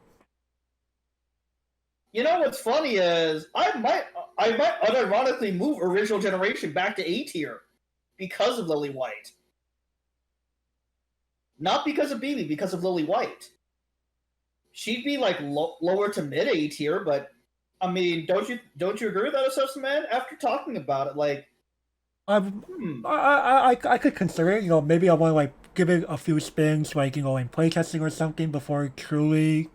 You know what's funny is I might unironically move original generation back to A tier because of Lily White. Not because of BB, because of Lily White. She'd be like lower to mid A tier, but I mean, don't you agree with that assessment, man? After talking about it, like, I could consider it. Maybe I want to like give it a few spins, like in playtesting or something before truly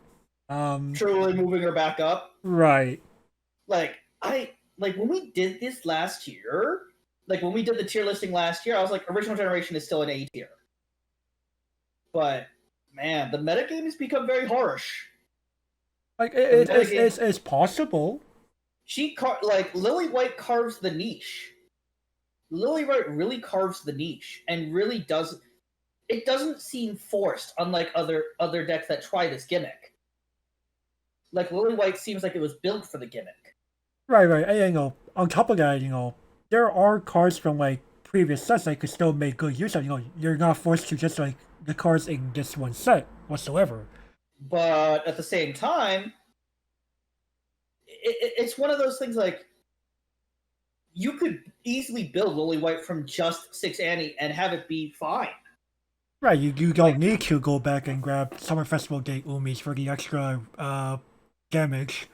moving her back up. Right. Like when we did this last year, like when we did the tier listing last year, I was like, original generation is still an A tier. But man, the metagame has become very harsh. Like it's possible. Lily White carves the niche. Lily White really carves the niche and really does. It doesn't seem forced, unlike other decks that try this gimmick. Like Lily White seems like it was built for the gimmick. Right. And on top of that, there are cards from like previous sets that could still make good use of. You're not forced to just like the cards in this one set whatsoever. But at the same time, it's one of those things like you could easily build Lily White from just 6 Annie and have it be fine. Right, you don't need to go back and grab Summer Festival Gate Umis for the extra damage.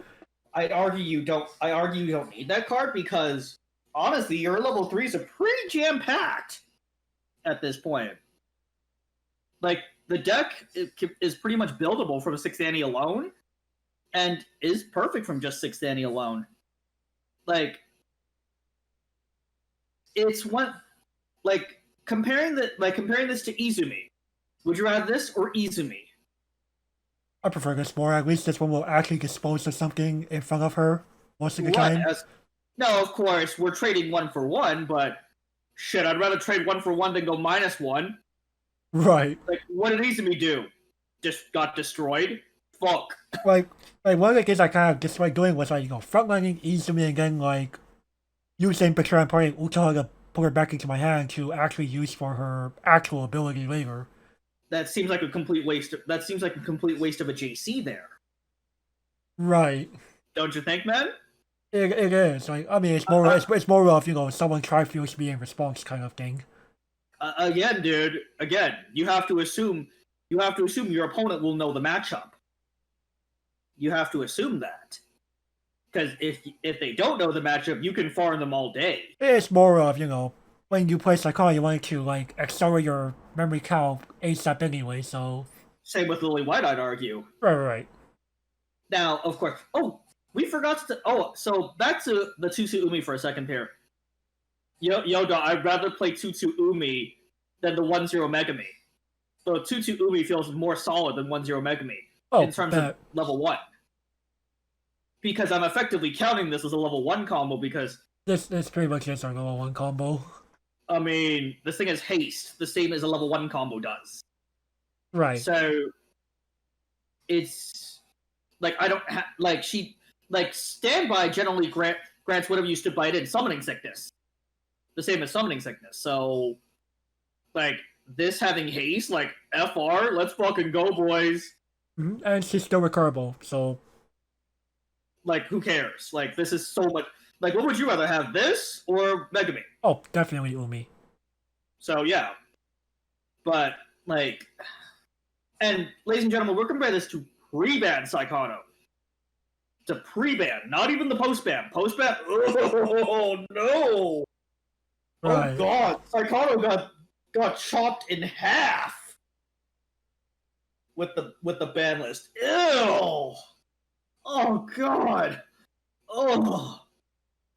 I'd argue you don't. I argue you don't need that card because honestly, your level 3s are pretty jam packed at this point. Like the deck is pretty much buildable from 6th Annie alone, and is perfect from just 6th Annie alone. Like it's one like comparing this to Izumi. Would you rather this or Izumi? I prefer this more. At least this one will actually dispose of something in front of her most of the time. No, of course, we're trading 1 for 1, but shit, I'd rather trade 1 for 1 than go -1. Right. Like, what did Izumi do? Just got destroyed? Fuck. Like one of the things I kind of dislike doing was like, frontlining Izumi and then like using Betrayal and Party Uta to put her back into my hand to actually use for her actual ability later. That seems like a complete waste. That seems like a complete waste of a JC there. Right. Don't you think, man? It is. Like, I mean, it's more of someone Trifuge being response kind of thing. Again, dude. Again, you have to assume your opponent will know the matchup. You have to assume that. Because if they don't know the matchup, you can farm them all day. It's more of, when you play Psychon, you want to, like, accelerate your memory count ASAP anyway, so... Same with Lily White, I'd argue. Right. Now, of course... Oh, we forgot to... Oh, so back to the Tutsu Umi for a second here. Yoda, I'd rather play Tutsu Umi than the 1-0 Megami. So Tutsu Umi feels more solid than 1-0 Megami in terms of level 1. Because I'm effectively counting this as a level 1 combo because... This pretty much is our level 1 combo. I mean, this thing has haste, the same as a level 1 combo does. Right. So, it's... Like, I don't have... Like, Standby generally grants whatever you stood by it in Summoning Sickness. The same as Summoning Sickness. So, like, this having haste, like, FR, let's fucking go, boys. Mm-hmm. And she's still recoverable, so... Like, who cares? Like, this is so much... Like, what would you rather have, this or Megami? Oh, definitely Umi. So, yeah. But, like... And, ladies and gentlemen, we're comparing this to pre-ban Psychono. To pre-ban, not even the post-ban. Post-ban, oh, no! Right. Oh, God! Psychono got chopped in half! With the ban list. Ew! Oh, God! Oh!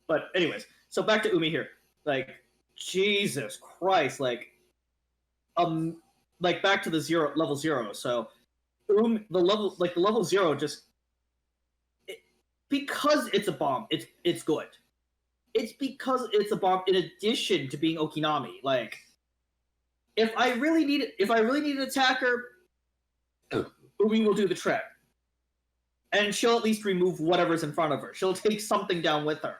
But anyways, so back to Umi here. Like, Jesus Christ, like back to the level 0. So the level 0 just because it's a bomb, it's good. It's because it's a bomb in addition to being Okinami. Like, if I really need an attacker, Umi will do the trick. And she'll at least remove whatever's in front of her. She'll take something down with her.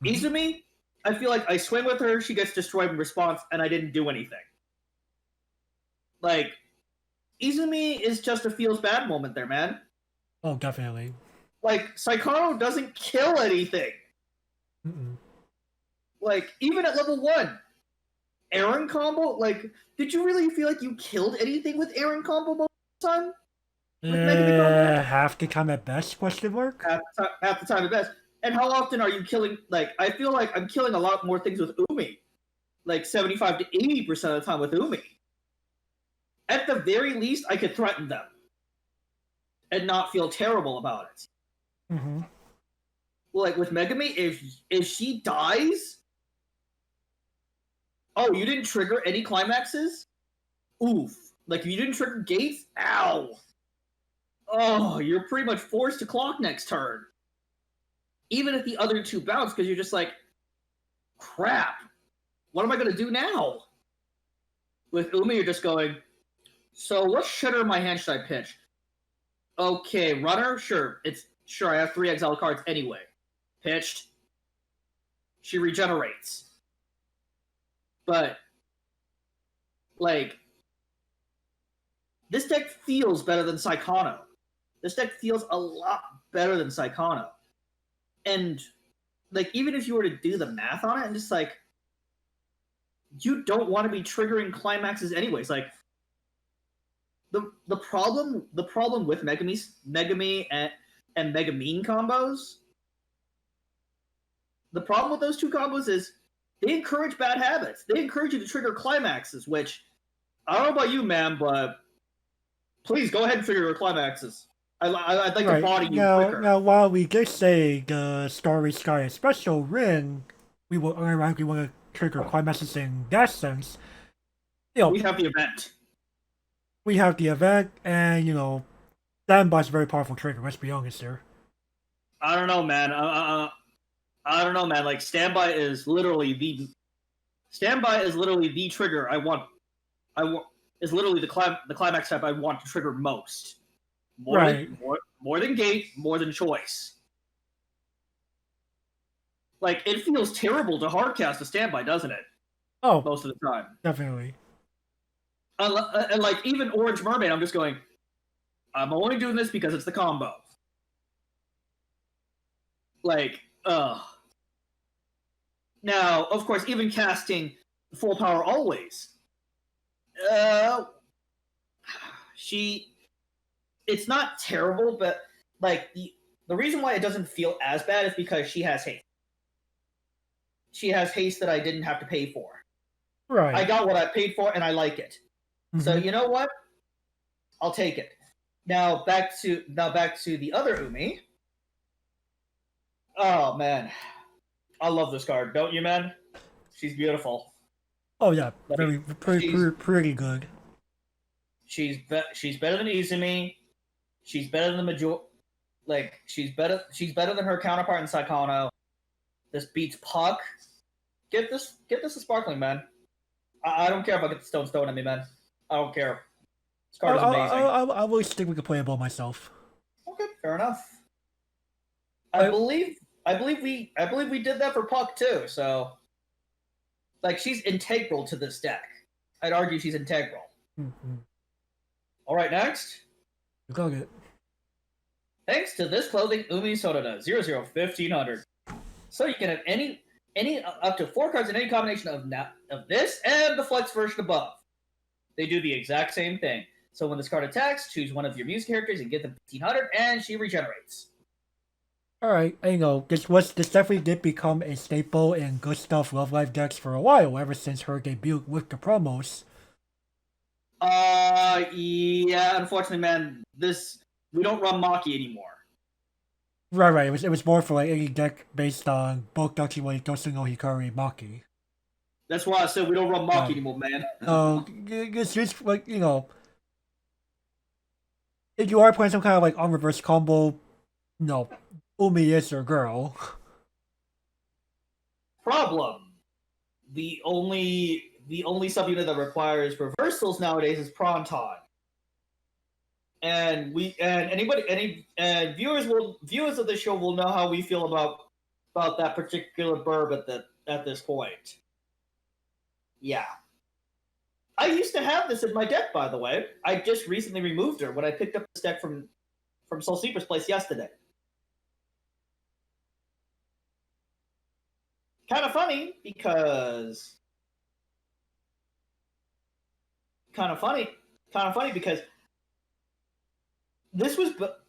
Izumi, I feel like I swing with her, she gets destroyed in response, and I didn't do anything. Like, Izumi is just a feels bad moment there, man. Oh, definitely. Like, Psychono doesn't kill anything. Mm-mm. Like, even at level 1. Aaron combo? Like, did you really feel like you killed anything with Aaron combo most of the time? Half the time at best, question mark? Half the time at best. And how often are you killing, like, I feel like I'm killing a lot more things with Umi. Like, 75 to 80% of the time with Umi. At the very least, I could threaten them. And not feel terrible about it. Mm-hmm. Like, with Megami, if she dies... Oh, you didn't trigger any climaxes? Oof. Like, if you didn't trigger gates? Ow! Oh, you're pretty much forced to clock next turn. Even if the other 2 bounce, because you're just like, crap, what am I going to do now? With Umi, you're just going, so what shitter in my hand should I pitch? Okay, runner? Sure, I have 3 exile cards anyway. Pitched. She regenerates. But, like, this deck feels better than Psychono. This deck feels a lot better than Psychono. And, like, even if you were to do the math on it, and just, like, you don't want to be triggering climaxes anyways. Like, the problem with Megami and and Mega Mean combos. The problem with those two combos is they encourage bad habits. They encourage you to trigger climaxes, which I don't know about you, man, but please go ahead and trigger your climaxes. I'd like to body you quicker. Now, while we did say the Starry Sky Special Ring, we will unironically want to trigger climaxes in that sense. We have the event. We have the event, and Standby's a very powerful trigger. Let's be honest here. I don't know, man. I don't know, man. Like standby is literally the trigger I want. Is literally the climax type I want to trigger most. More than gate, more than choice. Like it feels terrible to hardcast a standby, doesn't it? Oh, most of the time, definitely. And like even Orange Mermaid, I'm just going. I'm only doing this because it's the combo. Like, now, of course, even casting full power always. It's not terrible, but like the reason why it doesn't feel as bad is because she has haste. She has haste that I didn't have to pay for. Right. I got what I paid for, and I like it. Mm-hmm. So you know what? I'll take it. Now back to the other Umi. Oh man, I love this card, don't you, man? She's beautiful. Oh yeah, pretty good. She's better than Izumi. She's better than she's better than her counterpart in Saikano. This beats Puck. Get this a sparkling, man. I don't care if I get the stone on me, man. I don't care. This card is amazing. I always think we could play a ball myself. Okay, fair enough. I believe we did that for Puck too. So, like, she's integral to this deck. I'd argue she's integral. Mm-hmm. All right, next. You got it. Thanks to this clothing, Umi Sorada 001500. So you can have any up to 4 cards in any combination of this and the flex version above. They do the exact same thing. So when this card attacks, choose one of your music characters and get them 1500, and she regenerates. Alright, this definitely did become a staple in Good Stuff Love Live decks for a while, ever since her debut with the promos. Yeah, unfortunately, man, we don't run Maki anymore. Right. It was more for like any deck based on both Dachiway, Dosuno Hikari, Maki. That's why I said we don't run Maki anymore, man. It's just like, if you are playing some kind of like on-reverse combo, Umi is your girl. Problem. The only subunit that requires reversals nowadays is Pronton. And viewers of the show will know how we feel about that particular burb at this point. Yeah. I used to have this in my deck, by the way. I just recently removed her when I picked up this deck from Soul Seeper's place yesterday. Kind of funny because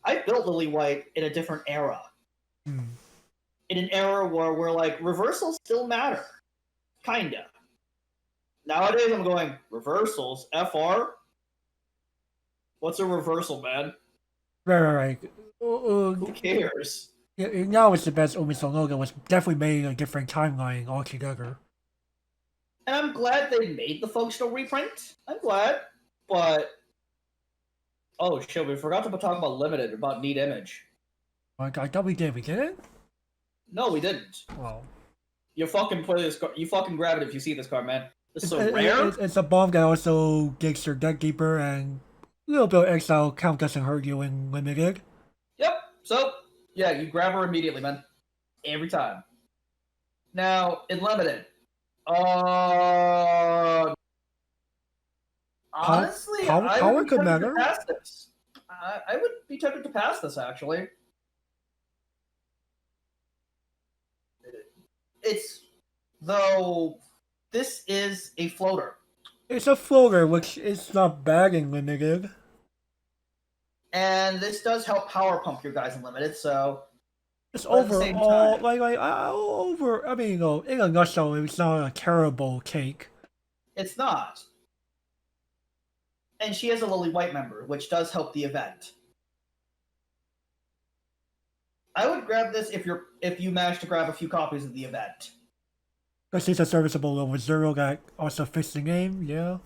I built Lily White in a different era. In an era where like reversals still matter. Kinda. Nowadays I'm going, reversals? FR? What's a reversal, man? Right. Who cares? Now it's the best Umi Sonoga was definitely made a different timeline altogether. And I'm glad they made the functional reprint. I'm glad. But oh shit, we forgot to talk about Limited, about Neat Image. I thought we did. We didn't? No, we didn't. Wow. You fucking play this card. You fucking grab it if you see this card, man. This is so rare. It's a bomb that also digs your deck deeper, and a little bit of exile count doesn't hurt you in Limited. Yep. So, yeah, you grab her immediately, man. Every time. Now, in Limited. Honestly, I would be tempted to pass this. I would be tempted to pass this, actually. This is a floater. It's a floater, which is not bad in Limited. And this does help power pump your guys unlimited, so It's but at the same overall time, over. I mean, you know, in a nutshell, it's not a terrible cake. it's not. And she is a Lily White member, which does help the event. I would grab this if you manage to grab a few copies of the event. Because she's a serviceable level 0 that also fits the game, yeah.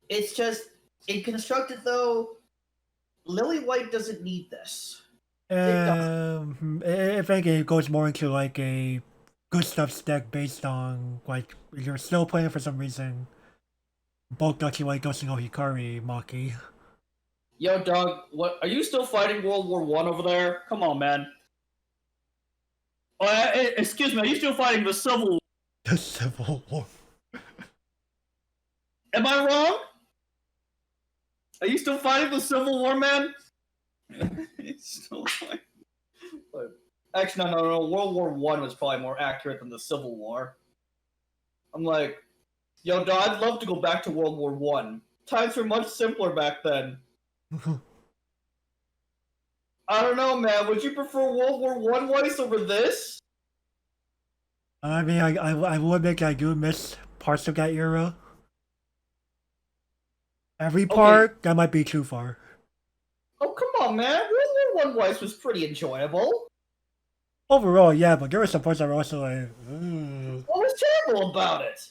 It's just in constructed though, Lily White doesn't need this. If anything, it goes more into like a good stuff stack based on like if you're still playing for some reason. Bulk Ducky like Dosino Hikari Maki. Yo, dog, what are you still fighting World War One over there? Come on, man. Oh, excuse me, are you still fighting the Civil War? The Civil War. Am I wrong? Are you still fighting the Civil War, man? It's still fighting. Actually, no. World War One was probably more accurate than the Civil War. I'm like, yo, dog, I'd love to go back to World War One. Times were much simpler back then. I don't know, man. Would you prefer World War One Weiss over this? I mean, I will admit I do miss parts of that era. Every part, that might be too far. Oh, come on, man. World War One Weiss was pretty enjoyable. Overall, yeah, but there were some parts that were also like, ugh. What was terrible about it?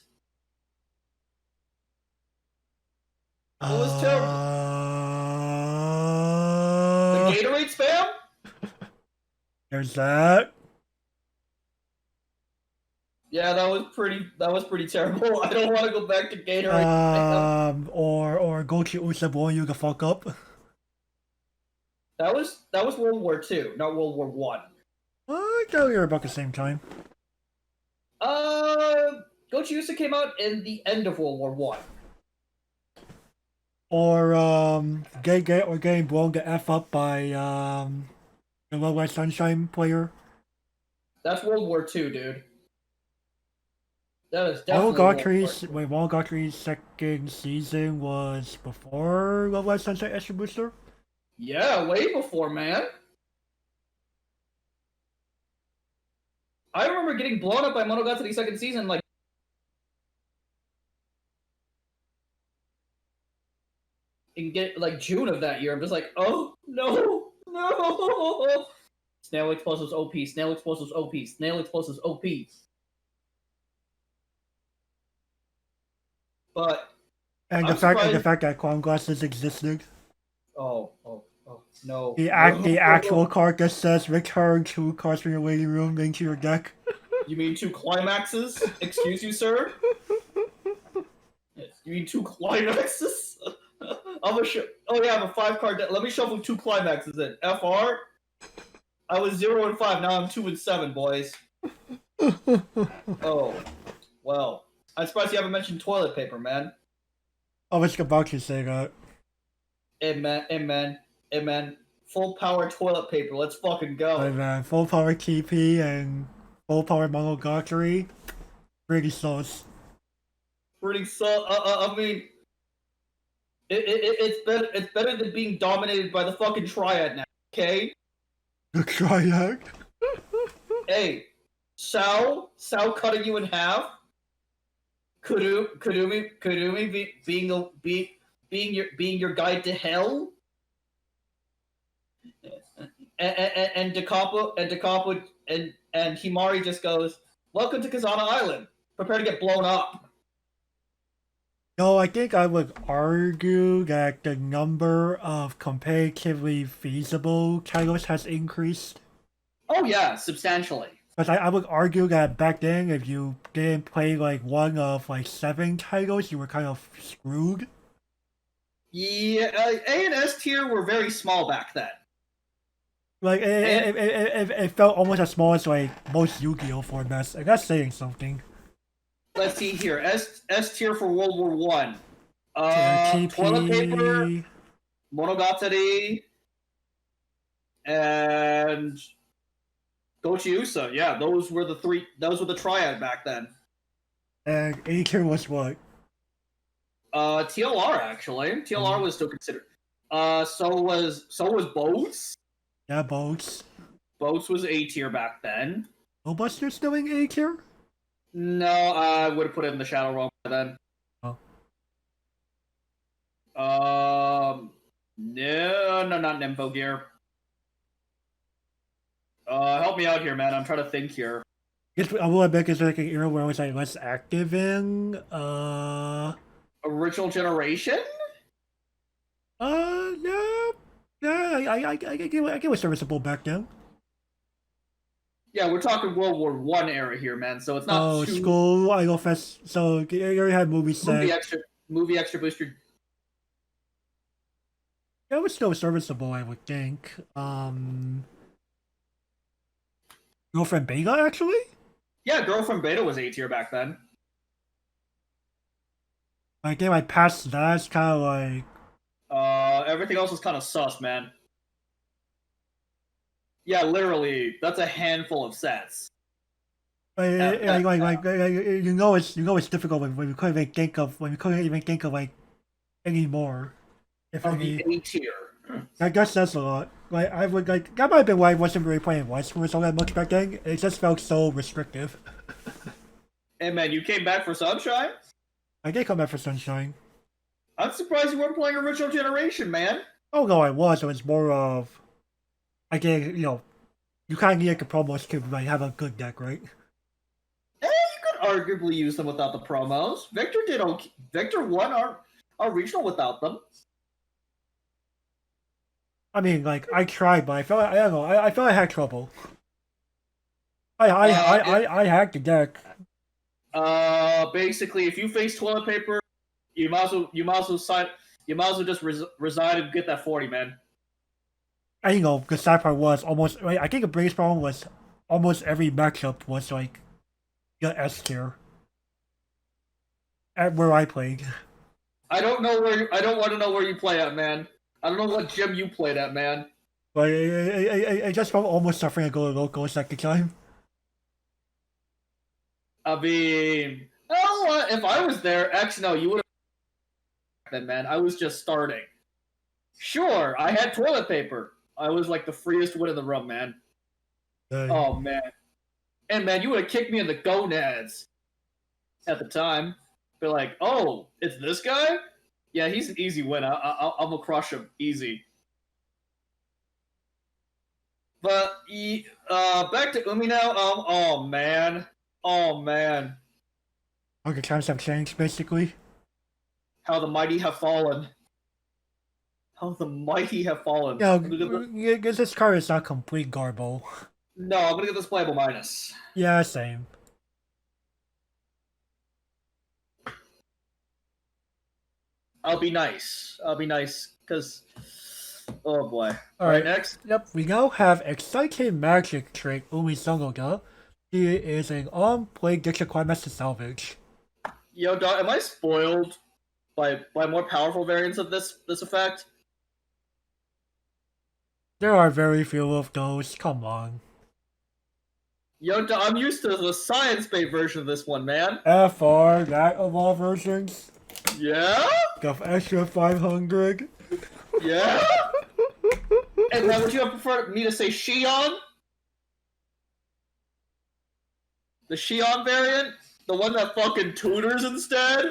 What was terrible? The Gatorade spam? There's that. Yeah, that was pretty terrible. I don't want to go back to Gatorade spam. Or Gochi Usa blowing you the fuck up. That was World War II, not World War One. I thought we were about the same time. Gochi Usa came out in the end of World War One. Or getting blown the F up by the Low Light Sunshine player. That's World War II, dude. That is definitely Walgotry's second season was before Low Light Sunshine Extra Booster? Yeah, way before, man. I remember getting blown up by Monogatari second season, like, in June of that year. I'm just like, oh no. Snail explosives OP. Snail explosives OP. Snail explosives OP. But And the fact that Quantum Glasses existed. Oh no. The actual card that says return 2 cards from your waiting room into your deck. You mean 2 climaxes? Excuse you, sir? You mean 2 climaxes? Oh yeah, I have a 5-card deck. Let me shuffle 2 climaxes in. FR? I was 0 and 5, now I'm 2 and 7, boys. Oh. Well. I'm surprised you haven't mentioned toilet paper, man. I was about to say that. Amen. Full power toilet paper. Let's fucking go. Hey man, full power TP and full power Monogatari. Pretty sauce. I mean, it's better than being dominated by the fucking triad now. Okay. The triad. Hey, Sao cutting you in half. Kurumi being your guide to hell. And Dekapo and Himari just goes, "Welcome to Kazana Island. Prepare to get blown up." No, I think I would argue that the number of comparatively feasible titles has increased. Oh yeah, substantially. But I would argue that back then, if you didn't play like one of like 7 titles, you were kind of screwed. Yeah, A and S tier were very small back then. Like it felt almost as small as like most Yu-Gi-Oh formats, and that's saying something. Let's see here. S tier for World War One. TP. Toilet paper, Monogatari, and Gochi Usa. Yeah, those were the 3. Those were the triad back then. And A tier was what? TLR actually. TLR was still considered. So was Boats. Yeah, boats. Boats was A tier back then. Buster's doing A tier? No, I would have put it in the Shadow Realm by then. Oh. No, not Nympho Gear. Help me out here, man. I'm trying to think here. I will admit it's like an era where I was like less active in. Original Generation? No. Yeah, I get it was serviceable back then. Yeah, we're talking World War One era here, man. So it's not too School, Idol Fest. So you already had movie set. movie extra booster. It was still serviceable, I would think. Girlfriend Beta, actually? Yeah, Girlfriend Beta was A tier back then. I think I passed that. It's kind of like. Everything else was kind of sus, man. Yeah, literally, that's a handful of sets. You know it's difficult when you couldn't even think of like any more. If Of any, the A tier. I guess that's a lot. Like I would like that might have been why I wasn't really playing Weiss Schwarz all that much back then. It just felt so restrictive. Hey man, you came back for Sunshine? I did come back for Sunshine. I'm surprised you weren't playing Original Generation, man. Oh no, I was. It was more of I get you kind of need like a promos to like have a good deck, right? You could arguably use them without the promos. Victor did okay. Victor won our regional without them. I mean, like I tried, but I felt I don't know. I felt I had trouble. I hacked the deck. Basically, if you face toilet paper, you might as well just resign and get that 40, man. And the sad part was almost. Like, I think the biggest problem was almost every matchup was like the S tier. At where I played. I don't want to know where you play at, man. I don't know what gym you played at, man. But I just felt almost suffering to go to local a second time. I mean, oh, if I was there, actually, no, you would have. Then, man, I was just starting. Sure, I had toilet paper. I was like the freest one in the room, man. Oh man, and man, you would have kicked me in the gonads at the time. Be like, oh, it's this guy? Yeah, he's an easy win. I'm gonna crush him easy. But back to Umi now. Oh man. Okay, times have changed basically. How the mighty have fallen. How the mighty have fallen. Yeah, this card is not complete garble. No, I'm gonna get this playable minus. Yeah, same. I'll be nice, because... Oh boy. Alright, next. Yep, we now have Exciting Magic trait Umi Songoga. He is an on-play Diction Master Salvage. Yo, dog, am I spoiled by more powerful variants of this effect? There are very few of those, come on. Yo, dog, I'm used to the science-based version of this one, man. FR, that of all versions. Yeah? Got extra 500. Yeah? And now would you have preferred me to say Shion? The Shion variant? The one that fucking tutors instead?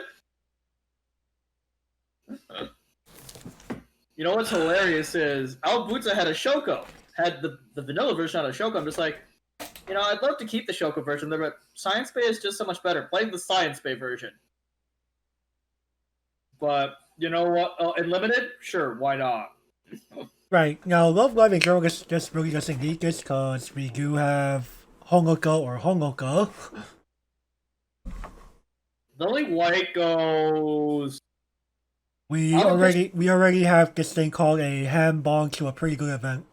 You know what's hilarious is Albuta had a Shoko. Had the vanilla version on a Shoko. I'm just like, I'd love to keep the Shoko version there, but Science Bay is just so much better. Playing the Science Bay version. But, you know what? Unlimited? Sure, why not? Right, now Love Live and Girl just really doesn't need this because we do have Hongoka or Hongoka. Lily White goes... We already have this thing called a handball to a pretty good event.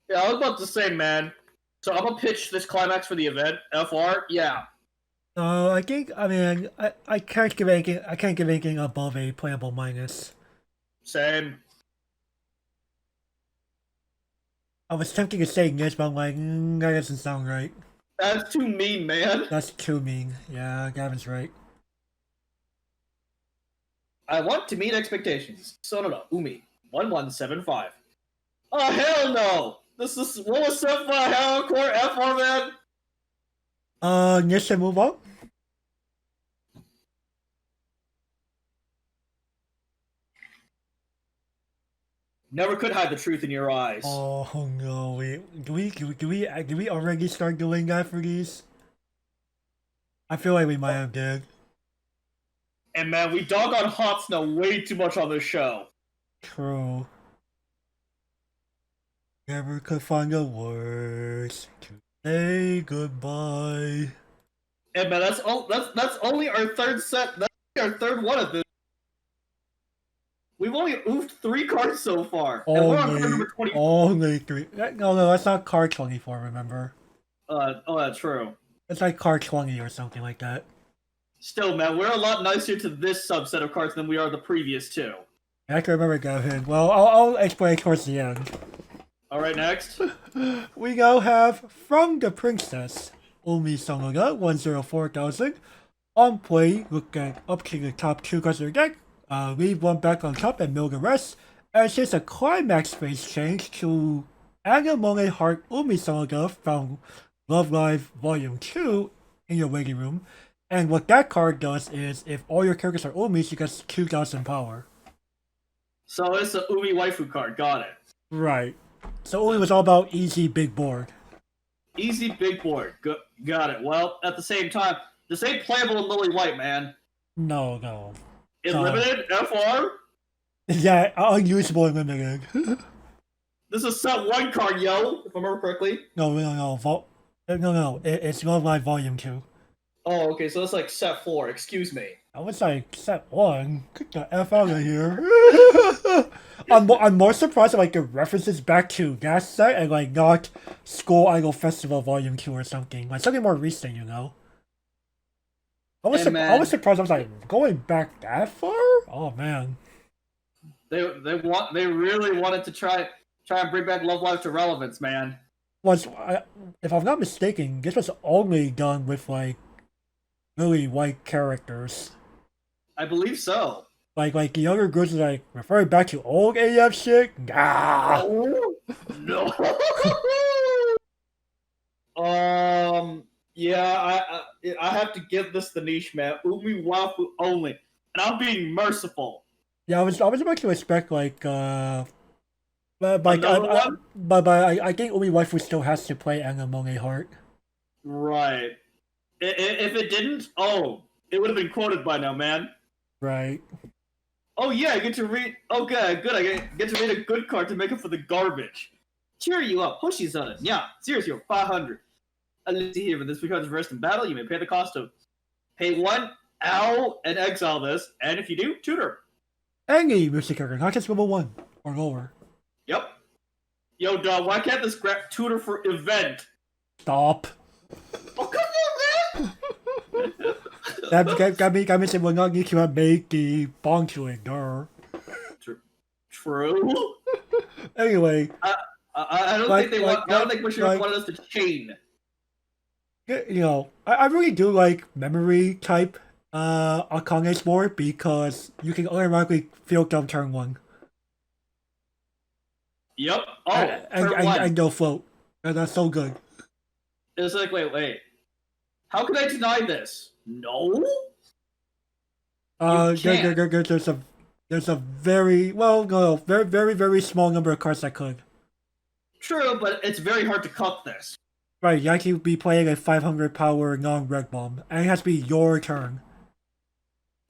Yeah, I was about to say, man. So I'm gonna pitch this climax for the event. FR, yeah. I can't give anything above a playable minus. Same. I was tempted to say this, but I'm like, that doesn't sound right. That's too mean, man. That's too mean. Yeah, Gavin's right. I want to meet expectations. So no, Umi 1175. Oh hell no! This is what was set by hardcore F4 man. Yes, move on. Never could hide the truth in your eyes. Oh no, do we already start doing that for these? I feel like we might have did. And man, we dog on Hot Snow way too much on this show. True. Never could find the words to say goodbye. And man, that's only our third set. That's our third one of this. We've only oofed 3 cards so far, and we're on card number 24. Only 3. No, that's not card 24. Remember? Oh, that's true. It's like card 20 or something like that. Still, man, we're a lot nicer to this subset of cards than we are the previous two. I can remember, Gavin. Well, I'll explain towards the end. Alright, next. We now have From the Princess, Umi Sonoga, 104,000. On play, look at up to the top 2 cards of your deck, leave 1 back on top and mill the rest, and since a climax phase change to Anemone Heart Umi Sonoga from Love Live Volume 2 in your waiting room. And what that card does is, if all your characters are Umis, you get 2,000 power. So it's a Umi waifu card, got it. Right. So Umi was all about easy big board. Easy big board, got it. Well, at the same time, this ain't playable in Lily White, man. No. In limited, FR? Yeah, unusable in limited. This is set 1 card, yo, if I remember correctly. No. It's Love Live Volume 2. Oh, okay, so it's like set 4, excuse me. I was like, set 1? Get the F out of here. I'm more surprised that like it references back to that set and like not School Idol Festival Volume 2 or something. Like something more recent, you know? I was surprised. I was like, going back that far? Oh man. They really wanted to try and bring back Love Live to relevance, man. If I'm not mistaken, this was only done with like really white characters. I believe so. Like the younger groups are like referring back to old AF shit. Nah. No. Yeah, I have to give this the niche, man. Umi Wafu only, and I'm being merciful. Yeah, I was about to expect like but I think Umi Waifu still has to play Anemone Heart. Right. If it didn't, it would have been quoted by now, man. Right. Oh yeah, I get to read. Okay, good. I get to read a good card to make up for the garbage. Cheer you up, Hoshi-san. Yeah, seriously, 500. Let's see here. When this becomes versed in battle, you may pay the cost of pay 1, and exile this. And if you do, tutor. Any music character, not just level 1 or lower. Yep. Yo, dog, why can't this grab tutor for event? Stop. Oh, come on, man! That means it will not need to make the bong to endure. True. Anyway. I don't think Bushiroad wanted us to chain. You know, I really do like memory type Akane's more because you can automatically field them turn 1. Yep. And they'll float. And that's so good. It's like, wait. How can I deny this? No. There's a very very small number of cards that could. True, but it's very hard to cut this. Right, you actually be playing a 500 power non-red bomb, and it has to be your turn.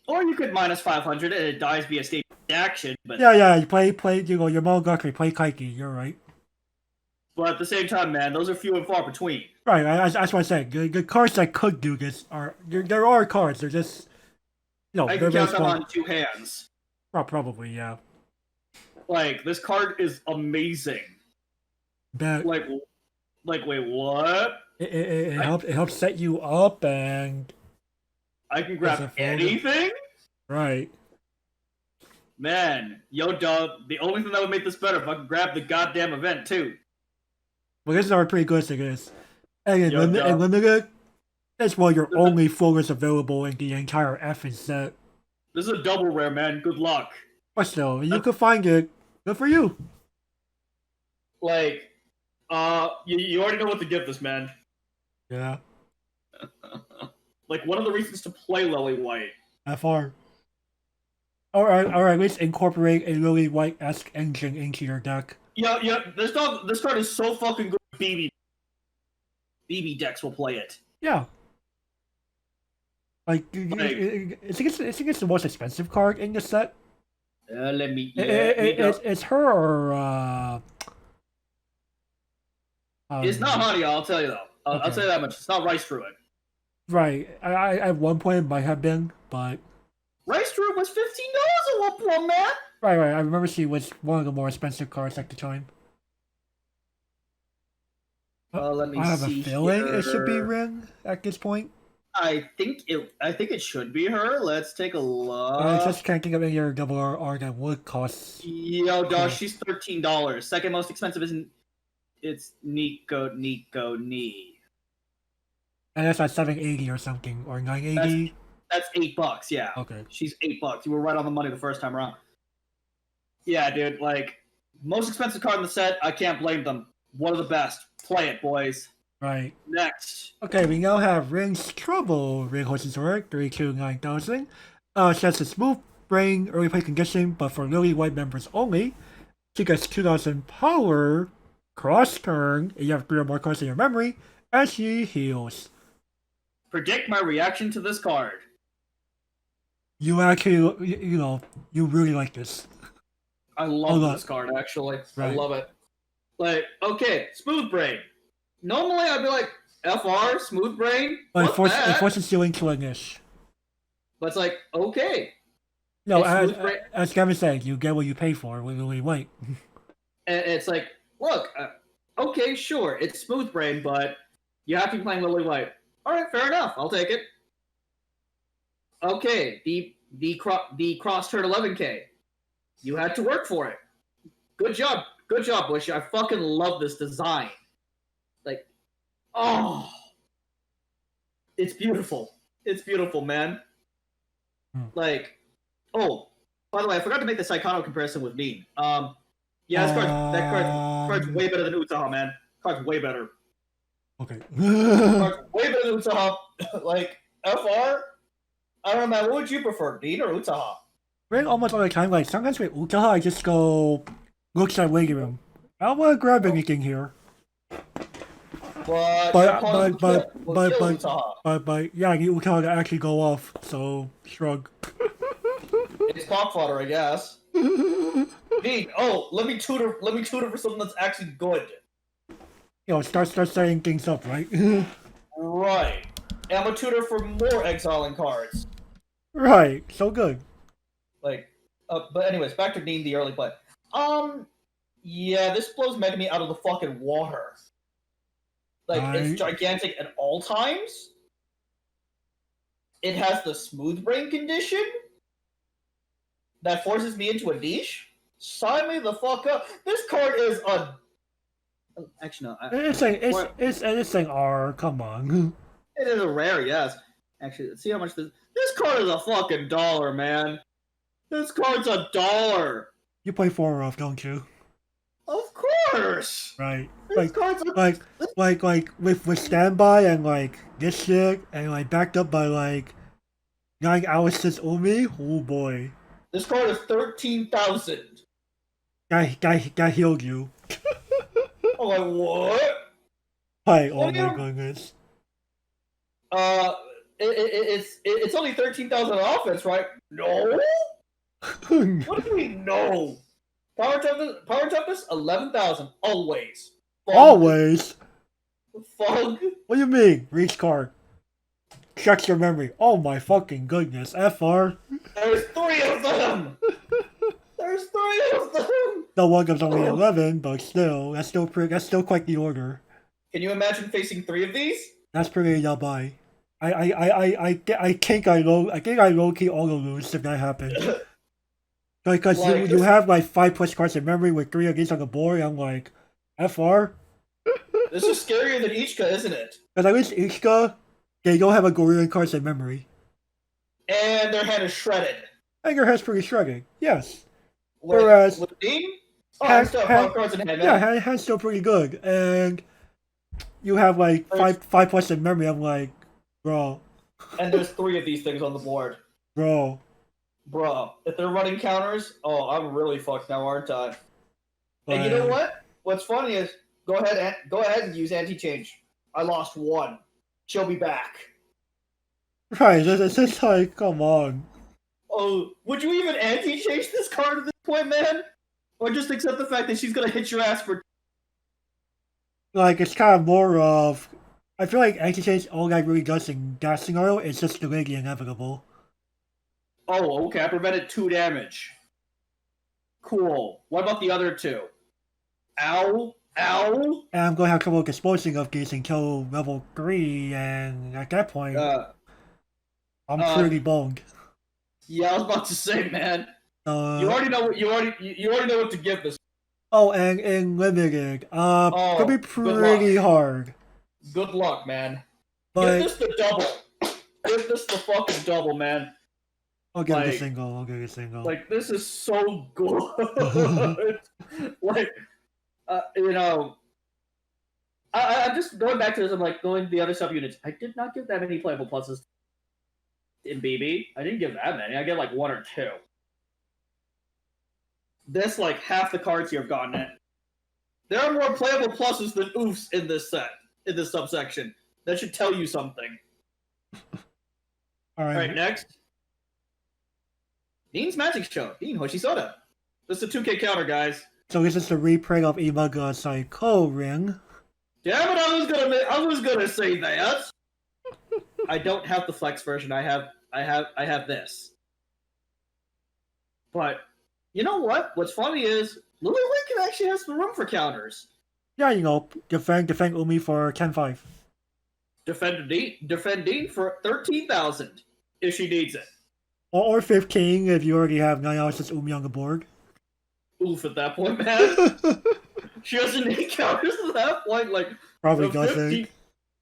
Or you could minus 500 and it dies via stage action, but... Yeah, you play, you know, your Monogatari, play Kaiki, you're right. But at the same time, man, those are few and far between. Right, that's what I said. The cards that could do this there are cards, they're just... No, I can count them on 2 hands. Probably, yeah. Like, this card is amazing. Like, wait, what? It helps set you up, and I can grab anything? Right. Man, yo, dog, the only thing that would make this better if I could grab the goddamn event, too. Well, this is already pretty good, I guess. And limited, that's why your only focus available in the entire effing set. This is a double rare, man. Good luck. But still, you could find it. Good for you. Like, you already know what to give this man. Yeah. Like, one of the reasons to play Lily White. FR. Or at least incorporate a Lily White-esque engine into your deck. Yeah. This card is so fucking good. BB decks will play it. Yeah. Like, I think it's the most expensive card in the set. Let me. It's her or it's not Honey. I'll tell you though. I'll tell you that much. It's not Rice Druid. Right. I at one point it might have been, but Rice Druid was $15 at one point, man. Right. I remember she was one of the more expensive cards at the time. Let me see. I have a feeling it should be Ring at this point. I think it should be her. Let's take a look. I just can't think of any other double R that would cost. Yo, dog, she's $13. Second most expensive isn't. It's Nico Nee. And that's like $780 or something, or $980. That's $8. Yeah. Okay. She's $8. You were right on the money the first time around. Yeah, dude. Like, most expensive card in the set. I can't blame them. One of the best. Play it, boys. Right. Next. Okay, we now have Ring's Trouble. Ring Horse's Work, 329,000. Sets a smooth brain early play condition, but for Lily White members only. She gets 2,000 power, cross turn, and you have 3 or more cards in your memory, and she heals. Predict my reaction to this card. You actually, you really like this. I love this card, actually. Right. I love it. Like, okay, Smooth Brain. Normally, I'd be like, FR, Smooth Brain. But it forces you into a niche. But it's like, okay. No, as Gavin said, you get what you pay for with Lily White. And it's like, look, okay, sure, it's Smooth Brain, but you have to be playing Lily White. All right, fair enough. I'll take it. Okay, the cross turn 11K. You had to work for it. Good job, Bushy. I fucking love this design. Like, oh, it's beautiful. It's beautiful, man. Like, oh, by the way, I forgot to make the Psychono comparison with Mean. Yeah, that card's way better than Utsaha, man. Card's way better. Okay. Card's way better than Utsaha. Like, FR, I don't know, man. What would you prefer, Dean or Utsaha? Ring almost all the time. Like sometimes with Utsaha, I just go looks at waiting room. I don't want to grab anything here. But yeah, I need Utsaha to actually go off. So shrug. It's cock fodder, I guess. Dean, let me tutor for something that's actually good. Start setting things up, right? Right. And I'm a tutor for more exiling cards. Right. So good. Like, but anyways, back to Dean, the early play. Yeah, this blows Megami out of the fucking water. Like, it's gigantic at all times. It has the Smooth Brain condition that forces me into a niche. Sign me the fuck up. This card is a. Actually, no. It's saying R. Come on. It is a rare, yes. Actually, let's see how much this card is a fucking $1, man. This card's $1. You play 4 off, don't you? Of course. Right. This card's like with standby and like this shit and like backed up by like 9 Alice's Umi. Oh boy. This card is 13,000. Guy healed you. I'm like, what? Hi, oh my goodness. It's only 13,000 on offense, right? No. What do we know? Power toughness 11,000 always. Fug. Always. Fug. What do you mean? Reach card. Checks your memory. Oh my fucking goodness. FR. There's 3 of them. There's 3 of them. The one goes only 11, but still, that's still quite the order. Can you imagine facing 3 of these? That's pretty yabai. I think I low key all lose if that happens. Because you have like 5+ cards in memory with 3 of these on the board. I'm like, FR. This is scarier than Ichika, isn't it? Because at least Ichika, they don't have a Goryeo cards in memory. And their hand is shredded. And your hand's pretty shrugging. Yes. With, Whereas with Dean? Oh, I still have 5 cards in hand, yeah, man. hand's still pretty good. And you have like There's- 5 points in memory. I'm like, bro, And there's 3 of these things on the board. bro. Bro, if they're running counters, oh, I'm really fucked now, aren't I? And you know Like, what? What's funny is go ahead and use anti-change. I lost 1. She'll be back. right, it's just like, come on. Oh, would you even anti-change this card at this point, man? Or just accept the fact that she's gonna hit your ass for? Like, it's kind of more of. I feel like anti-change, all that really does in that scenario is just delay the inevitable. Oh, okay. I prevented 2 damage. Cool. What about the other 2? Ow! Ow! And I'm going to have trouble disposing of these until level 3, and at that point, I'm pretty boned. Yeah, I was about to say, man. You Uh, already know what you already know what to give this. oh, and in limited, Oh, could be good pretty luck. hard. Good luck, man. Give But this the double. Give this the fucking double, man. I'll give it a like- single. I'll give it a single. Like, this is so good. Like, you know, I'm just going back to this. I'm like going to the other subunits. I did not give that many playable pluses in BB. I didn't give that many. I get like 1 or 2. This, like, half the cards here have gotten it. There are more playable pluses than oofs in this set, in this subsection. That should tell you something. All right. Alright, next. Dean's Magic Show. Dean Hoshisoda. This is a 2K counter, guys. So this is the reprint of Imaga Psycho Ring. Damn it, I was gonna say that. I don't have the flex version. I have this. But you know what? What's funny is Lily Lincoln actually has some room for counters. Yeah, you know, defend Umi for 10-5. Defend Dean for 13,000 if she needs it. Or 15 if you already have 9 hours Umi on the board. Oof, at that point, man. She doesn't need counters at that point. Like, Probably 15 doesn't.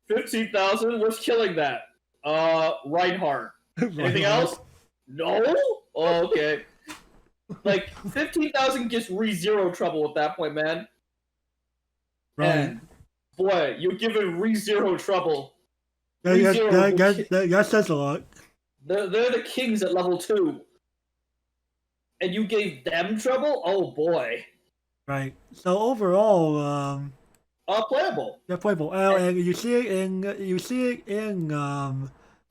15,000. What's killing that? Reinhardt. Anything else? No? Oh, okay. Like, 15,000 gets re-zero trouble at that point, man. Right. And, boy, you're giving re-zero trouble. That says a lot. They're the kings at level 2. And you gave them trouble? Oh, boy. Right. So overall, Playable. yeah, playable. And you see it in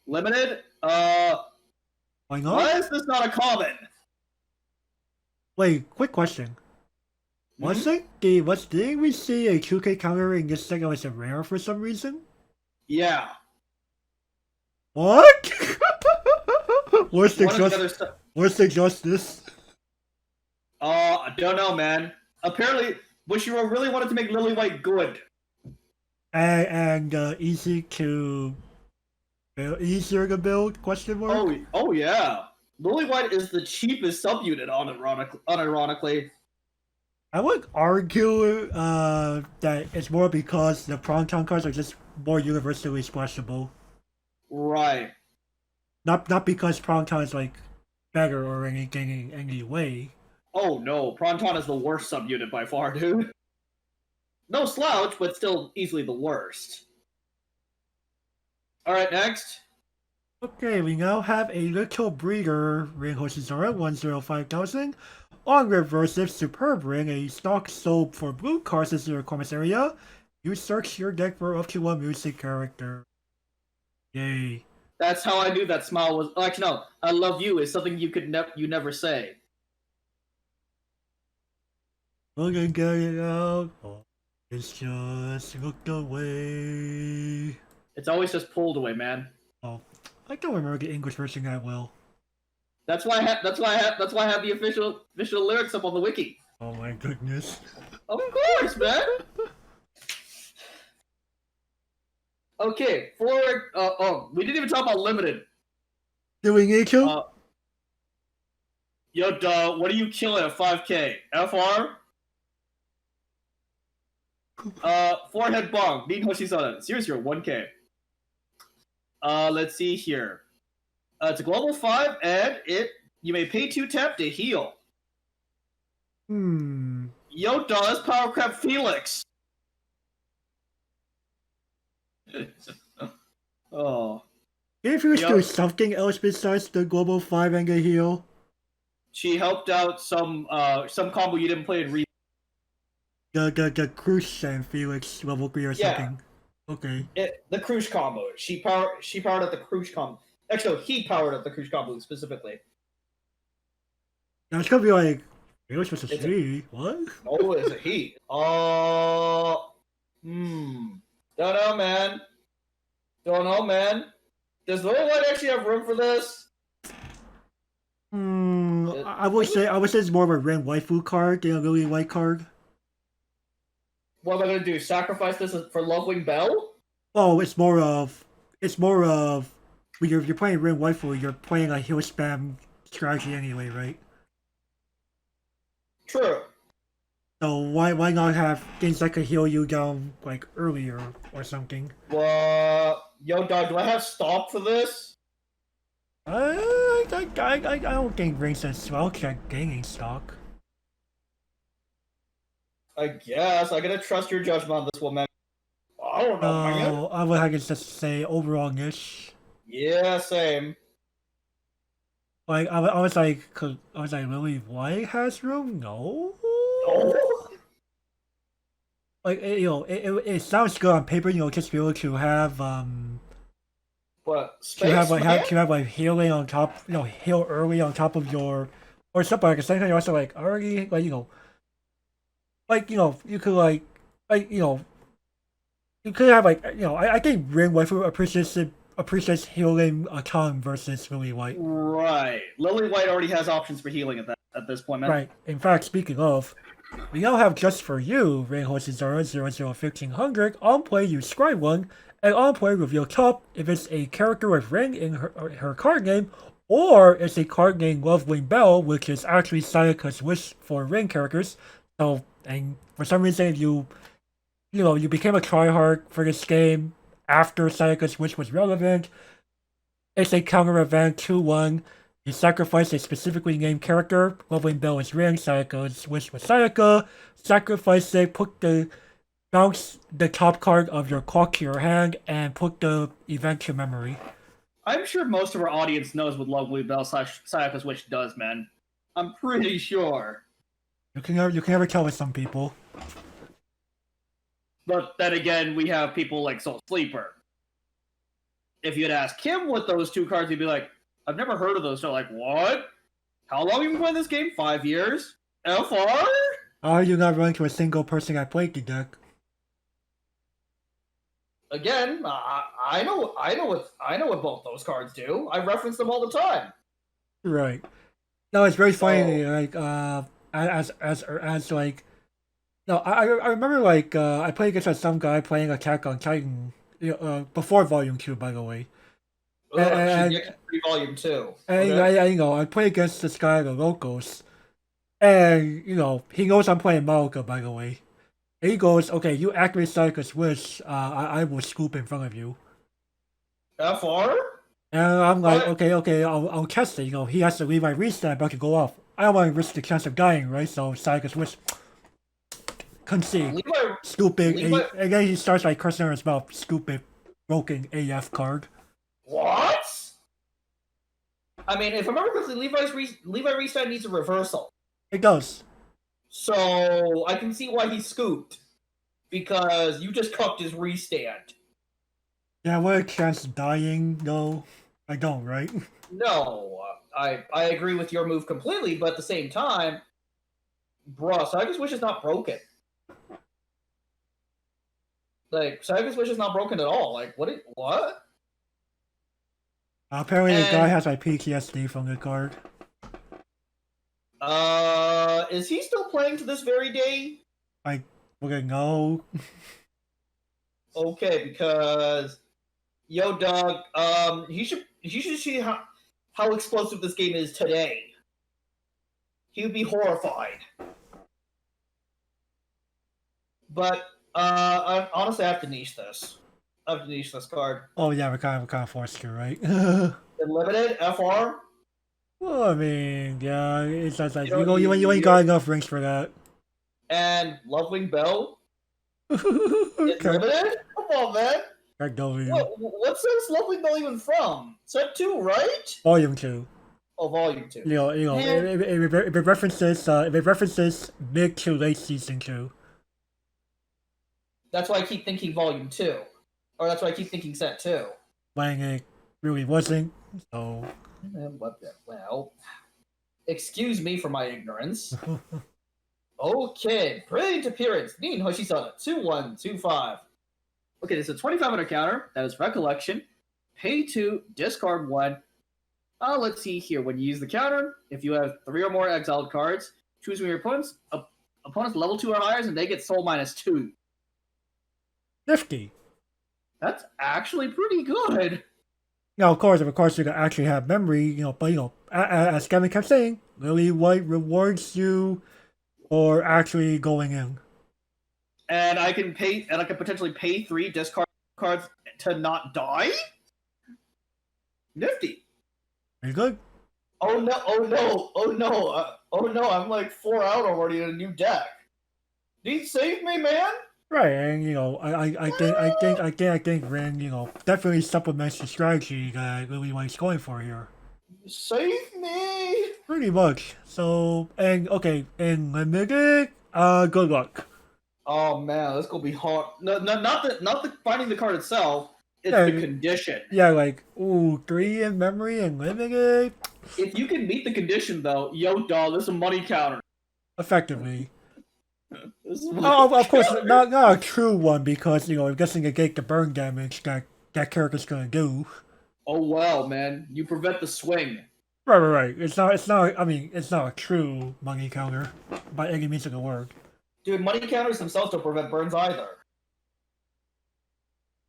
Limited? why not? Why is this not a common? Wait, quick question. Didn't we see a 2K counter in this set that was a rare for some reason? Yeah. What? Where's One of the other the justice? I don't know, man. Apparently, Bushiroad really wanted to make Lily White good. And easier to build? Question mark. Oh yeah. Lily White is the cheapest subunit, unironically. I would argue that it's more because the Proton cards are just more universally splashable. Right. Not because Proton is like better or anything in any way. Oh no, Pronton is the worst subunit by far, dude. No slouch, but still easily the worst. Alright, next. Okay, we now have a little breeder, Ring Hoshizora 105,000. On reversive Superb Ring, a stock soap for blue cards in your commerce area. You search your deck for up to 1 music character. Yay. That's how I knew that smile was. Oh, actually, no. I love you is something you could you never say. Look and get it out. Oh, it's just looked away. It's always just pulled away, man. Oh, I don't remember the English version that well. That's why I have the official lyrics up on the wiki. Oh my goodness. Of course, man. Okay, we didn't even talk about limited. Do we need to? Yo, duh, what are you killing at 5K? FR? Forehead bong, Dean Hoshisada, 001K. Let's see here. It's a global 5, and it You may pay 2 tap to heal. Yo does Power Crab Felix. Oh. If you do something else besides the Global 5 and the heal. She helped out some combo you didn't play in Re. The Cruise and Felix level 3 or something. Okay. The Cruise combo. She powered up the Cruise combo. Actually, no, he powered up the Cruise combo specifically. Now it's gonna be like, Felix was a she. What? Oh, it's a he. Don't know, man. Don't know, man. Does Lily White actually have room for this? I would say it's more of a Ren waifu card than a Lily White card. What am I gonna do? Sacrifice this for Lovewing Bell? Oh, it's more of when you're playing Ren waifu, you're playing a heal spam strategy anyway, right? True. So why not have things that could heal you down like earlier or something? Yo, dog, do I have stock for this? I don't think Ring says well check gaining stock. I guess I gotta trust your judgment on this one, man. I don't know, man. I would have to just say overall niche. Yeah, same. Like I was like Lily White has room? No. Like it sounds good on paper, just be able to have What? to have like healing on top, heal early on top of your or something. Like at the same time, you're also like already you could you could have I think Ring Waifu appreciates healing a ton versus Lily White. Right. Lily White already has options for healing at this point, man. Right. In fact, speaking of, we now have just for you, Reinhold 0001500, on play you scry 1, and on play reveal top if it's a character with Ring in her card name, or it's a card named Lovewing Bell, which is actually Sayaka's wish for Ring characters. So, and for some reason you became a tryhard for this game after Sayaka's wish was relevant. It's a counter event 2-1. You sacrifice a specifically named character. Lovewing Bell is Ring, Sayaka's wish was Sayaka. Sacrifice it, bounce the top card of your clock to your hand, and put the event to memory. I'm sure most of our audience knows what Lovewing Bell / Sayaka's wish does, man. I'm pretty sure. You can never tell with some people. But then again, we have people like Soul Sleeper. If you'd ask him what those two cards, he'd be like, I've never heard of those. So like, what? How long have you been playing this game? 5 years? FR? Are you not running to a single person that played the deck? Again, I know what both those cards do. I reference them all the time. Right. No, it's very funny. Like as like, no, I remember like I played against some guy playing Attack on Titan, before Volume 2, by the way. And Volume 2. And okay. I play against this guy at the locals, and he knows I'm playing Maoka, by the way. And he goes, "Okay, you activate Sayaka's wish. I will scoop in front of you." FR? And I'm like, okay, I'll test it. He has to leave my restand about to go off. I don't want to risk the chance of dying, right? So Sayaka's wish. Concede. Scooping. And then he starts like cursing on his mouth. Scooping. Broken AF card. What? I mean, if I remember correctly, Levi restand needs a reversal. It does. So I can see why he scooped. Because you just cucked his restand. Yeah, what a chance of dying? No, I don't, right? No, I agree with your move completely, but at the same time, bruh, Sayaka's wish is not broken. Like, Sayaka's wish is not broken at all. Like, what? Apparently the guy has like PTSD from the card. Is he still playing to this very day? I wouldn't know. Okay, because yo, dog, he should see how explosive this game is today. He would be horrified. But honestly, I have to niche this. I have to niche this card. Oh yeah, we're kind of forced to, right? Limited FR. Well, I mean, yeah, it's just like You know, you ain't got enough rings for that. and Lovewing Bell is Okay, limited. Come on, man. I W. What set's Lovewing Bell even from? Set 2, right? Volume 2. Oh, Volume 2. Man, If it references mid to late season 2. that's why I keep thinking Volume 2. Or that's why I keep thinking Set 2. When it really wasn't. So. Well, excuse me for my ignorance. Okay, brilliant appearance. Nin Hoshisada, 2125. Okay, there's a 2500 counter. That is Recollection. Pay 2, discard 1. Let's see here. When you use the counter, if you have 3 or more exiled cards, choose from your opponent's level 2 or higher, and they get soul -2. Nifty. That's actually pretty good. Now, of course, you can actually have memory, but as Kevin kept saying, Lily White rewards you for actually going in. And I can potentially pay 3 discard cards to not die. Nifty. Very good. Oh no! I'm like 4 out already in a new deck. Need to save me, man. Right, and I think Ren, definitely supplements the strategy that Lily White's going for here. Save me. Pretty much. So, and okay, in limited, good luck. Oh man, this gonna be hard. No, not the finding the card itself. It's Yeah, the condition. Yeah, like 3 in memory and limited. If you can meet the condition, though, yo, dog, this is a money counter. Effectively. This is Of course, not a true one because I'm guessing negate the burn damage that character's gonna do. Oh well, man, you prevent the swing. Right. It's not. I mean, it's not a true money counter by any means of the word. Dude, money counters themselves don't prevent burns either.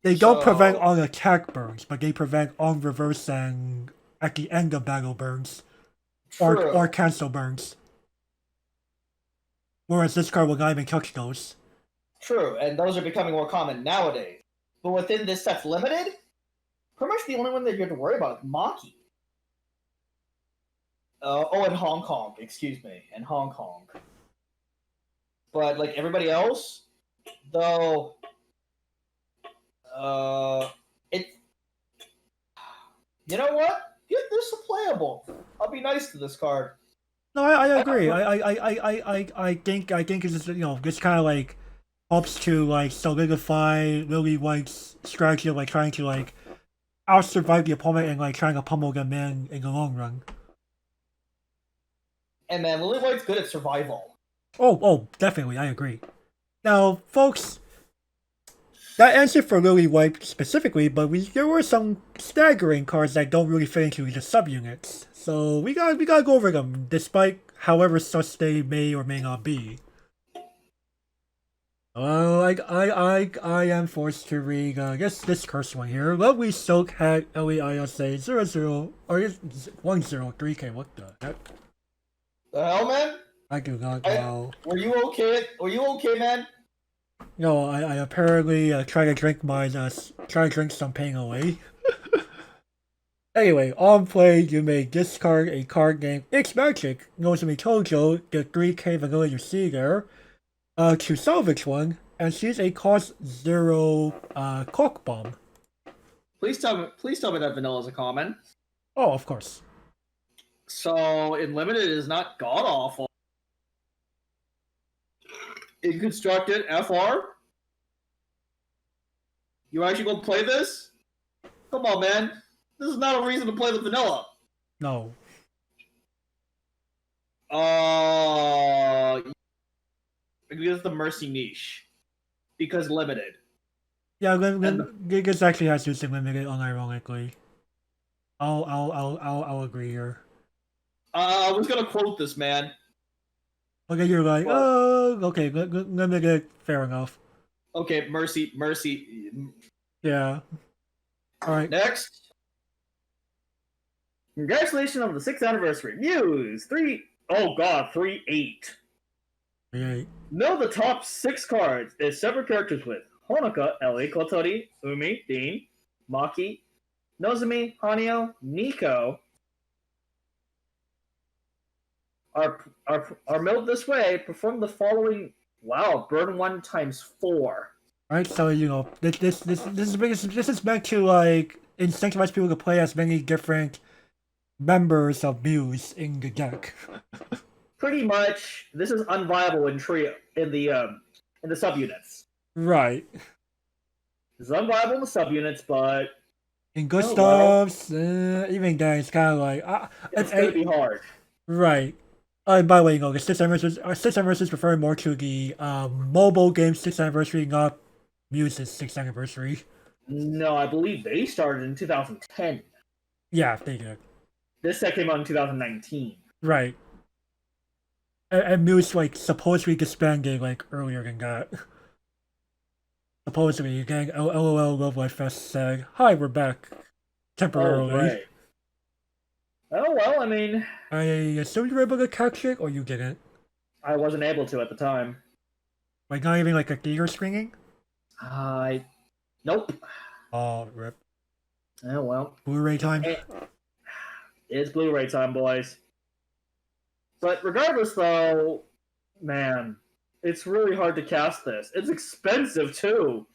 They don't prevent on attack burns, but they prevent on reverse and at the end of battle burns, or cancel burns. Whereas this card will not even touch those. True, and those are becoming more common nowadays. But within this set's limited, pretty much the only one that you have to worry about is Maki. And Hong Kong, excuse me, and Hong Kong. But like everybody else, though, it. You know what? This is playable. I'll be nice to this card. No, I agree. I think it's just, this kind of like helps to like solidify Lily White's strategy of like trying to like out survive the opponent and like trying to pummel them in the long run. And man, Lily White's good at survival. Oh, definitely, I agree. Now, folks, that ends it for Lily White specifically, but there were some staggering cards that don't really fit into the subunits. So we gotta go over them, despite however sus they may or may not be. I am forced to read, this cursed one here. Lovely Silk Hat LEISA 00 or 103K. What the heck? The hell, man? I do not know. Were you okay? Were you okay, man? No, I apparently try to drink some pain away. Anyway, on play, you may discard a card named It's Magic, Nozomi Tojo, the 3K vanilla you see there, to salvage one, and choose a cost 0 Cork Bomb. Please tell me that vanilla is a common. Oh, of course. So in limited, it is not god awful. In constructed, FR. You actually gonna play this? Come on, man. This is not a reason to play the vanilla. No. Because the mercy niche. Because limited. Yeah, this actually has used limited unironically. I'll agree here. I was gonna quote this, man. Okay, you're like, okay, limited, fair enough. Okay, mercy. Yeah. Alright. Next. Congratulations on the 6th anniversary. Muse 3-8. Know the top 6 cards is separate characters with Honoka, Ellie, Kotori, Umi, Dean, Maki, Nozomi, Hanyo, Nico, are milled this way. Perform the following. Wow, burn 1 times 4. Right, so this is meant to like incentivize people to play as many different members of Muse in the deck. Pretty much, this is unviable in trio in the subunits. Right. It's unviable in the subunits, but In good well. stuffs, even then it's kind of like It's gonna be hard. right. And by the way, the 6th anniversary is referring more to the mobile game 6th anniversary, not Muse's 6th anniversary. No, I believe they started in 2010. Yeah, they did. This set came out in 2019. Right. And Muse like supposedly disbanded like earlier than that. Supposedly, again, LOL Love Life Fest said, "Hi, we're back temporarily." Oh, right. Oh well, I mean, I assume you were able to catch it, or you didn't. I wasn't able to at the time. Like not even like a theater screening. Nope. Oh, rip. Oh well. Blu-ray time. It's Blu-ray time, boys. But regardless, though, man, it's really hard to cast this. It's expensive too.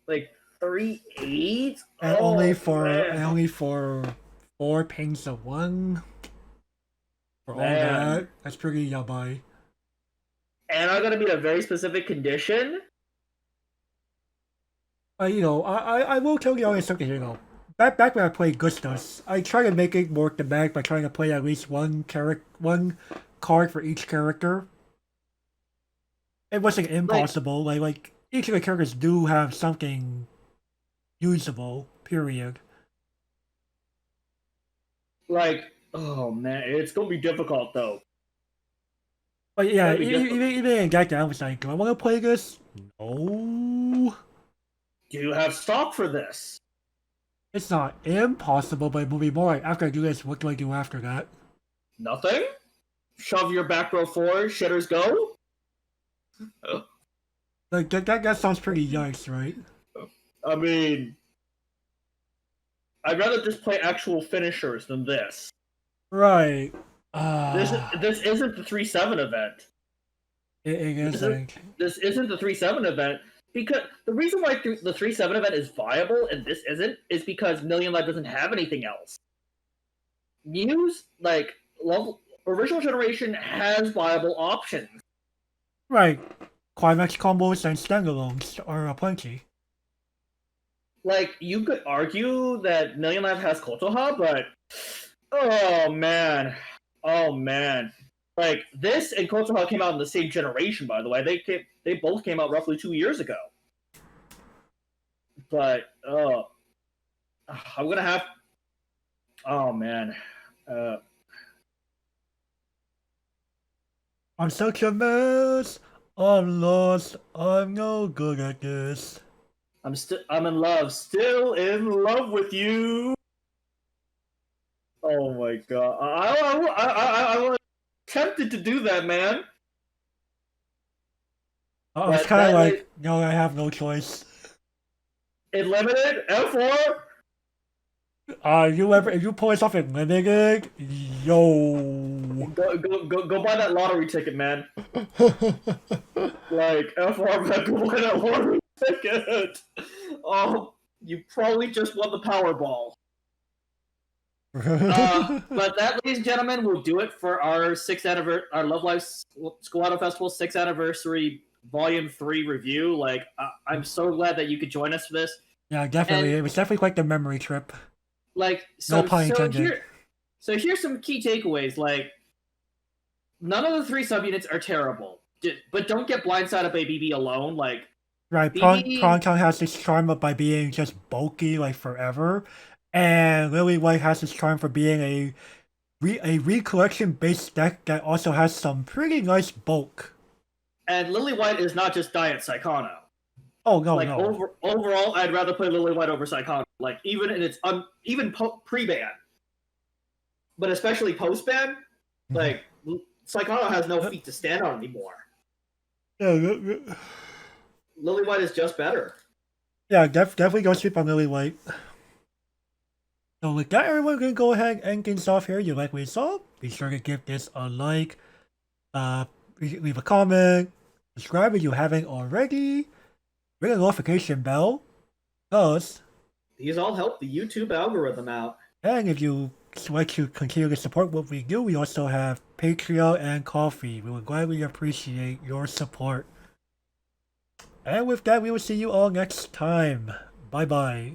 Like 3.8, And only for 4 paints of 1. For all that, that's pretty yabai. And I'm gonna meet a very specific condition. I will tell you honest something. Back when I played Gustus, I try to make it more thematic by trying to play at least one card for each character. It wasn't impossible. Like each of the characters do have something usable. Period. Like, oh man, it's gonna be difficult though. But yeah, even in that, I was like, do I want to play this? No. Do you have stock for this? It's not impossible, but it will be more like, after I do this, what do I do after that? Nothing? Shove your back row forward, shitters go? Like, that sounds pretty yikes, right? I mean, I'd rather just play actual finishers than this. Right. This isn't the 3-7 event. It isn't. This isn't the 3-7 event. Because the reason why the 3-7 event is viable and this isn't is because Million Life doesn't have anything else. Muse, like, original generation has viable options. Right. Climax combos and standalones are plenty. Like, you could argue that Million Life has Kotoha, but oh man. Like, this and Kotoha came out in the same generation, by the way. They both came out roughly 2 years ago. But I'm gonna have. Oh man. I'm such a mess. I'm lost. I'm no good at this. I'm in love. Still in love with you. Oh my god. I was tempted to do that, man. I was kind of like, no, I have no choice. In limited F4. If you pull this off in limited, yo. Go buy that lottery ticket, man. Like F4, man, go buy that lottery ticket. Oh, you probably just won the Powerball. But that, ladies and gentlemen, will do it for our our Love Life School Festival 6th anniversary Volume 3 review. Like, I'm so glad that you could join us for this. Yeah, definitely. And, it was definitely quite the memory trip. Like, so, no pun intended. So here's some key takeaways. Like, none of the 3 subunits are terrible, but don't get blindsided by BB alone. Like, right, Prontong has this charm of by being just bulky like forever, and Lily White has this charm for being a recollection based deck that also has some pretty nice bulk. And Lily White is not just Diet Psychono. Oh no, like, no. Overall, I'd rather play Lily White over Psychono. Like, even in its pre-ban, but especially post-ban, like, Psychono has no feet to stand on anymore. Yeah, Lily White is just better. Yeah, definitely don't sleep on Lily White. So with that, everyone, can go ahead and end things off here. You like what you saw? Be sure to give this a like, leave a comment, subscribe if you haven't already, ring the notification bell, cause, These all help the YouTube algorithm out. and if you like to continue to support what we do, we also have Patreon and Coffee. We would gladly appreciate your support. And with that, we will see you all next time. Bye bye.